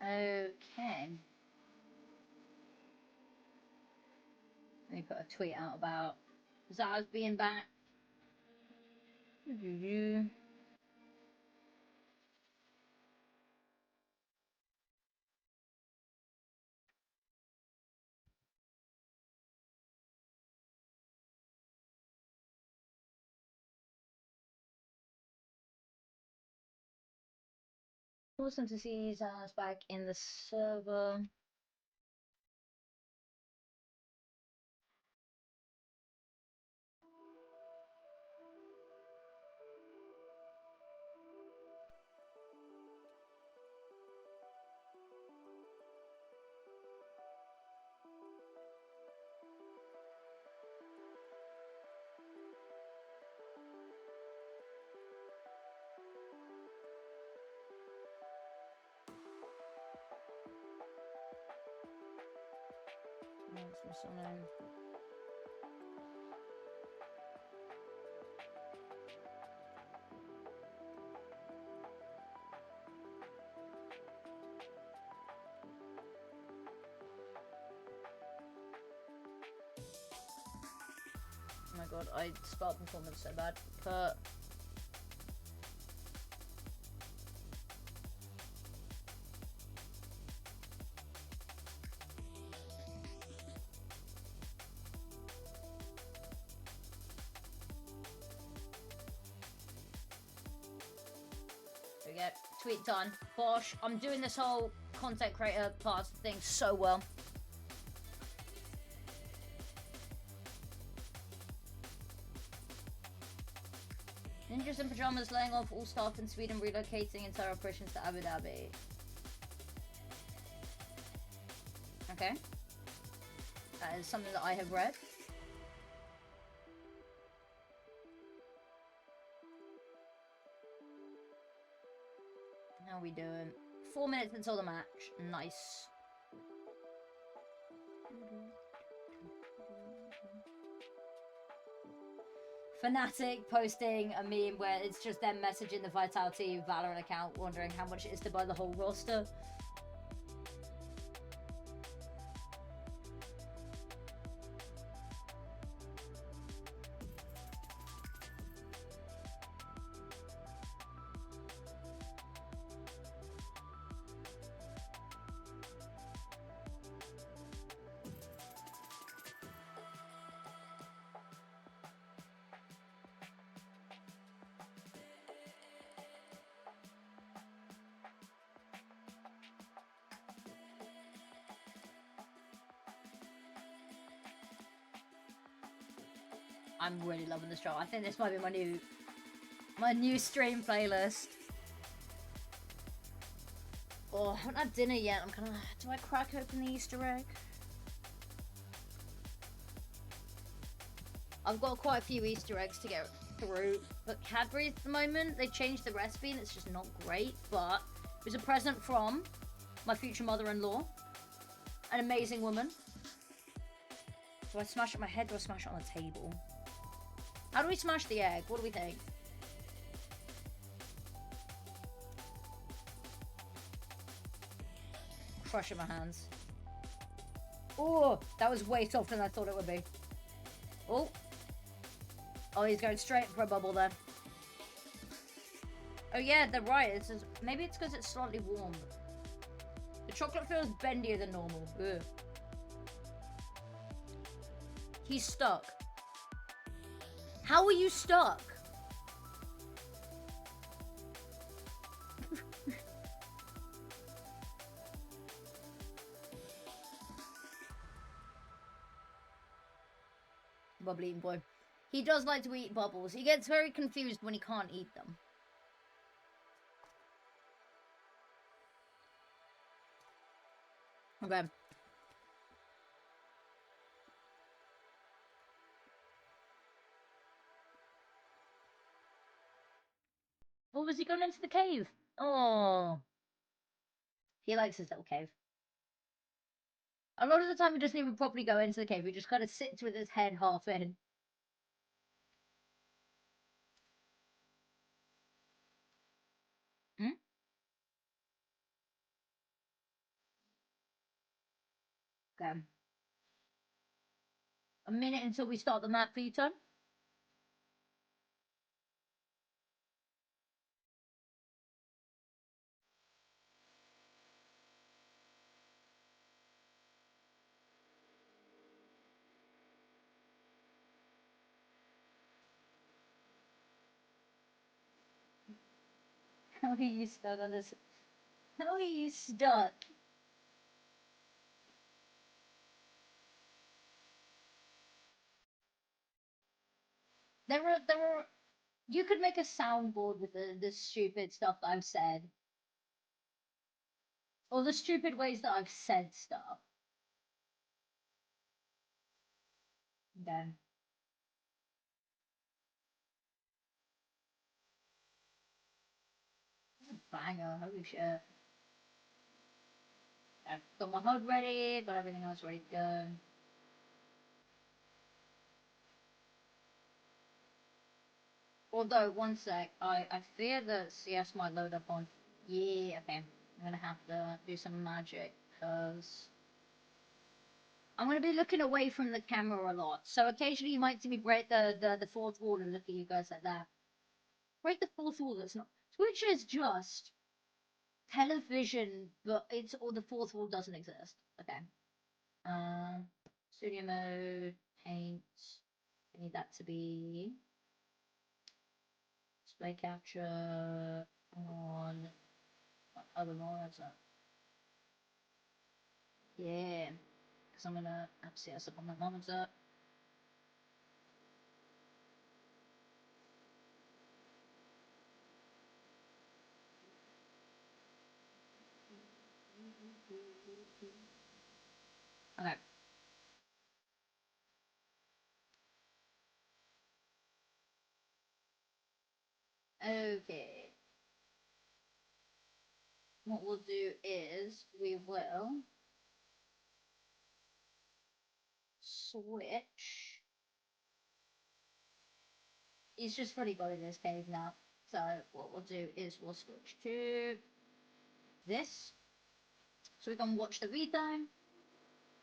Okay. Let me put a tweet out about Zaz being back. Awesome to see Zaz back in the server. Oh my god, I spelled performance so bad. But Tweet done. Bosh, I'm doing this whole content creator part thing so well. Ninjas in pajamas laying off all staff in Sweden, relocating entire operations to Abu Dhabi. Okay. That is something that I have read. How are we doing? 4 minutes until the match. Nice. Fnatic posting a meme where it's just them messaging the Vitality Valorant account wondering how much it is to buy the whole roster. I'm really loving this show. I think this might be my new stream playlist. Oh, I haven't had dinner yet. I'm kind of. Do I crack open the Easter egg? I've got quite a few Easter eggs to get through, but Cadbury at the moment, they changed the recipe and it's just not great. But it was a present from my future mother-in-law, an amazing woman. Do I smash it on my head? Do I smash it on the table? How do we smash the egg? What do we think? Crush in my hands. Oh, that was way softer than I thought it would be. Oh. Oh, he's going straight for a bubble there. Oh yeah, they're right. It's just, maybe it's because it's slightly warm. The chocolate feels bendier than normal. Ugh. He's stuck. How are you stuck? Bubbly eating boy. He does like to eat bubbles. He gets very confused when he can't eat them. Okay. What was he going into the cave? Oh. He likes his little cave. A lot of the time he doesn't even properly go into the cave. He just kind of sits with his head half in. Hmm? Okay. A minute until we start the map for you, Tom. How are you stuck on this? How are you stuck? There are. You could make a soundboard with the stupid stuff that I've said, or the stupid ways that I've said stuff. Then. Banger, holy shit. I've got my HUD ready, got everything else ready to go. Although, one sec, I fear that CS might load up on. Yeah, okay. I'm gonna have to do some magic, because I'm gonna be looking away from the camera a lot. So occasionally you might see me break the fourth wall and look at you guys like that. Break the fourth wall, that's not. Twitch is just television, but it's or the fourth wall doesn't exist. Okay. Studio mode, paint. I need that to be display capture on. other monitor. Yeah, because I'm gonna have CS up on my monitor. Okay. Okay. What we'll do is we will switch. He's just fully got in his cave now. So what we'll do is we'll switch to this. So we can watch the read time.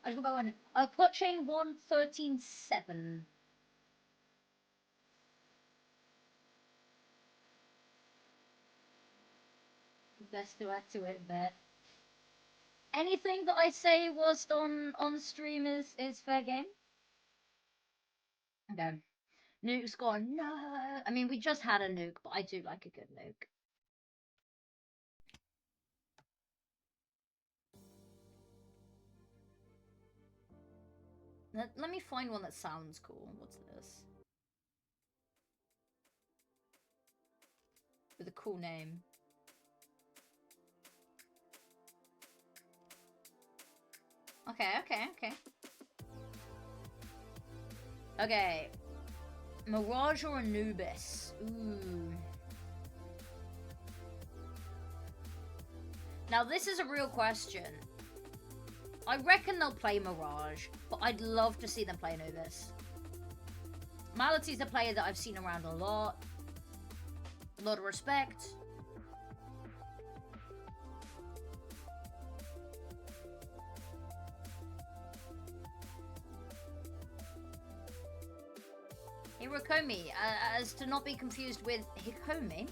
I just go on Clutchain 113.7. Best to add to it, but anything that I say whilst on stream is fair game. Okay. Nuke's gone. No, I mean we just had a nuke, but I do like a good nuke. Let me find one that sounds cool. What's this? With a cool name. Okay. Okay. Mirage or Anubis? Ooh. Now this is a real question. I reckon they'll play Mirage, but I'd love to see them play Anubis. Mality's a player that I've seen around a lot. A lot of respect. Hirokomi, as to not be confused with Hikomi.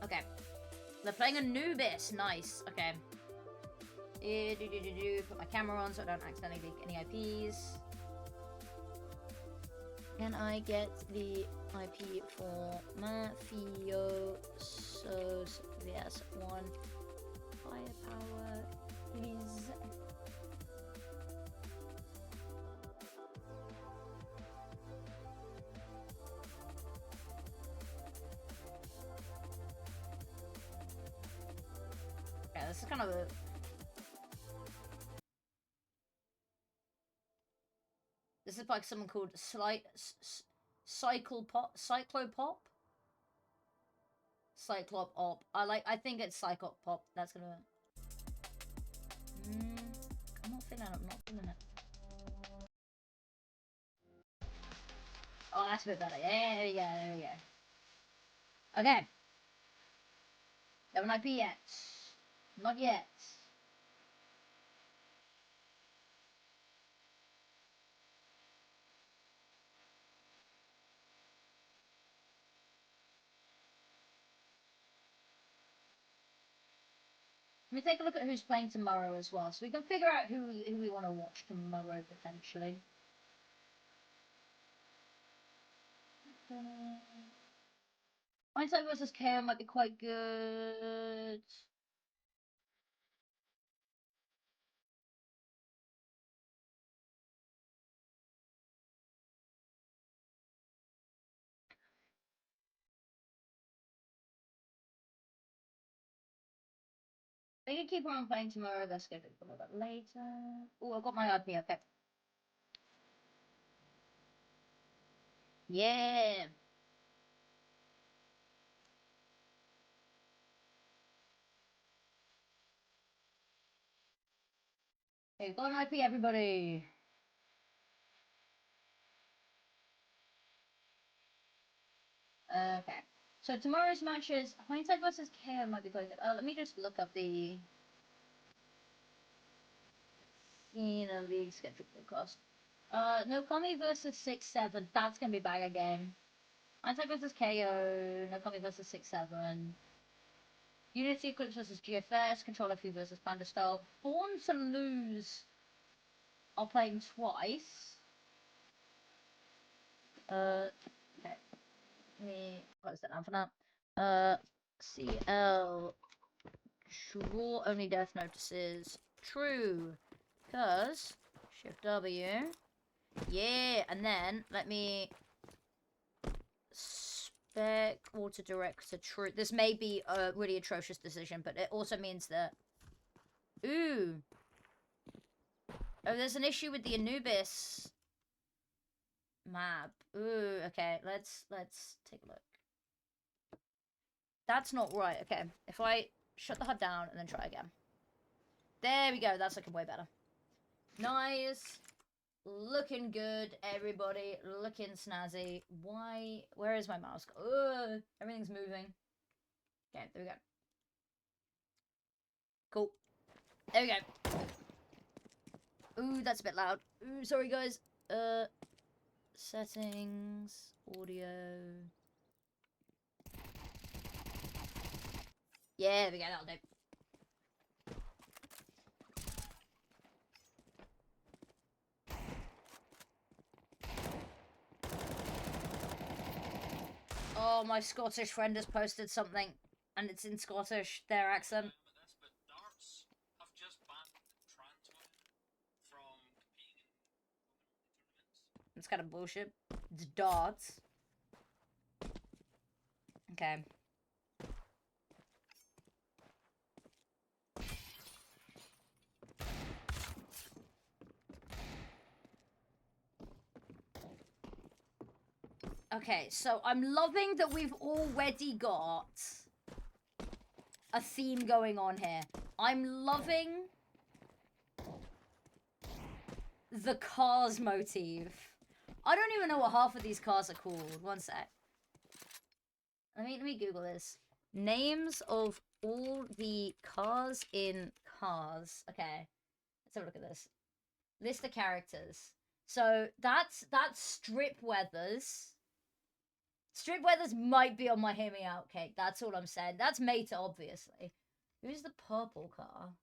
Okay. They're playing Anubis. Nice. Okay. Put my camera on so I don't accidentally leak any IPs. Can I get the IP for MafioSOS VS1 firepower, please? Yeah, this is kind of a... This is like someone called Cyclopop? Cyclopop. I think it's Cyclopop. That's gonna... I'm not feeling it. Oh, that's a bit better. Yeah, there we go. Okay. Don't IP yet. Not yet. Let me take a look at who's playing tomorrow as well, so we can figure out who we want to watch tomorrow, potentially. Hindsight versus KO might be quite good. We can keep on playing tomorrow, let's get it a little bit later. Oh, I've got my IP, okay. Yeah! Okay, got an IP, everybody! Okay. So tomorrow's matches, Hindsight versus KO might be quite good. Let me just look up the Athena League schedule cost. Nokomi versus 6-7. That's gonna be bag again. Hindsight versus KO. Nokomi versus 6-7. Unity Eclipse versus GFS. Control FE versus Panda Style. Born to Lose are playing twice. Okay. me close that down for now. CL draw only death notices true. Cause Shift W. Yeah, and then let me spec auto direct to true. This may be a really atrocious decision, but it also means that ooh. Oh, there's an issue with the Anubis map. Ooh, okay, let's take a look. That's not right. Okay, if I shut the HUD down and then try again. There we go. That's looking way better. Nice. Looking good, everybody. Looking snazzy. Why? Where is my mouse? Ugh, everything's moving. Okay, there we go. Cool. There we go. Ooh, that's a bit loud. Ooh, sorry guys. Settings, audio. Yeah, there we go, that'll do. Oh, my Scottish friend has posted something, and it's in Scottish, their accent. It's kind of bullshit. It's darts. Okay. Okay, so I'm loving that we've already got a theme going on here. I'm loving the cars motif. I don't even know what half of these cars are called. One sec. Let me Google this. Names of all the cars in Cars. Okay, let's have a look at this. List of characters. So that's Strip Weathers. Strip Weathers might be on my Hear Me Out cake. That's all I'm saying. That's Meta, obviously. Who's the purple car?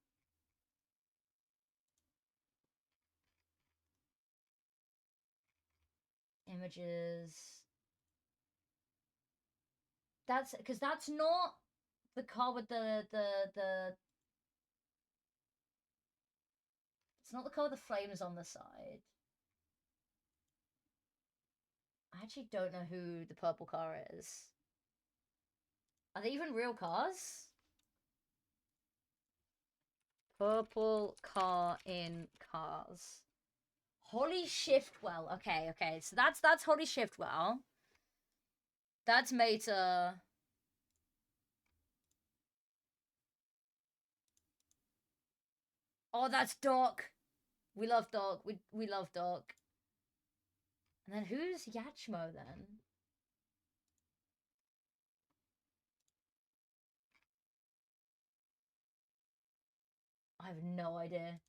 Images. That's because that's not the car with the it's not the car with the flames on the side. I actually don't know who the purple car is. Are they even real cars? Purple car in Cars. Holly Shiftwell. Okay, okay. So that's Holly Shiftwell. That's Meta. Oh, that's Doc. We love Doc. We love Doc. And then who's Yachmo then? I have no idea.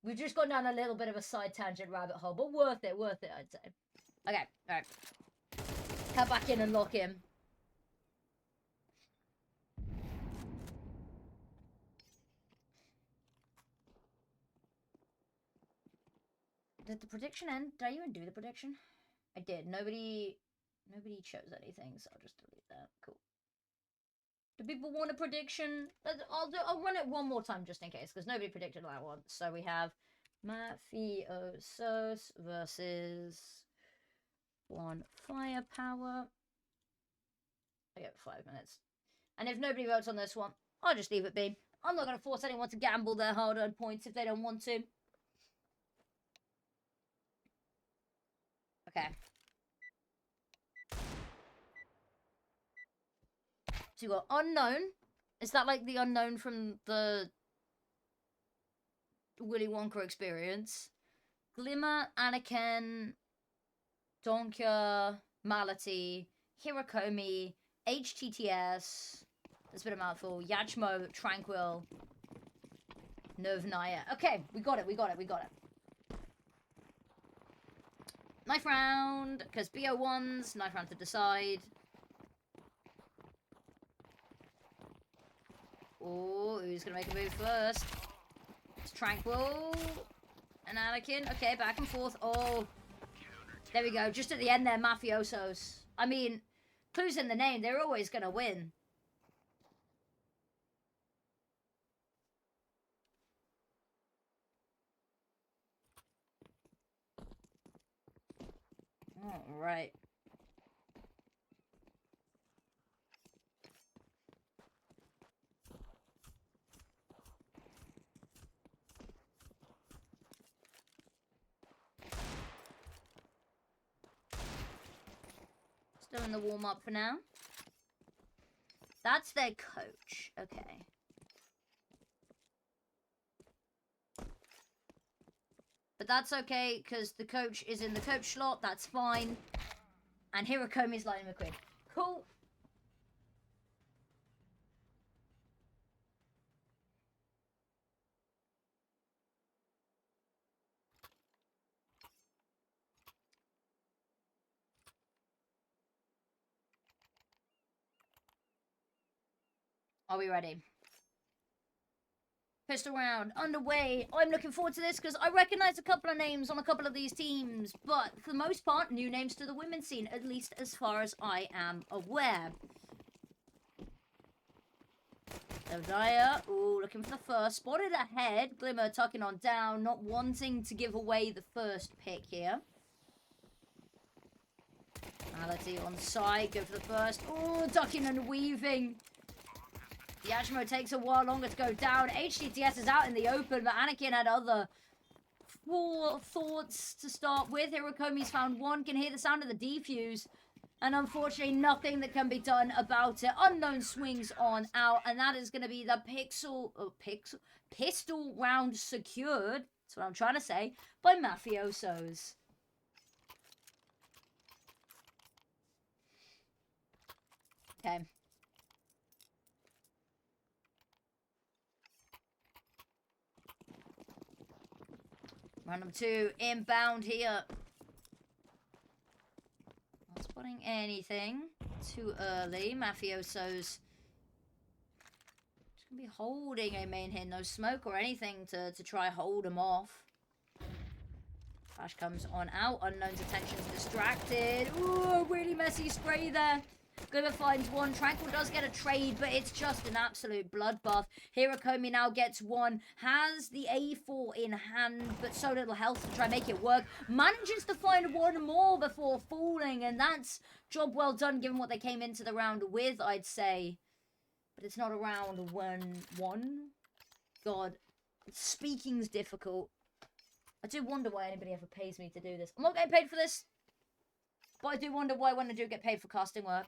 We've just gone down a little bit of a side tangent rabbit hole, but worth it, I'd say. Okay, alright. Cut back in and lock in. Did the prediction end? Did I even do the prediction? I did. Nobody chose anything, so I'll just delete that. Cool. Do people want a prediction? I'll run it one more time just in case, because nobody predicted that one. So we have MafioSOS versus one firepower. I get 5 minutes. And if nobody votes on this one, I'll just leave it be. I'm not going to force anyone to gamble their hard-earned points if they don't want to. Okay. So you got unknown. Is that like the unknown from the Willy Wonka experience? Glimmer, Anakin, Donkia, Malati, Hirakomi, HTTS. That's a bit of a mouthful. Yachmo, Tranquil, Nervnaya. Okay, we got it. Knife round, because BO1s, knife round to decide. Oh, who's gonna make a move first? It's Tranquil and Anakin. Okay, back and forth. Oh, there we go. Just at the end there, Mafiosos. I mean, Clues in the name, they're always gonna win. All right. Still in the warm-up for now. That's their coach. Okay. But that's okay, because the coach is in the coach slot. That's fine. And Hirokomi's Lightning McQueen. Cool. Are we ready? Pistol round underway. I'm looking forward to this because I recognize a couple of names on a couple of these teams, but for the most part, new names to the women's scene, at least as far as I am aware. Zodiah, ooh, looking for the first. Spotted ahead. Glimmer tucking on down, not wanting to give away the first pick here. Mality on side, go for the first. Ooh, ducking and weaving. Yashimo takes a while longer to go down. HTTS is out in the open, but Anakin had other thoughts to start with. Hirokomi's found one, can hear the sound of the defuse. And unfortunately, nothing that can be done about it. Unknown swings on out, and that is going to be the pistol round secured. That's what I'm trying to say, by Mafiosos. Okay. Round number 2, inbound here. Not spotting anything too early. Mafiosos just gonna be holding a main hit. No smoke or anything to try hold him off. Flash comes on out. Unknown's attention's distracted. Ooh, really messy spray there. Glimmer finds one. Tranquil does get a trade, but it's just an absolute bloodbath. Hirokomi now gets one. Has the A4 in hand, but so little health to try and make it work. Manages to find one more before falling, and that's job well done given what they came into the round with, I'd say. But it's not a round 1-1. God, speaking's difficult. I do wonder why anybody ever pays me to do this. I'm not getting paid for this, but I do wonder why when I do get paid for casting work.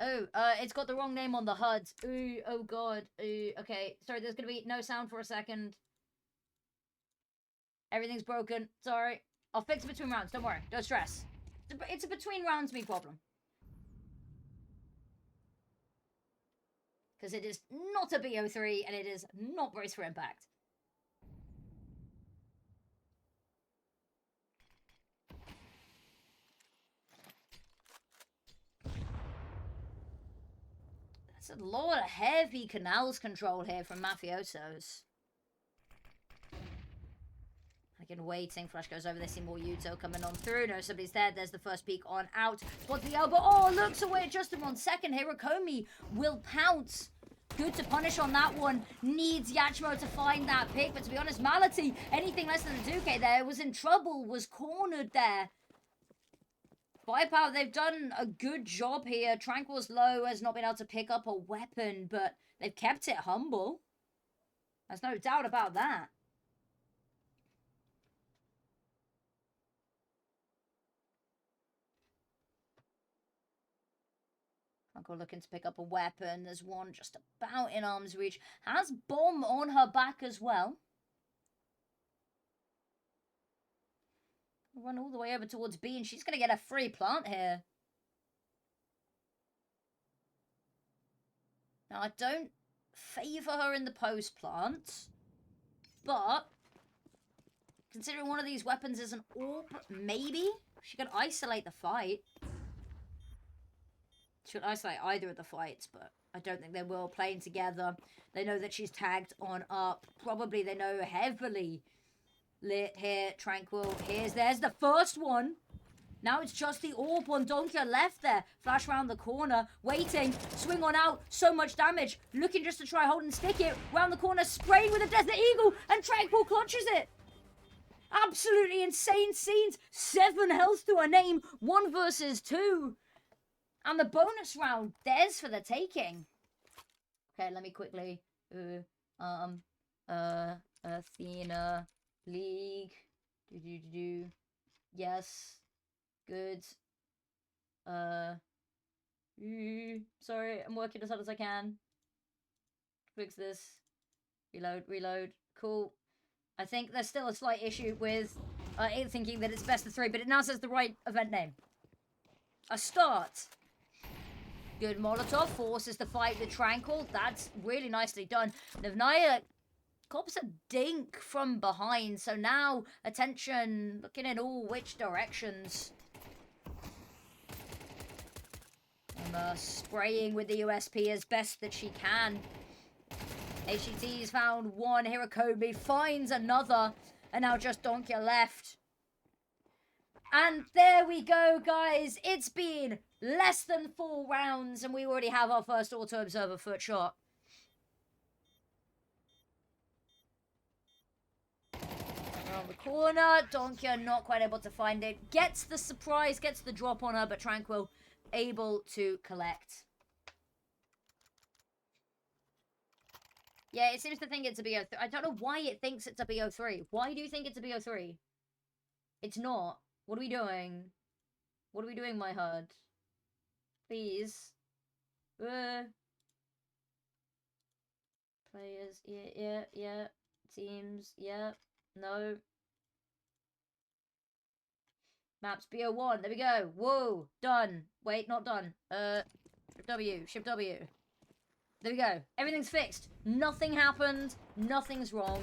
Oh, it's got the wrong name on the HUD. Ooh, oh god. Ooh, okay. Sorry, there's gonna be no sound for a second. Everything's broken. Sorry. I'll fix it between rounds. Don't worry. Don't stress. It's a between rounds me problem. Because it is not a BO3, and it is not brace for impact. That's a lot of heavy canals control here from Mafiosos. Again, waiting. Flash goes over. They see more Yuto coming on through. No, somebody's there. There's the first peek on out. What's the elbow? Oh, looks away at Justin on second. Hirokomi will pounce. Good to punish on that one. Needs Yachimo to find that pick. But to be honest, Mality, anything less than a Duque there, was in trouble. Was cornered there. Firepower, they've done a good job here. Tranquil's low, has not been able to pick up a weapon, but they've kept it humble. There's no doubt about that. Tranquil looking to pick up a weapon. There's one just about in arm's reach. Has bomb on her back as well. Run all the way over towards B, and she's going to get a free plant here. Now, I don't favour her in the post plant, but considering one of these weapons is an orb, maybe she can isolate the fight. She can isolate either of the fights, but I don't think they will. Playing together, they know that she's tagged on up. Probably they know heavily lit here. Tranquil, there's the first one. Now it's just the orb on Donkia left there. Flash around the corner, waiting, swing on out, so much damage. Looking just to try hold and stick it. Round the corner, spraying with a Desert Eagle, and Tranquil clutches it. Absolutely insane scenes. 7 health to her name, 1 versus 2. And the bonus round, there's for the taking. Okay, let me quickly, Athena League, yes. Good. Sorry, I'm working as hard as I can. Fix this. Reload. Cool. I think there's still a slight issue with it thinking that it's best of 3, but it now says the right event name. A start. Good Molotov forces the fight with Tranquil. That's really nicely done. Navnaya cops a dink from behind, so now attention looking in all which directions. And spraying with the USP as best that she can. HET's found 1. Hirakobi finds another. And now just Donkia left. And there we go, guys. It's been less than 4 rounds. And we already have our first auto-observer foot shot. Around the corner. Donkia not quite able to find it. Gets the surprise. Gets the drop on her. But Tranquil able to collect. Yeah, it seems to think it's a BO3. I don't know why it thinks it's a BO3. Why do you think it's a BO3? It's not. What are we doing? What are we doing, my herd? Please. Players. Yeah. Teams. Yeah. No. Maps BO1. There we go. Whoa. Done. Wait, not done. Shift W. There we go. Everything's fixed. Nothing happened. Nothing's wrong.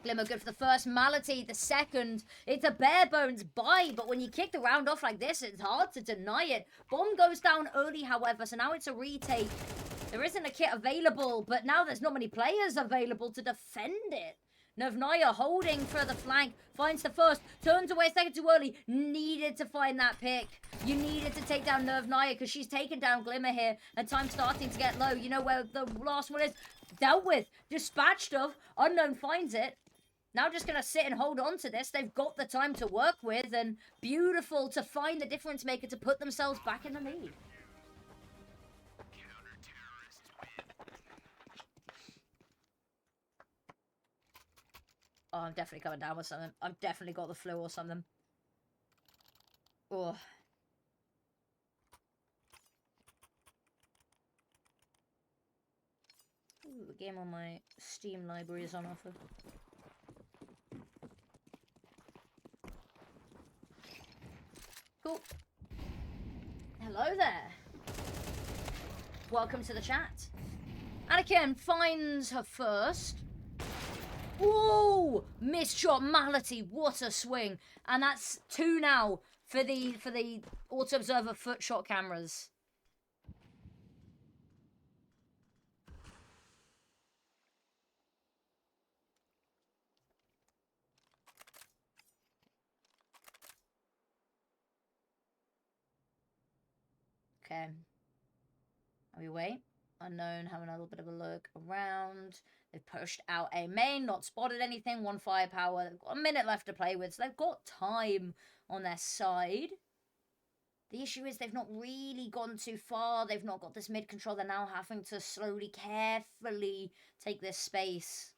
Glimmer good for the first. Mality the second. It's a bare bones buy, but when you kick the round off like this, it's hard to deny it. Bomb goes down early, however, so now it's a retake. There isn't a kit available, but now there's not many players available to defend it. Navnaya holding for the flank, finds the first, turns away a second too early, needed to find that pick. You needed to take down Navnaya because she's taken down Glimmer here, and time's starting to get low. You know where the last one is? Dealt with, dispatched of, Unknown finds it. Now just going to sit and hold on to this. They've got the time to work with, and beautiful to find the difference maker to put themselves back in the lead. Oh, I'm definitely coming down with something. I've definitely got the flu or something. Oh. Ooh, the game on my Steam library is on offer. Cool. Hello there. Welcome to the chat. Anakin finds her first. Ooh! Missed shot, Mality. What a swing. And that's 2 now for the auto-observer foot shot cameras. Okay. We wait. Unknown, have a little bit of a look around. They've pushed out a main, not spotted anything. 1 firepower. They've got a minute left to play with, so they've got time on their side. The issue is they've not really gone too far. They've not got this mid control. They're now having to slowly, carefully take this space.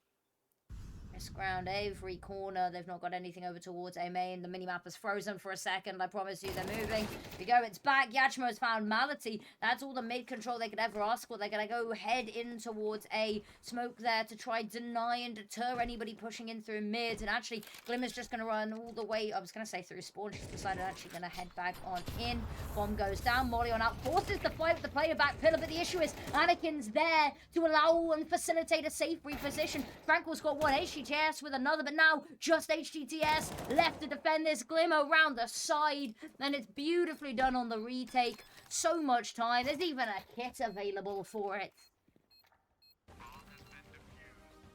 Risk ground every corner. They've not got anything over towards A main. The minimap is frozen for a second. I promise you they're moving. Here we go. It's back. Yachimo's found Mality. That's all the mid control they could ever ask for. They're going to go head in towards A. Smoke there to try deny and deter anybody pushing in through mid. And actually, Glimmer's just going to run all the way. I was going to say through spawn. She's decided actually going to head back on in. Bomb goes down. Molly on out. Forces the fight with the player back pillar. But the issue is Anakin's there to allow and facilitate a safe reposition. Tranquil's got one HTTS with another, but now just HTTS left to defend this. Glimmer around the side, and it's beautifully done on the retake. So much time. There's even a kit available for it.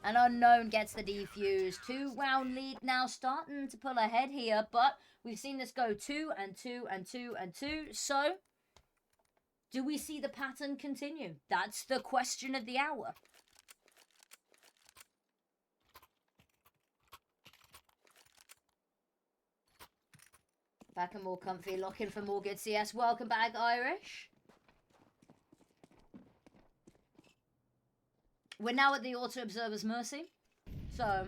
And Unknown gets the defuse. 2-round lead now, starting to pull ahead here, but we've seen this go 2 and 2 and 2 and 2. So, do we see the pattern continue? That's the question of the hour. Back and more comfy, looking for more good CS. Welcome back, Irish. We're now at the Auto Observer's mercy. So...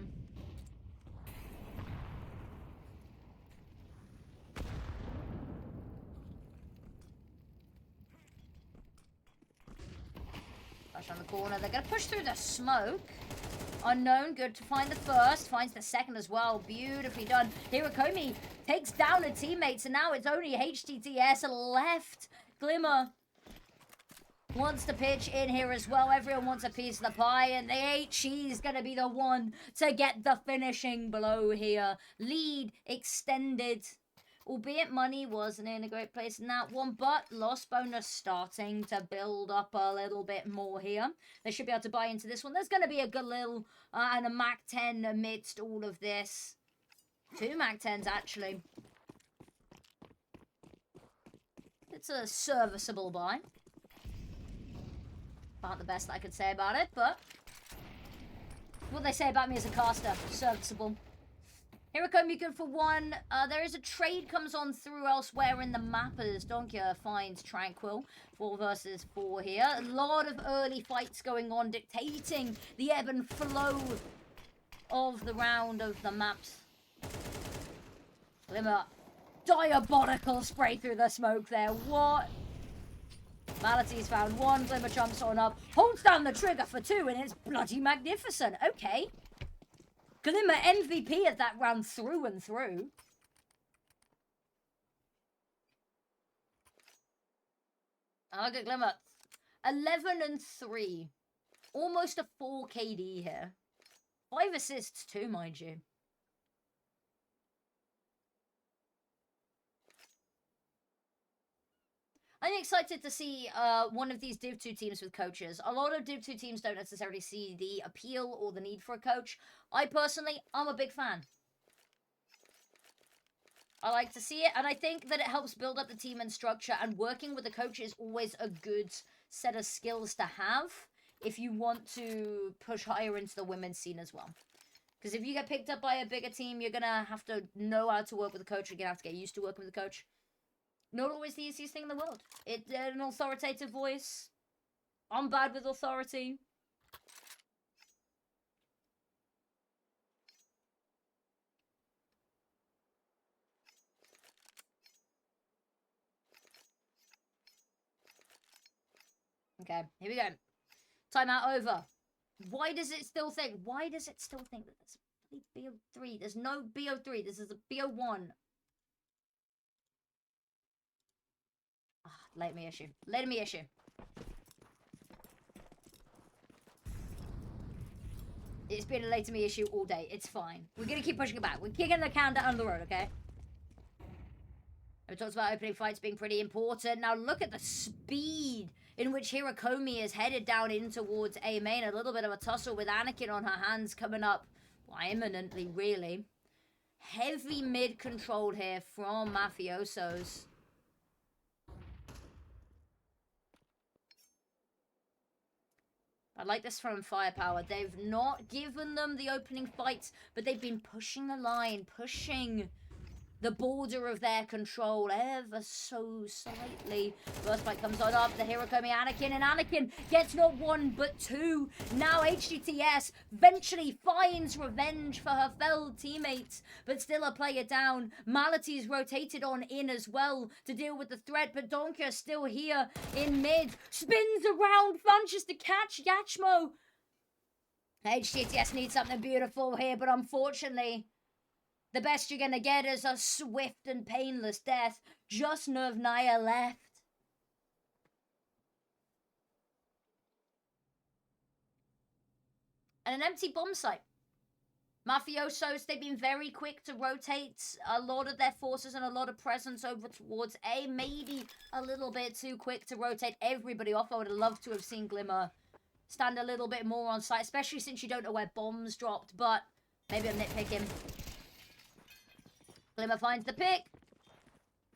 Flash on the corner. They're going to push through the smoke. Unknown, good to find the first. Finds the second as well. Beautifully done. Hirokomi takes down a teammate. So now it's only HTTS left. Glimmer wants to pitch in here as well. Everyone wants a piece of the pie. And the HE is going to be the one to get the finishing blow here. Lead extended. Albeit money wasn't in a great place in that one, but loss bonus starting to build up a little bit more here. They should be able to buy into this one. There's going to be a Galil and a Mac 10 amidst all of this. 2 Mac 10s, actually. It's a serviceable buy. Not the best I could say about it, but what they say about me as a caster, serviceable. Hirokomi good for 1. There is a trade comes on through elsewhere in the map as Donkia finds Tranquil. 4 versus 4 here. A lot of early fights going on, dictating the ebb and flow of the round of the maps. Glimmer, diabolical spray through the smoke there. What? Mality's found 1. Glimmer jumps on up, holds down the trigger for 2, and it's bloody magnificent. Okay. Glimmer MVP of that round through and through. I look at Glimmer. 11 and 3. Almost a 4 KD here. 5 assists too, mind you. I'm excited to see one of these Div 2 teams with coaches. A lot of Div 2 teams don't necessarily see the appeal or the need for a coach. I personally, I'm a big fan. I like to see it, and I think that it helps build up the team and structure, and working with a coach is always a good set of skills to have if you want to push higher into the women's scene as well. Because if you get picked up by a bigger team, you're going to have to know how to work with a coach. You're going to have to get used to working with a coach. Not always the easiest thing in the world. It's an authoritative voice. I'm bad with authority. Okay, here we go. Timeout over. Why does it still think? Why does it still think that there's BO3? There's no BO3. This is a BO1. Let me issue. Let me issue. It's been a late to me issue all day. It's fine. We're going to keep pushing it back. We're kicking the can down the road, okay? We talked about opening fights being pretty important. Now look at the speed in which Hirokomi is headed down in towards A main. A little bit of a tussle with Anakin on her hands coming up. Well, imminently, really. Heavy mid control here from MafioSOS. I like this from Firepower. They've not given them the opening fights, but they've been pushing the line, pushing the border of their control ever so slightly. First fight comes on up, the Hirokomi Anakin, and Anakin gets not 1 but 2. Now HGTS eventually finds revenge for her felled teammates, but still a player down. Mality's rotated on in as well to deal with the threat, but Donkia still here in mid. Spins around, manages to catch Yachmo. HGTS needs something beautiful here, but unfortunately, the best you're going to get is a swift and painless death. Just Nerve Naya left. And an empty bomb site. Mafiosos, they've been very quick to rotate a lot of their forces and a lot of presence over towards A. Maybe a little bit too quick to rotate everybody off. I would have loved to have seen Glimmer stand a little bit more on site, especially since you don't know where bombs dropped, but maybe I'm nitpicking. Glimmer finds the pick.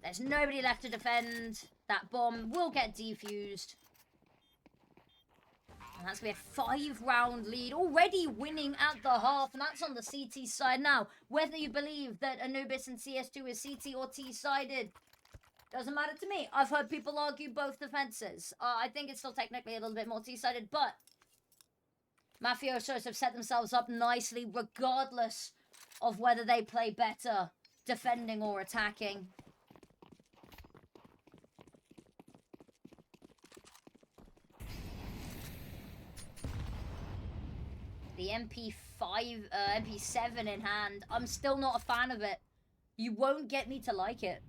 There's nobody left to defend. That bomb will get defused. And that's going to be a 5-round lead, already winning at the half, and that's on the CT side now. Whether you believe that Anubis and CS2 is CT or T-sided, doesn't matter to me. I've heard people argue both defenses. I think it's still technically a little bit more T-sided, but MafioSOS have set themselves up nicely, regardless of whether they play better defending or attacking. The MP7 in hand. I'm still not a fan of it. You won't get me to like it.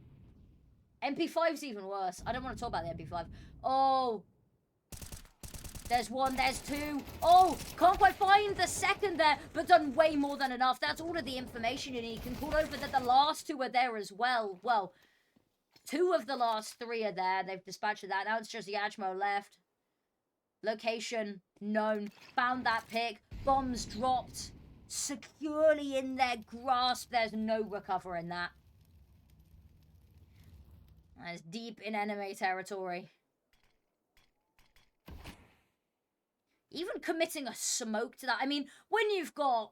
MP5's even worse. I don't want to talk about the MP5. Oh. There's one, there's two. Oh, can't quite find the second there, but done way more than enough. That's all of the information you need. You can call over that the last two are there as well. Well, 2 of the last 3 are there. They've dispatched that. Now it's just Yajmo left. Location known. Found that pick. Bombs dropped. Securely in their grasp. There's no recovering that. That's deep in enemy territory. Even committing a smoke to that. I mean, when you've got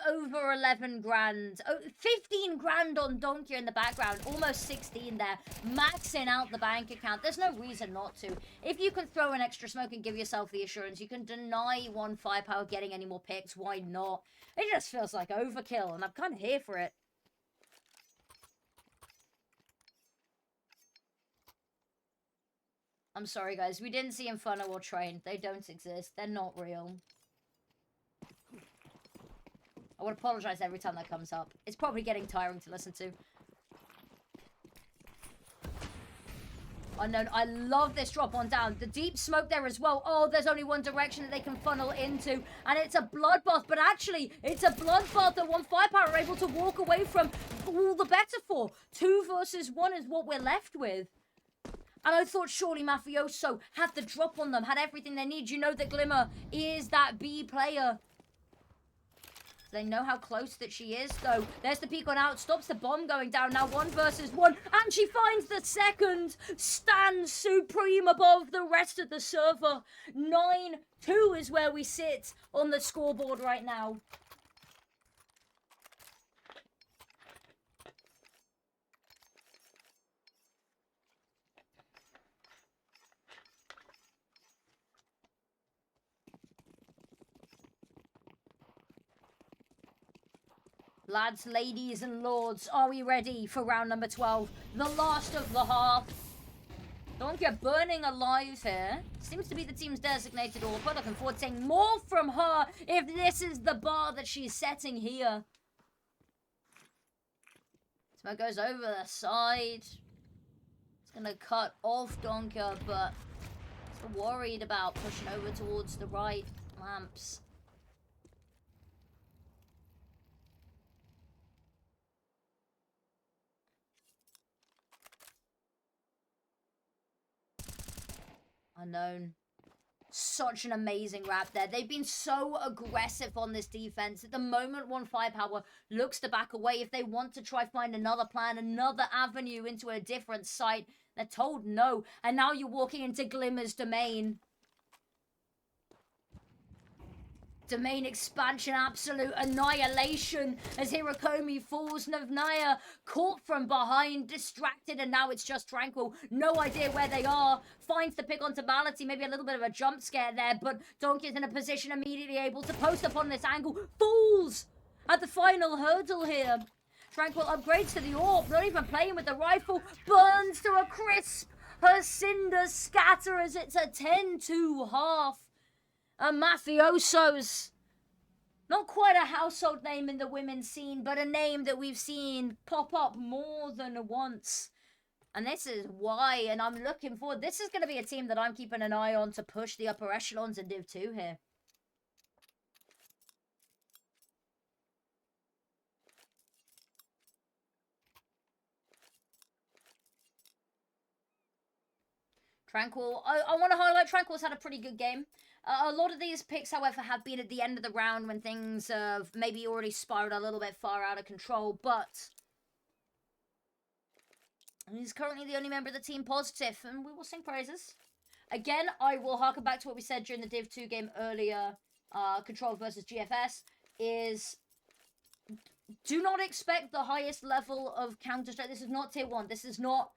over 11 grand, 15 grand on Donkey in the background, almost 16 there, maxing out the bank account, there's no reason not to. If you can throw an extra smoke and give yourself the assurance, you can deny one Firepower getting any more picks, why not? It just feels like overkill, and I'm kind of here for it. I'm sorry, guys. We didn't see Inferno or Train. They don't exist. They're not real. I would apologize every time that comes up. It's probably getting tiring to listen to. Unknown. I love this drop on down. The deep smoke there as well. Oh, there's only one direction that they can funnel into. And it's a bloodbath. But actually, it's a bloodbath that one Firepower are able to walk away from. All the better for. 2 versus 1 is what we're left with. And I thought surely Mafioso had the drop on them, had everything they need. You know that Glimmer is that B player. They know how close that she is, though. There's the peek on out, stops the bomb going down. Now 1 versus 1, and she finds the second. Stands supreme above the rest of the server. 9-2 is where we sit on the scoreboard right now. Lads, ladies and lords, are we ready for round number 12? The last of the half. Don't get burning alive here. Seems to be the team's designated AWPer. Looking forward to seeing more from her if this is the bar that she's setting here. Smoke goes over the side. It's going to cut off Donker, but still worried about pushing over towards the right lamps. Unknown. Such an amazing wrap there. They've been so aggressive on this defense. At the moment, one Firepower looks to back away. If they want to try find another plan, another avenue into a different site, they're told no. And now you're walking into Glimmer's domain. Domain expansion, absolute annihilation as Hirakomi falls. Navnaya caught from behind, distracted, and now it's just Tranquil. No idea where they are. Finds the pick onto Mality, maybe a little bit of a jump scare there, but Donkey's in a position immediately able to post upon this angle. Falls at the final hurdle here. Tranquil upgrades to the AWP, not even playing with the rifle. Burns to a crisp. Her cinders scatter as it's a 10-2 half. A Mafiosos. Not quite a household name in the women's scene, but a name that we've seen pop up more than once. And this is why, and I'm looking forward. This is going to be a team that I'm keeping an eye on to push the upper echelons in Div 2 here. Tranquil. I want to highlight Tranquil's had a pretty good game. A lot of these picks, however, have been at the end of the round when things have maybe already spiraled a little bit far out of control, but he's currently the only member of the team positive, and we will sing praises. Again, I will harken back to what we said during the Div 2 game earlier, Control versus GFS, is do not expect the highest level of Counter-Strike. This is not Tier 1. This is not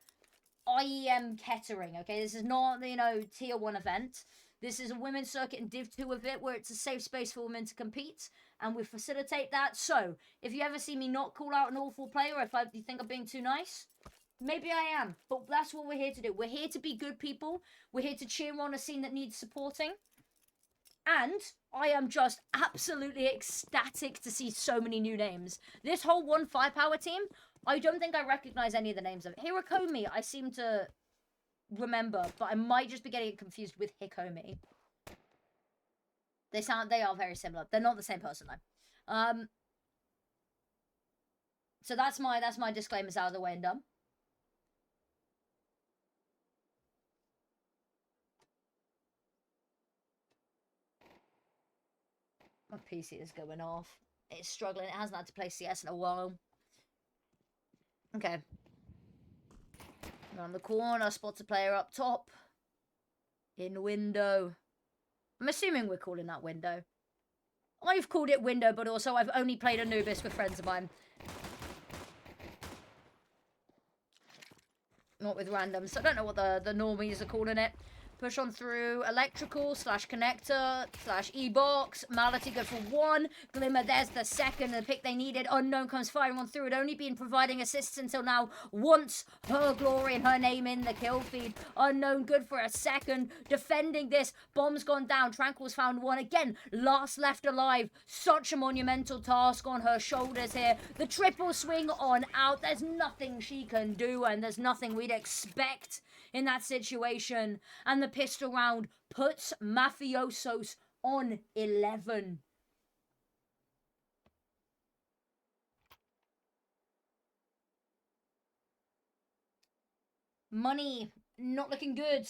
IEM Kettering, okay? This is not, you know, Tier 1 event. This is a women's circuit in Div 2 of it, where it's a safe space for women to compete, and we facilitate that. So, if you ever see me not call out an awful player, if you think I'm being too nice, maybe I am, but that's what we're here to do. We're here to be good people. We're here to cheer on a scene that needs supporting. And I am just absolutely ecstatic to see so many new names. This whole 1 firepower team, I don't think I recognize any of the names of it. Hirakomi, I seem to remember, but I might just be getting it confused with Hikomi. They are very similar. They're not the same person though. So that's my disclaimers out of the way and done. My PC is going off. It's struggling. It hasn't had to play CS in a while. Okay. Around the corner, spots a player up top. In window. I'm assuming we're calling that window. I've called it window, but also I've only played Anubis with friends of mine. Not with randoms, so I don't know what the normies are calling it. Push on through, electrical, slash connector, slash e-box, Mality go for 1, Glimmer, there's the second, the pick they needed, Unknown comes firing on through, it only been providing assists until now, wants her glory and her name in the kill feed, Unknown good for a second, defending this, bomb's gone down, Tranquil's found 1, again, last left alive, such a monumental task on her shoulders here, the triple swing on out, there's nothing she can do, and there's nothing we'd expect in that situation, and the pistol round puts MafioSOS on 11. Money not looking good.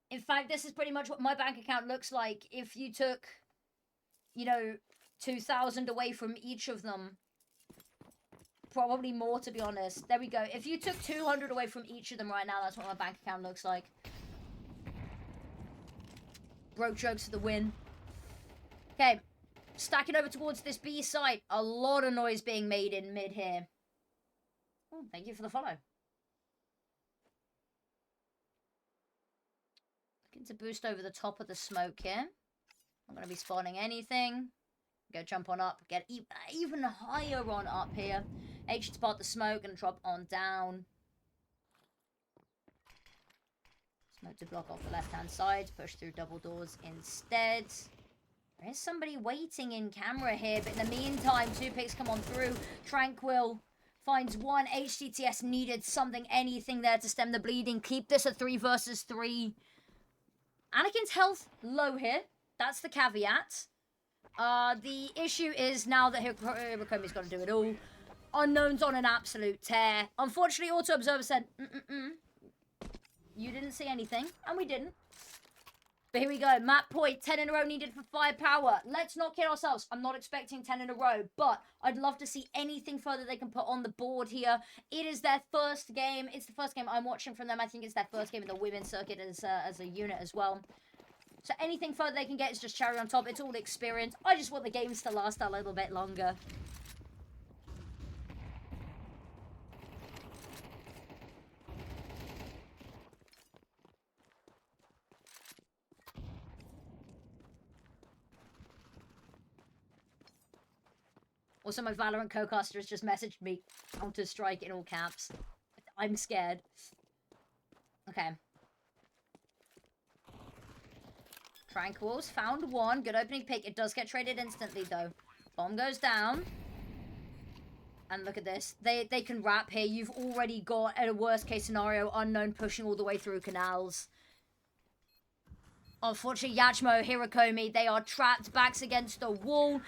In fact, this is pretty much what my bank account looks like if you took, you know, 2,000 away from each of them. Probably more, to be honest. There we go. If you took 200 away from each of them right now, that's what my bank account looks like. Broke jokes for the win. Okay. Stacking over towards this B site. A lot of noise being made in mid here. Oh, thank you for the follow. Looking to boost over the top of the smoke here. Not going to be spawning anything. Go jump on up. Get even higher on up here. H to spot the smoke and drop on down. Smoke to block off the left-hand side. Push through double doors instead. There is somebody waiting in camera here, but in the meantime, 2 picks come on through. Tranquil finds 1. HTTS needed something, anything there to stem the bleeding. Keep this a 3 versus 3. Anakin's health low here. That's the caveat. The issue is now that Hirakomi's got to do it all. Unknown's on an absolute tear. Unfortunately, Auto Observer said, you didn't see anything, and we didn't. But here we go. Map point, 10 in a row needed for firepower. Let's not kid ourselves. I'm not expecting 10 in a row, but I'd love to see anything further they can put on the board here. It is their first game. It's the first game I'm watching from them. I think it's their first game in the women's circuit as a unit as well. So anything further they can get is just cherry on top. It's all experience. I just want the games to last a little bit longer. Also, my Valorant co-caster has just messaged me Counter-Strike in all caps. I'm scared. Okay. Tranquils found 1. Good opening pick. It does get traded instantly, though. Bomb goes down. And look at this. They can wrap here. You've already got, at a worst-case scenario, Unknown pushing all the way through canals. Unfortunately, Yachmo, Hirakomi, they are trapped. Backs against the wall.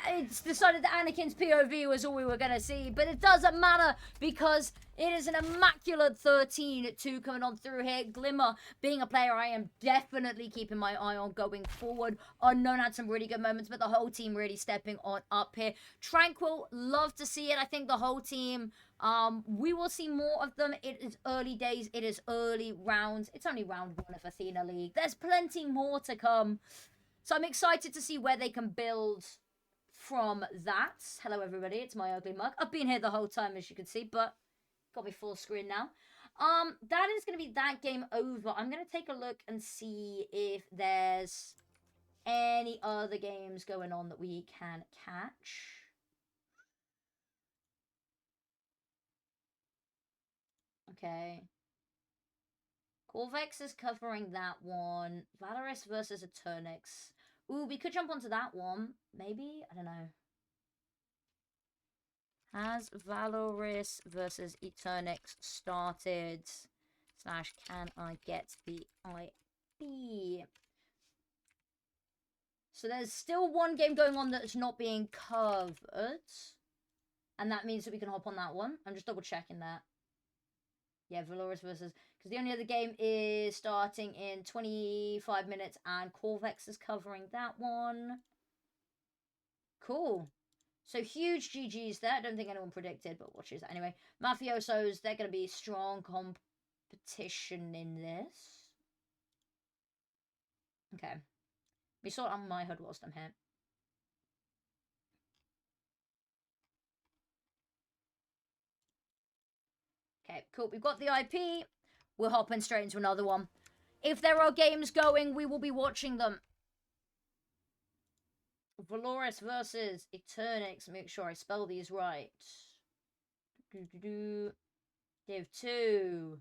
it's decided that Anakin's POV was all we were going to see, but it doesn't matter because it is an immaculate 13-2 coming on through here. Glimmer being a player I am definitely keeping my eye on going forward. Unknown had some really good moments, but the whole team really stepping on up here. Tranquil, love to see it. I think the whole team, we will see more of them. It is early days. It is early rounds. It's only round 1 of Athena League. There's plenty more to come. So I'm excited to see where they can build from that. Hello, everybody. It's my ugly mug. I've been here the whole time, as you can see, but got me full screen now. That is going to be that game over. I'm going to take a look and see if there's any other games going on that we can catch. Okay. Corvex is covering that one. Valoris versus eternyx. Ooh, we could jump onto that one. Maybe? I don't know. Has Valoris versus eternyx started? / can I get the IP? So there's still one game going on that's not being covered. And that means that we can hop on that one. I'm just double checking that. Yeah, Valoris versus... Because the only other game is starting in 25 minutes. And Corvex is covering that one. Cool. So huge GGs there. I don't think anyone predicted, but watch this. Anyway, MafioSOS, they're going to be strong competition in this. Okay. We sort out my HUD whilst I'm here. Okay, cool. We've got the IP. We're hopping straight into another one. If there are games going, we will be watching them. Valoris versus eternyx. Make sure I spell these right. Div 2.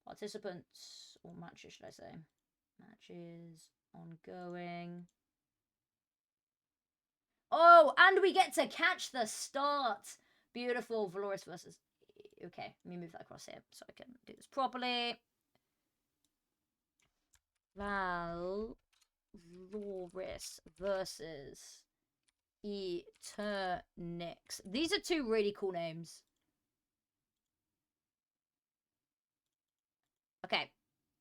Participants. Or matches, should I say. Matches. Ongoing. Oh, and we get to catch the start. Beautiful. Valoris versus... Okay, let me move that across here so I can do this properly. Valoris versus eternyx. These are two really cool names. Okay,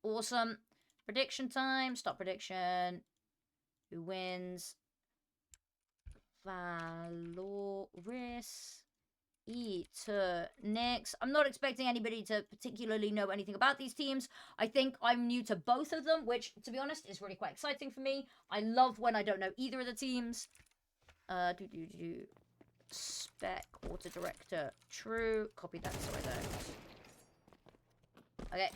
awesome. Prediction time. Stop prediction. Who wins? Valoris. eternyx. I'm not expecting anybody to particularly know anything about these teams. I think I'm new to both of them, which, to be honest, is really quite exciting for me. I love when I don't know either of the teams. Spec auto director true. Copy that so I don't. Okay.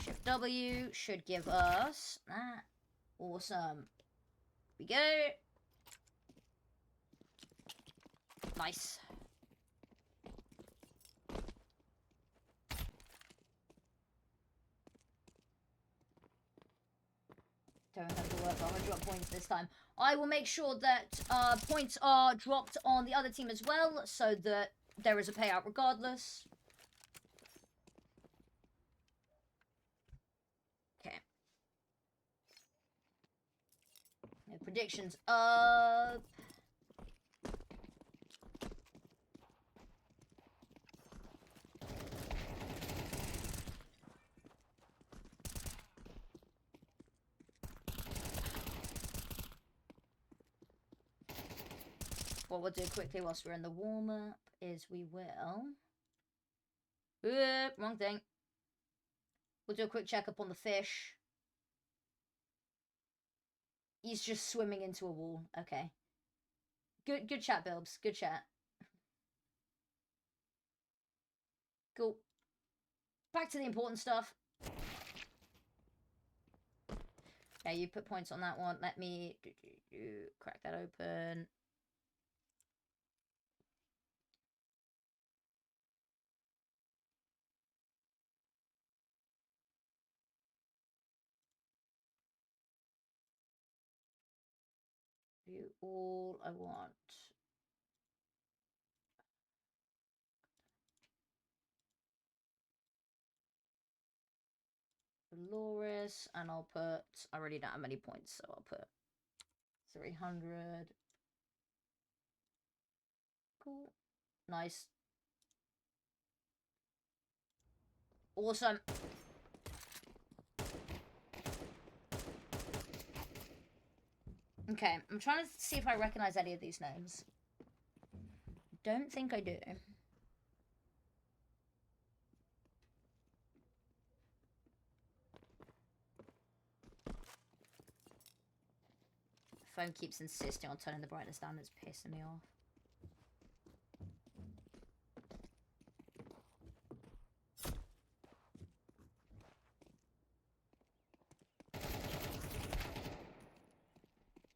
Shift W should give us that. Awesome. We go. Nice. Don't have to work. I'm gonna drop points this time. I will make sure that points are dropped on the other team as well, so that there is a payout regardless. Okay. Predictions up. What we'll do quickly whilst we're in the warm-up is we will... wrong thing. We'll do a quick check-up on the fish. He's just swimming into a wall. Okay. Good chat, Bilbs. Good chat. Cool. Back to the important stuff. Okay, you put points on that one. Let me crack that open. Do all I want. Valoris, and I'll put... I already don't have many points, so I'll put 300. Nice. Awesome. Okay, I'm trying to see if I recognize any of these names. Don't think I do. Phone keeps insisting on turning the brightness down. It's pissing me off.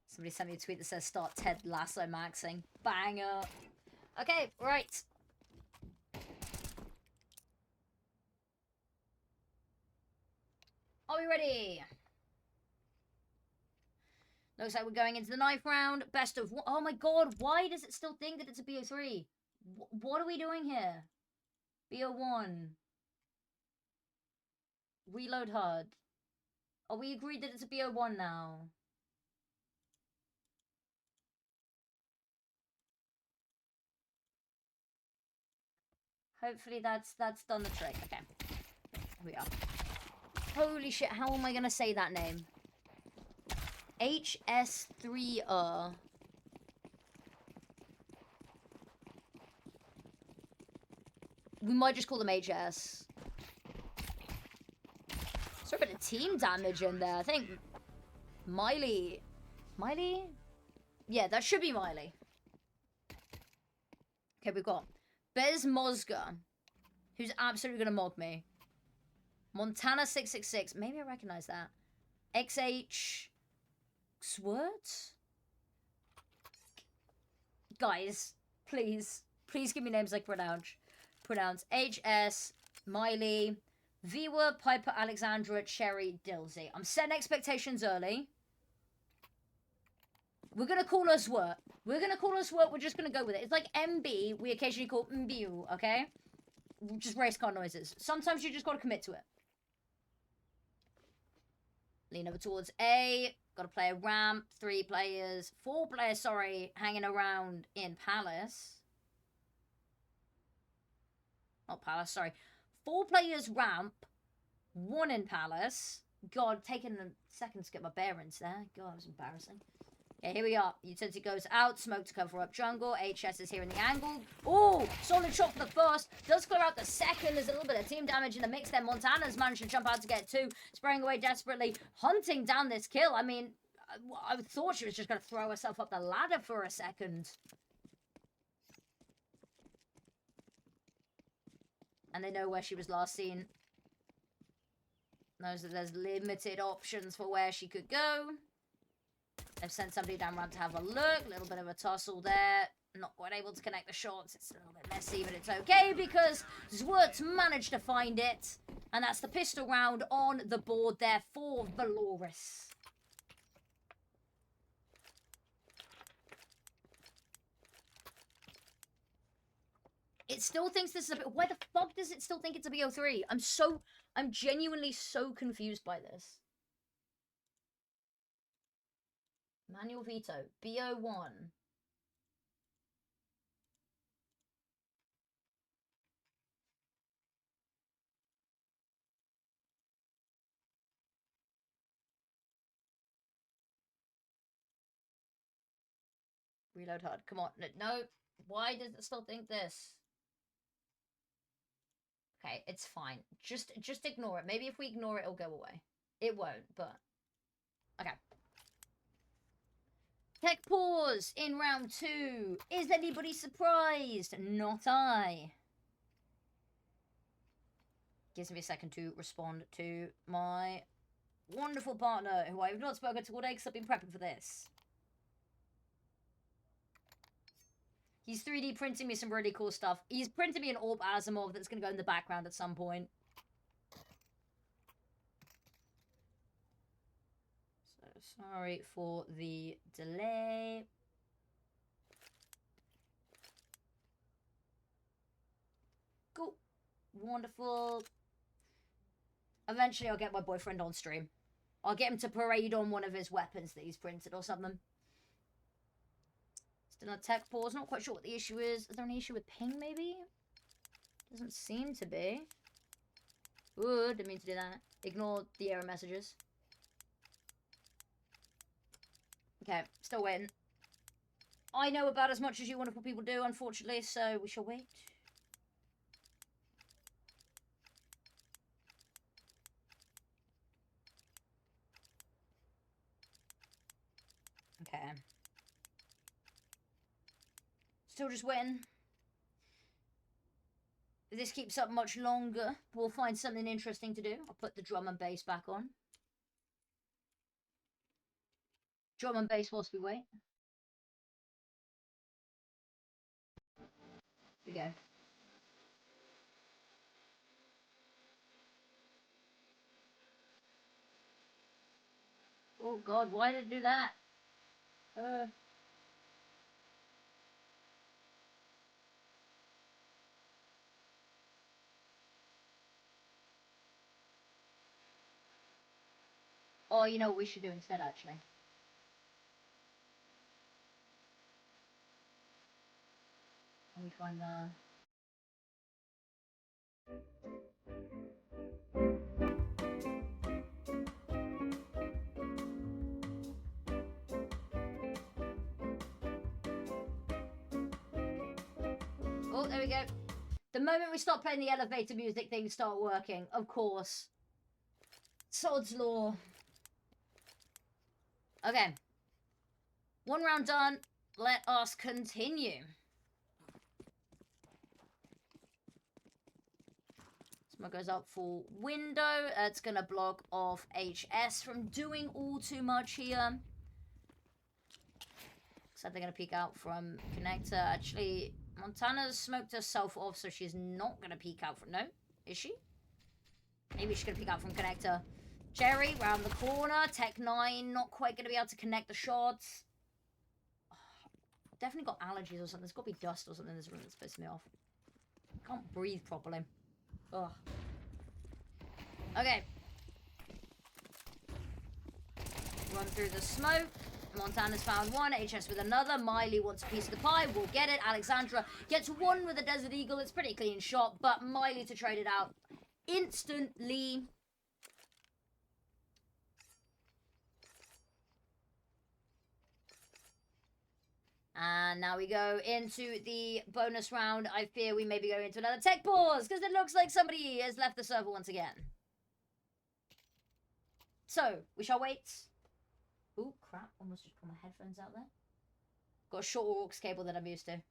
Somebody sent me a tweet that says start Ted Lasso maxing. Banger. Okay, right. Are we ready? Looks like we're going into the knife round. Best of one. Oh my god, why does it still think that it's a BO3? What are we doing here? BO1. Reload HUD. Are we agreed that it's a BO1 now? Hopefully that's done the trick. Okay. Here we are. Holy shit, how am I gonna say that name? HS3R. We might just call them HS. There's a bit of team damage in there. I think Miley. Miley? Yeah, that should be Miley. Okay, we've got Bez Mozga, who's absolutely gonna mog me. Montana 666. Maybe I recognize that. XH Swirt? Guys, please give me names like pronounce HS, Miley, Viwa, Piper, Alexandra, Cherry, Dilsey. I'm setting expectations early. We're gonna call her Swirt. We're just gonna go with it. It's like MB, we occasionally call Mbu, okay? Just race car noises. Sometimes you just gotta commit to it. Lean over towards A. Gotta play a ramp. 4 players, sorry, hanging around in Palace. Not Palace, sorry. 4 players ramp. 1 in Palace. God, taking a second to get my bearings there. God, that was embarrassing. Okay, here we are. Utility goes out. Smoke to cover up jungle. HS is here in the angle. Oh, solid shot for the first. Does clear out the second. There's a little bit of team damage in the mix there. Montana's managed to jump out to get 2. Spraying away desperately. Hunting down this kill. I mean, I thought she was just going to throw herself up the ladder for a second. And they know where she was last seen. Knows that there's limited options for where she could go. They've sent somebody down around to have a look. A little bit of a tussle there. Not quite able to connect the shots. It's a little bit messy, but it's okay because Zwirt's managed to find it. And that's the pistol round on the board there for Valoris. It still thinks this is a bit... Why the fuck does it still think it's a BO3? I'm genuinely so confused by this. Manual veto. BO1. Reload hard. Come on. No. Why does it still think this? Okay, it's fine. Just ignore it. Maybe if we ignore it, it'll go away. It won't, but... Okay. Tech pause in round 2. Is anybody surprised? Not I. Gives me a second to respond to my wonderful partner, who I have not spoken to all day because I've been prepping for this. He's 3D printing me some really cool stuff. He's printing me an Orb Asimov that's going to go in the background at some point. So, sorry for the delay. Cool. Wonderful. Eventually I'll get my boyfriend on stream. I'll get him to parade on one of his weapons that he's printed or something. Still a tech pause. Not quite sure what the issue is. Is there any issue with ping, maybe? Doesn't seem to be. Ooh, didn't mean to do that. Ignore the error messages. Okay, still waiting. I know about as much as you wonderful people do, unfortunately, so we shall wait. Okay. Still just waiting. If this keeps up much longer, we'll find something interesting to do. I'll put the drum and bass back on. Drum and bass whilst we wait. Here we go. Oh god, why did it do that? Oh, you know what we should do instead, actually? Let me find the... Oh, there we go. The moment we stop playing the elevator music, things start working. Of course. Sod's law. Okay. One round done. Let us continue. Smoke goes up for window. It's going to block off HS from doing all too much here. Except they're going to peek out from connector. Actually, Montana's smoked herself off, so she's not going to peek out from... No, is she? Maybe she's going to peek out from connector. Jerry, round the corner. Tech 9, not quite going to be able to connect the shots. Oh, definitely got allergies or something. There's got to be dust or something in this room that's pissing me off. Can't breathe properly. Ugh. Okay. Run through the smoke. Montana's found one. HS with another. Miley wants a piece of the pie. We'll get it. Alexandra gets one with a Desert Eagle. It's a pretty clean shot, but Miley to trade it out instantly. And now we go into the bonus round. I fear we may be going into another tech pause, because it looks like somebody has left the server once again. So, we shall wait. Ooh, crap. Almost just put my headphones out there. Got a short aux cable that I'm used to.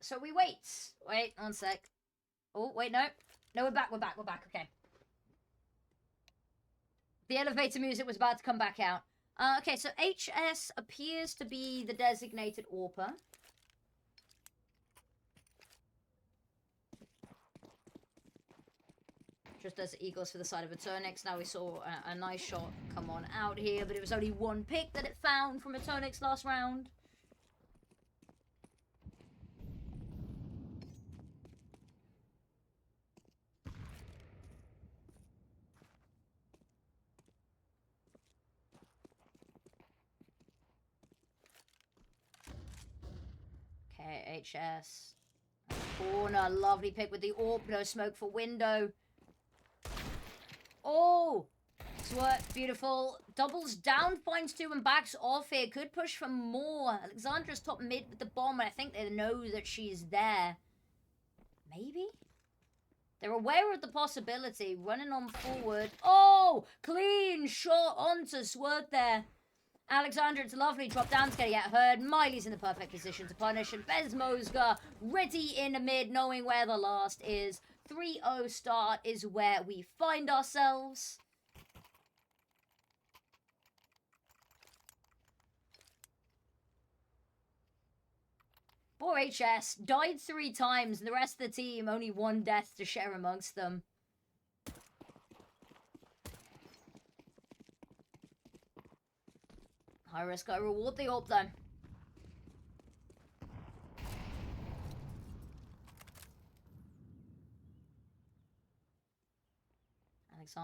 So we wait. Wait, one sec. Oh, wait, no. No, we're back, okay. The elevator music was about to come back out. Okay, so HS appears to be the designated AWPer. Just as Eagles for the side of eternyx. Now we saw a nice shot come on out here, but it was only one pick that it found from eternyx last round. Okay, HS. Corner, lovely pick with the AWP. No smoke for window. Oh! Swirt, beautiful. Doubles down, finds two and backs off here. Could push for more. Alexandra's top mid with the bomb, and I think they know that she's there. Maybe? They're aware of the possibility. Running on forward. Oh! Clean shot onto Swirt there. Alexandra, it's lovely. Drop down's going to get heard. Miley's in the perfect position to punish. And Bez Mosga ready in the mid, knowing where the last is. 3-0 start is where we find ourselves. Poor HS. Died 3 times. The rest of the team, only 1 death to share amongst them. High risk, high reward. The AWP then.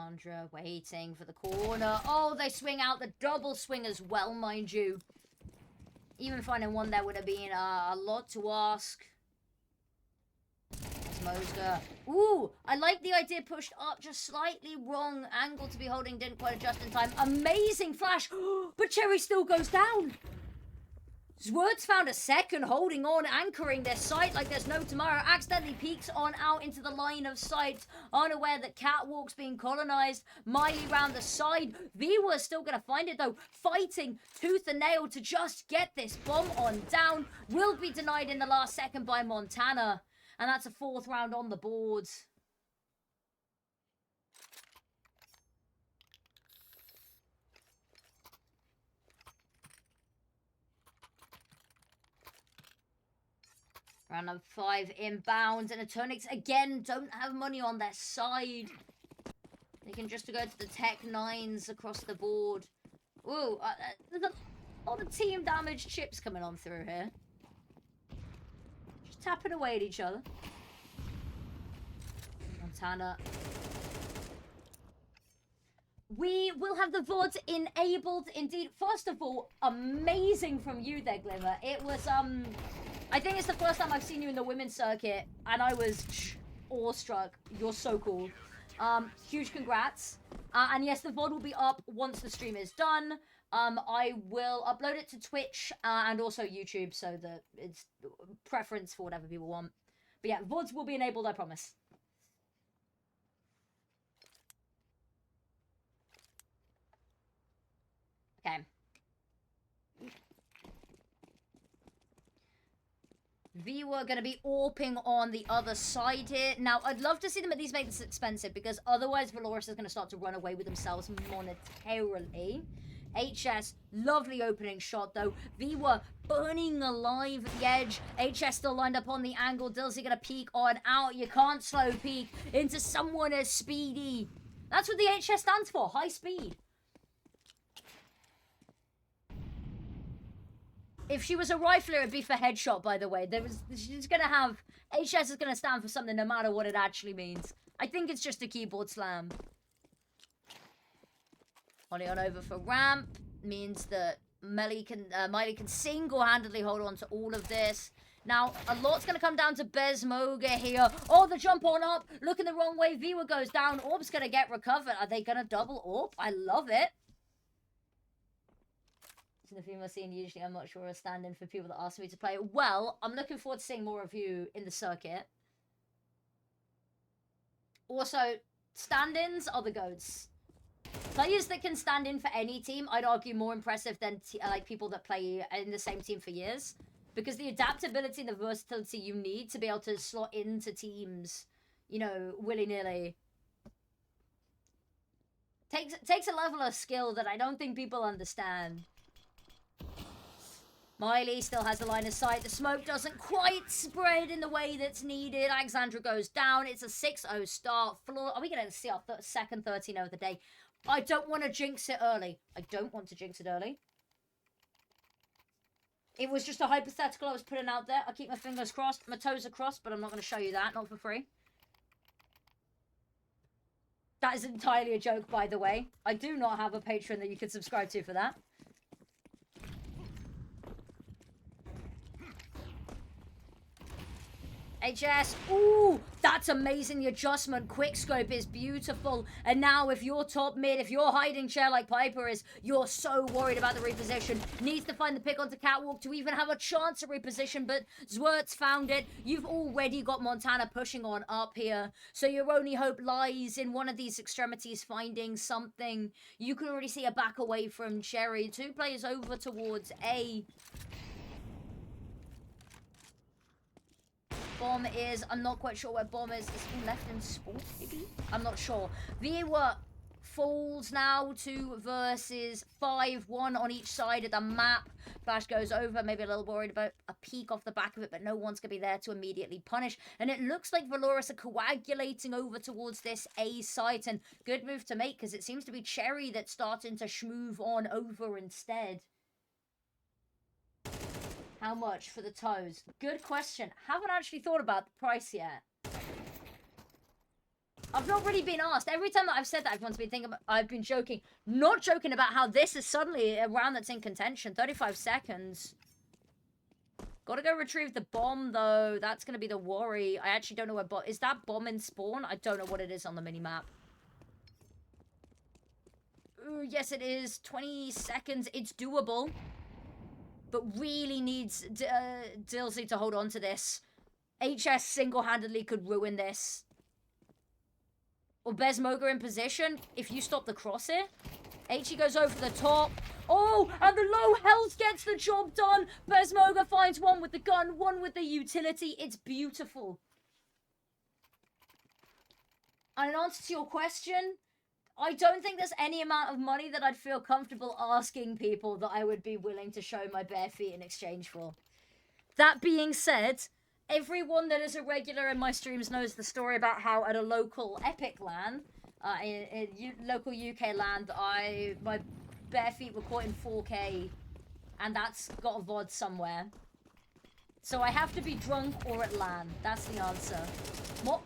Alexandra waiting for the corner. Oh, they swing out the double swing as well, mind you. Even finding one there would have been a lot to ask. Mosga. Ooh, I like the idea pushed up, just slightly wrong angle to be holding, didn't quite adjust in time. Amazing flash, but Cherry still goes down. Zwirt's found a second, holding on, anchoring their sight like there's no tomorrow. Accidentally peeks on out into the line of sight, unaware that Catwalk's being colonized. Miley round the side. Viwa's still gonna find it though, fighting tooth and nail to just get this bomb on down. Will be denied in the last second by Montana. And that's a 4th round on the board. Round number 5 inbound, and eternyx again don't have money on their side. They can just go to the Tech 9s across the board. Ooh, there's a lot of team damage chips coming on through here. Just tapping away at each other. Montana. We will have the VOD enabled indeed. First of all, amazing from you there, Glimmer. It was, I think it's the first time I've seen you in the women's circuit, and I was awestruck. You're so cool. Huge congrats. And yes, the VOD will be up once the stream is done. I will upload it to Twitch and also YouTube, so that it's preference for whatever people want. But yeah, VODs will be enabled, I promise. Okay. We were going to be AWPing on the other side here. Now, I'd love to see them at least make this expensive, because otherwise Valoris is going to start to run away with themselves monetarily. HS, lovely opening shot though. V were burning alive at the edge. HS still lined up on the angle. Dilsey going to peek on out. You can't slow peek into someone as speedy. That's what the HS stands for, high speed. If she was a rifler, it'd be for headshot, by the way. She's going to have... HS is going to stand for something no matter what it actually means. I think it's just a keyboard slam. Holly on over for ramp. Means that Miley can single-handedly hold on to all of this. Now, a lot's going to come down to Bezmoga here. Oh, the jump on up. Looking the wrong way. Viwa goes down. Orb's going to get recovered. Are they going to double Orb? I love it. In the female scene, usually I'm not sure a stand-in for people that ask me to play. Well, I'm looking forward to seeing more of you in the circuit. Also, stand-ins are the goats. Players that can stand in for any team, I'd argue more impressive than like people that play in the same team for years. Because the adaptability and the versatility you need to be able to slot into teams, you know, willy-nilly. Takes a level of skill that I don't think people understand. Miley still has the line of sight. The smoke doesn't quite spread in the way that's needed. Alexandra goes down. It's a 6-0 start. Are we going to see our second 13-0 of the day? I don't want to jinx it early. I don't want to jinx it early. It was just a hypothetical I was putting out there. I keep my fingers crossed. My toes are crossed, but I'm not going to show you that. Not for free. That is entirely a joke, by the way. I do not have a Patreon that you can subscribe to for that. HS, ooh, that's amazing. The adjustment, quickscope is beautiful. And now if you're top mid, if you're hiding chair like Piper is, you're so worried about the reposition. Needs to find the pick onto Catwalk to even have a chance at reposition, but Zwirt's found it. You've already got Montana pushing on up here. So your only hope lies in one of these extremities finding something. You can already see a back away from Cherry. 2 players over towards A. Bomb is, I'm not quite sure where Bomb is. Is he left in sport, maybe? I'm not sure. Viwa falls now to versus 5-1 on each side of the map. Flash goes over, maybe a little worried about a peek off the back of it, but no one's going to be there to immediately punish. And it looks like Valoris are coagulating over towards this A site. And good move to make, because it seems to be Cherry that's starting to schmoove on over instead. How much for the toes? Good question. Haven't actually thought about the price yet. I've not really been asked. Every time that I've said that, everyone's been thinking about, I've been joking. Not joking about how this is suddenly a round that's in contention. 35 seconds. Gotta go retrieve the bomb, though. That's gonna be the worry. I actually don't know where is that bomb in spawn? I don't know what it is on the mini-map. Ooh, yes, it is. 20 seconds. It's doable. But really needs Dilsey to hold on to this. HS single-handedly could ruin this. Or Besmoga in position. If you stop the crosshair. HE goes over the top. Oh, and the low health gets the job done. Besmoga finds one with the gun, one with the utility. It's beautiful. And in answer to your question, I don't think there's any amount of money that I'd feel comfortable asking people that I would be willing to show my bare feet in exchange for. That being said, everyone that is a regular in my streams knows the story about how at a local Epic LAN, local UK LAN, my bare feet were caught in 4K, and that's got a VOD somewhere. So I have to be drunk or at LAN. That's the answer. What?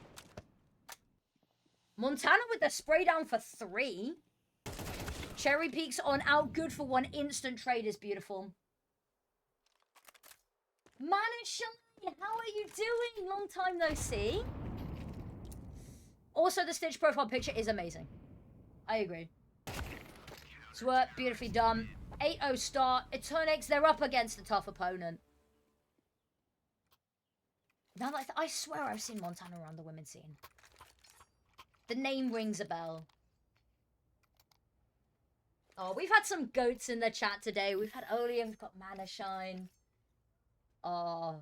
Montana with the spray down for 3. Cherry Peaks on out, good for 1. Instant trade is beautiful. Manishine, how are you doing? Long time no see. Also, the Stitch profile picture is amazing. I agree. Swerve, beautifully done. 8-0 start. eternyx, they're up against a tough opponent. Now that I swear I've seen Montana around the women's scene. The name rings a bell. Oh, we've had some goats in the chat today. We've had Olia, we've got Manashine. Oh.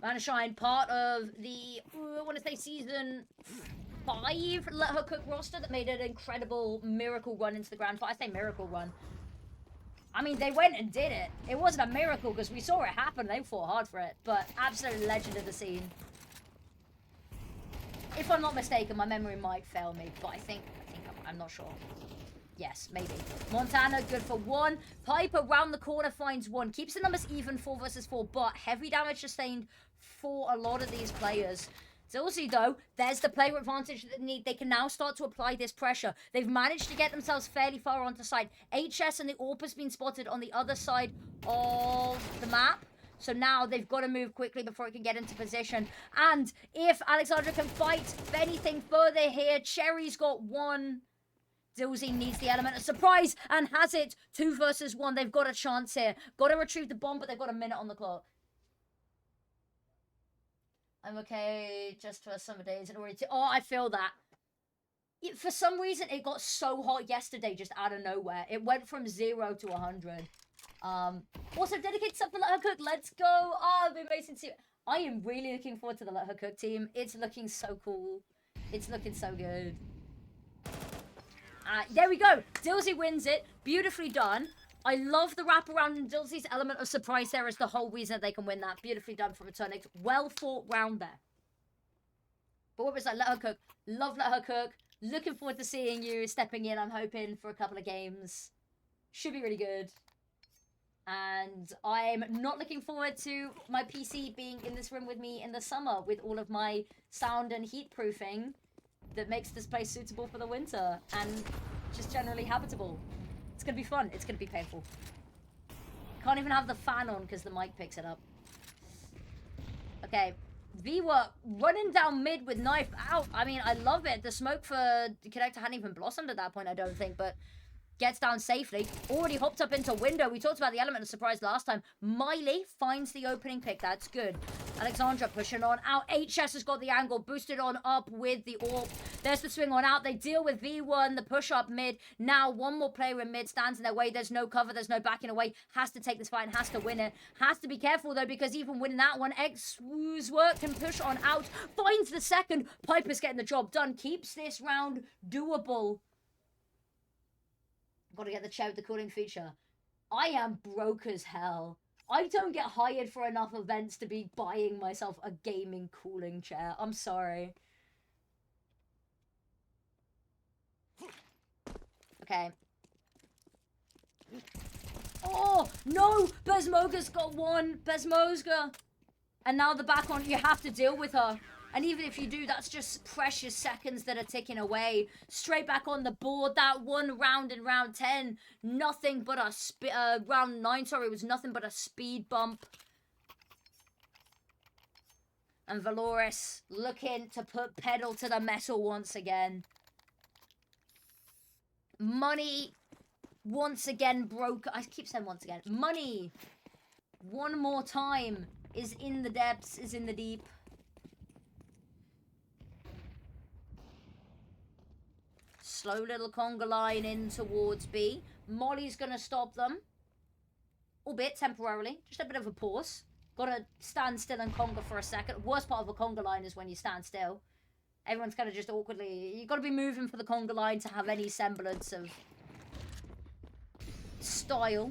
Manashine, part of the, I want to say season 5 Let Her Cook roster that made an incredible miracle run into the Grand Final. I say miracle run. I mean, they went and did it. It wasn't a miracle because we saw it happen. They fought hard for it. But absolute legend of the scene. If I'm not mistaken, my memory might fail me, but I think I'm not sure. Yes, maybe. Montana, good for 1. Piper round the corner finds 1. Keeps the numbers even, 4 versus 4, but heavy damage sustained for a lot of these players. Dilsey, though, there's the player advantage that they need. They can now start to apply this pressure. They've managed to get themselves fairly far onto side. HS and the AWP has been spotted on the other side of the map. So now they've got to move quickly before it can get into position. And if Alexandra can fight anything further here, Cherry's got 1. Dilsey needs the element of surprise and has it. 2 versus 1. They've got a chance here. Got to retrieve the bomb, but they've got a minute on the clock. I'm okay just for summer days and already. Oh, I feel that. For some reason, it got so hot yesterday just out of nowhere. It went from 0 to 100. Also, dedicated stuff for Let Her Cook. Let's go. Oh, it'll be amazing to see. I am really looking forward to the Let Her Cook team. It's looking so cool. It's looking so good. There we go. Dilsey wins it. Beautifully done. I love the wraparound and Dilsey's element of surprise there is the whole reason that they can win that. Beautifully done from eternyx. Well fought round there. But what was that? Let Her Cook. Love Let Her Cook. Looking forward to seeing you stepping in. I'm hoping for a couple of games. Should be really good. And I'm not looking forward to my PC being in this room with me in the summer with all of my sound and heat proofing that makes this place suitable for the winter and just generally habitable. It's going to be fun. It's going to be painful. Can't even have the fan on because the mic picks it up. Okay. V-Work running down mid with knife out. I mean, I love it. The smoke for Connector hadn't even blossomed at that point, I don't think, but gets down safely. Already hopped up into window. We talked about the element of surprise last time. Miley finds the opening pick. That's good. Alexandra pushing on out. HS has got the angle. Boosted on up with the AWP. There's the swing on out. They deal with V1. The push up mid. Now one more player in mid stands in their way. There's no cover. There's no backing away. Has to take this fight and has to win it. Has to be careful though because even winning that one, X's work can push on out. Finds the second. Piper's getting the job done. Keeps this round doable. Got to get the chair with the cooling feature. I am broke as hell. I don't get hired for enough events to be buying myself a gaming cooling chair. I'm sorry. Okay. Oh, no! Besmoga's got 1. Besmoga. And now the back on. You have to deal with her. And even if you do, that's just precious seconds that are ticking away. Straight back on the board. That one round in round 10, nothing but a round 9, sorry, was nothing but a speed bump. And Valoris looking to put pedal to the metal once again. Money once again broke. I keep saying once again. Money one more time is in the depths, is in the deep. Slow little conga line in towards B. Molly's going to stop them. Albeit temporarily. Just a bit of a pause. Got to stand still and conga for a second. Worst part of a conga line is when you stand still. Everyone's kind of just awkwardly... You've got to be moving for the conga line to have any semblance of style.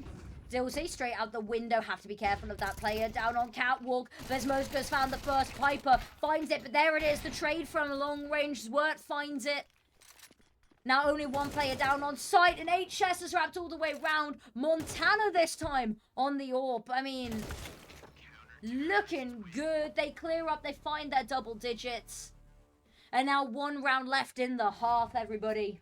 Dilsey straight out the window. Have to be careful of that player. Down on catwalk. Vesmosga's found the first. Piper finds it, but there it is. The trade from long range. Zwert finds it. Now only one player down on site, and HS is wrapped all the way round. Montana this time on the AWP. I mean, looking good. They clear up, they find their double digits. And now 1 round left in the half, everybody.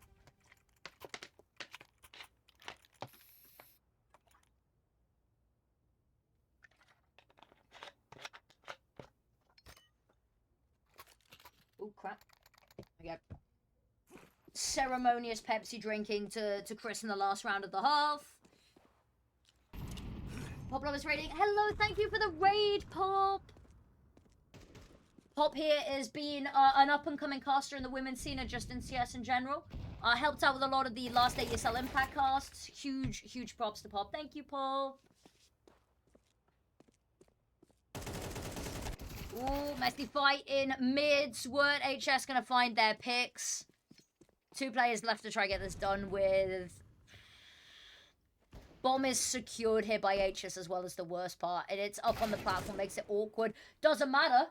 Oh, crap. Okay. Ceremonious Pepsi drinking to christen the last round of the half. Pop Lovers rating. Hello, thank you for the raid, Pop. Pop here is being an up-and-coming caster in the women's scene and just in CS in general. Helped out with a lot of the last ASL Impact casts. Huge props to Pop. Thank you, Paul. Ooh, messy fight in mid. Sword HS gonna find their picks. 2 players left to try to get this done with. Bomb is secured here by HS as well as the worst part. And it's up on the platform, makes it awkward. Doesn't matter.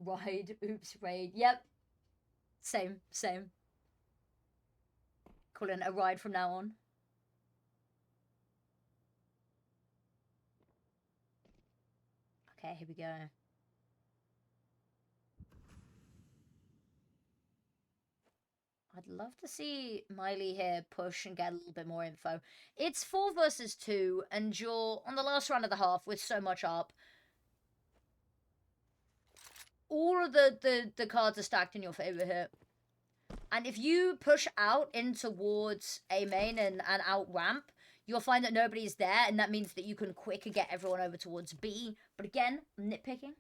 Ride. Oops, raid. Yep. Same. Calling it a ride from now on. Okay, here we go. I'd love to see Miley here push and get a little bit more info. It's 4 versus 2, and you're on the last round of the half with so much up. All of the cards are stacked in your favor here. And if you push out in towards A main and out ramp, you'll find that nobody's there, and that means that you can quicker get everyone over towards B. But again, nitpicking.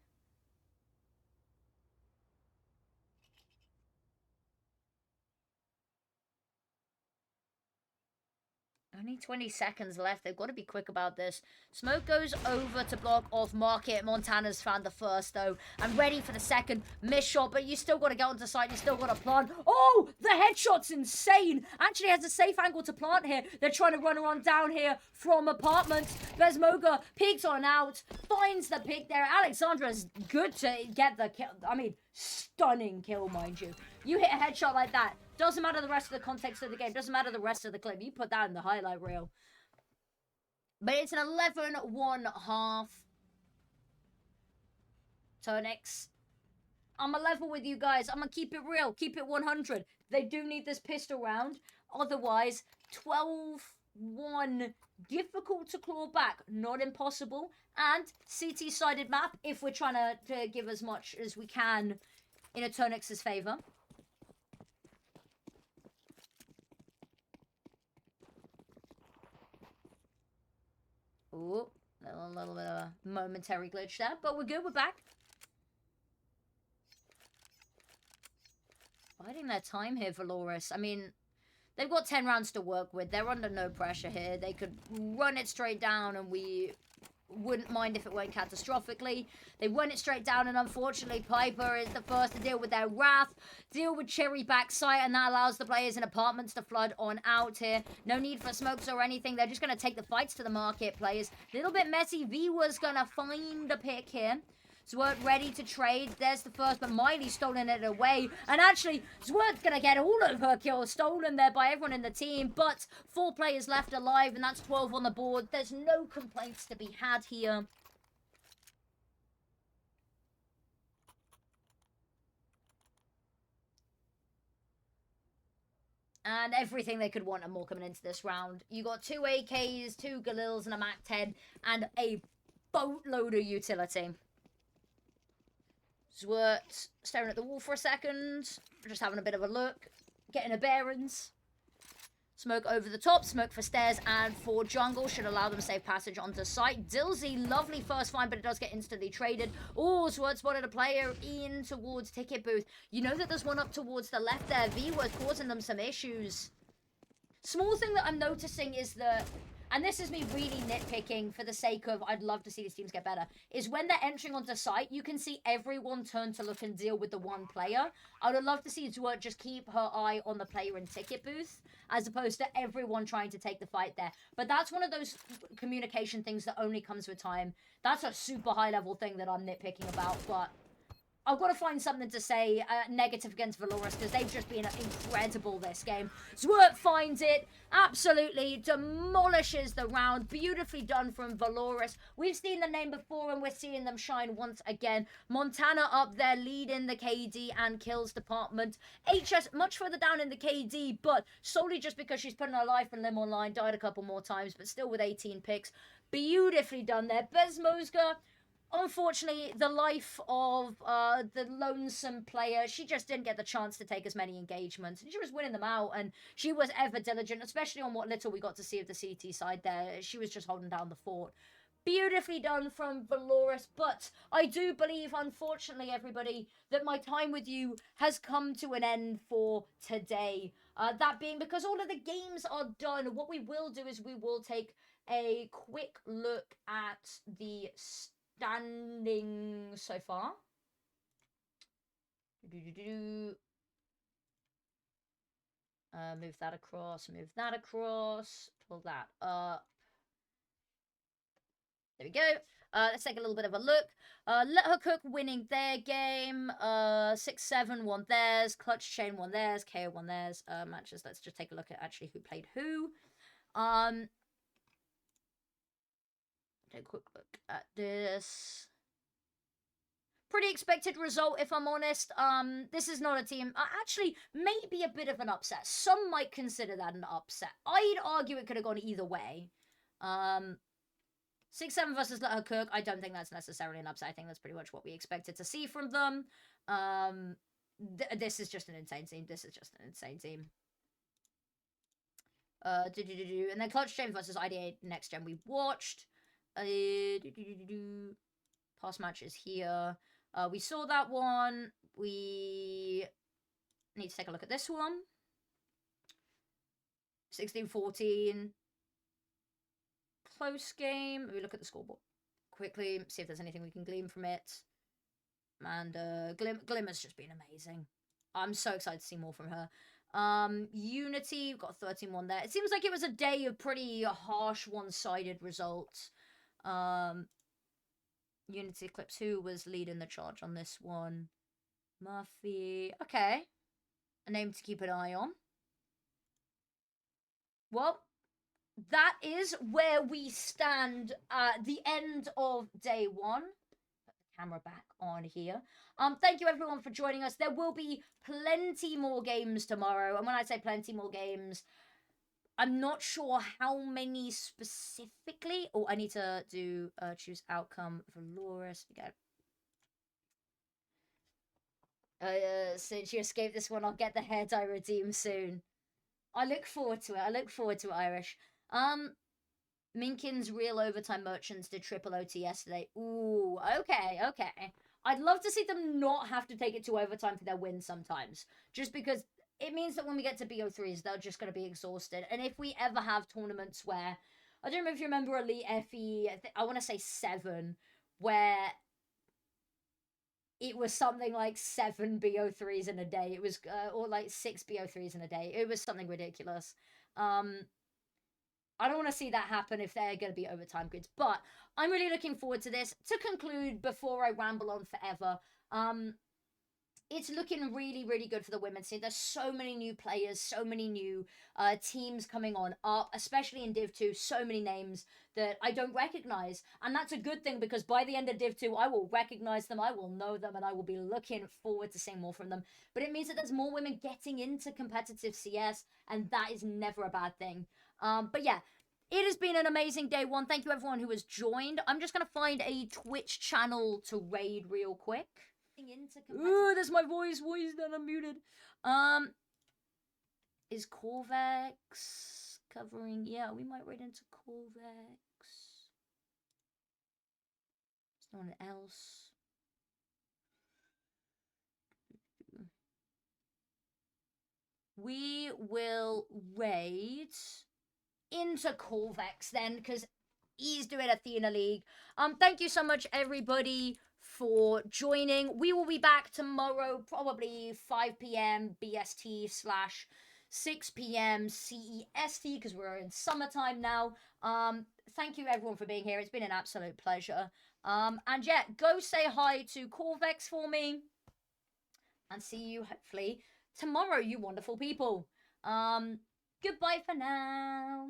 Only 20 seconds left. They've got to be quick about this. Smoke goes over to block off Market. Montana's found the first, though. And ready for the second. Miss shot, but you still got to get onto site. You still got to plant. Oh, the headshot's insane. Actually has a safe angle to plant here. They're trying to run around down here from apartments. Vesmoga peeks on out. Finds the pick there. Alexandra's good to get the kill. I mean, stunning kill, mind you. You hit a headshot like that. Doesn't matter the rest of the context of the game. Doesn't matter the rest of the clip. You put that in the highlight reel. But it's an 11-1 half. eternyx. I'm a level with you guys. I'm going to keep it real. Keep it 100. They do need this pistol round. Otherwise, 12-1. Difficult to claw back. Not impossible. And CT-sided map if we're trying to give as much as we can in eternyx's favor. Ooh, a little bit of a momentary glitch there, but we're good, we're back. Biding their time here, Valoris. I mean, they've got 10 rounds to work with. They're under no pressure here. They could run it straight down and we wouldn't mind if it went catastrophically. They run it straight down, and unfortunately Piper is the first to deal with their wrath, deal with cherry backside, and that allows the players in apartments to flood on out here. No need for smokes or anything. They're just going to take the fights to the market, players. Little bit messy. V was going to find a pick here. Zwert ready to trade. There's the first, but Miley's stolen it away. And actually, Zwert's going to get all of her kills stolen there by everyone in the team. But 4 players left alive, and that's 12 on the board. There's no complaints to be had here. And everything they could want and more coming into this round. You got 2 AKs, 2 Galils, and a MAC-10, and a boatload of utility. Zwart staring at the wall for a second, just having a bit of a look, getting a bearings. Smoke over the top, smoke for stairs and for jungle. Should allow them safe passage onto site. Dilsey, lovely first find, but it does get instantly traded. Oh, Sword spotted a player in towards ticket booth. You know that there's one up towards the left there. V was causing them some issues. Small thing that I'm noticing is that, and this is me really nitpicking for the sake of I'd love to see these teams get better, is when they're entering onto site, you can see everyone turn to look and deal with the one player. I would love to see Zwart just keep her eye on the player in ticket booth, as opposed to everyone trying to take the fight there. But that's one of those communication things that only comes with time. That's a super high level thing that I'm nitpicking about, but I've got to find something to say negative against Valoris, because they've just been incredible this game. Zwart finds it, absolutely demolishes the round. Beautifully done from Valoris. We've seen the name before, and we're seeing them shine once again. Montana up there leading the KD and kills department. HS much further down in the KD, but solely just because she's putting her life and limb online. Died a couple more times, but still with 18 picks. Beautifully done there. Bezmozga, unfortunately, the life of the lonesome player, she just didn't get the chance to take as many engagements. She was winning them out, and she was ever diligent, especially on what little we got to see of the CT side there. She was just holding down the fort. Beautifully done from Valoris, but I do believe, unfortunately, everybody, that my time with you has come to an end for today. That being because all of the games are done. What we will do is we will take a quick look at the standing so far. Move that across, pull that up. There we go. Let's take a little bit of a look. Let Her Cook winning their game. 6-7 won theirs. Clutchain won theirs. KO won theirs. Matches. Let's just take a look at actually who played who. Take a quick look at this. Pretty expected result, if I'm honest. This is not a team. Actually, maybe a bit of an upset. Some might consider that an upset. I'd argue it could have gone either way. 6-7 versus Let Her Cook. I don't think that's necessarily an upset. I think that's pretty much what we expected to see from them. This is just an insane team. And then Clutchain versus IDA NexGen we watched. Past matches here. We saw that one. We need to take a look at this one. 16-14. Close game. We look at the scoreboard quickly, see if there's anything we can glean from it. And Glimmer's just been amazing. I'm so excited to see more from her. Unity, we've got 13-1 there. It seems like it was a day of pretty harsh one-sided results. Unity Eclipse, who was leading the charge on this one? Murphy. Okay. A name to keep an eye on. Well, that is where we stand at the end of day one. Put the camera back on here. Thank you everyone for joining us. There will be plenty more games tomorrow. And when I say plenty more games, I'm not sure how many specifically. Oh, I need to do choose outcome for Valoris. We go. Since you escaped this one, I'll get the hair dye redeemed soon. I look forward to it. Irish. Minkin's real overtime merchants did triple OT yesterday. Ooh, okay. I'd love to see them not have to take it to overtime for their wins sometimes. Just because it means that when we get to BO3s, they're just going to be exhausted. And if we ever have tournaments where, I don't know if you remember Elite FE, I want to say 7, where it was something like 7 BO3s in a day. It was, or like 6 BO3s in a day. It was something ridiculous. I don't want to see that happen if they're going to be overtime grids. But I'm really looking forward to this. To conclude, before I ramble on forever, it's looking really, really good for the women's team. There's so many new players, so many new teams coming on up, especially in Div 2, so many names that I don't recognize. And that's a good thing, because by the end of Div 2, I will recognize them, I will know them, and I will be looking forward to seeing more from them. But it means that there's more women getting into competitive CS, and that is never a bad thing. But yeah, it has been an amazing day one. Thank you everyone who has joined. I'm just going to find a Twitch channel to raid real quick. Ooh, there's my voice. Why is that unmuted? Is Corvex covering? Yeah, we might raid into Corvex. There's no one else. We will raid into Corvex then, because he's doing Athena League. Thank you so much, everybody, for joining. We will be back tomorrow, probably 5 p.m. BST / 6 p.m. CEST, because we're in summertime now. Thank you, everyone, for being here. It's been an absolute pleasure. And yeah, go say hi to Corvex for me. And see you, hopefully, tomorrow, you wonderful people. Goodbye for now.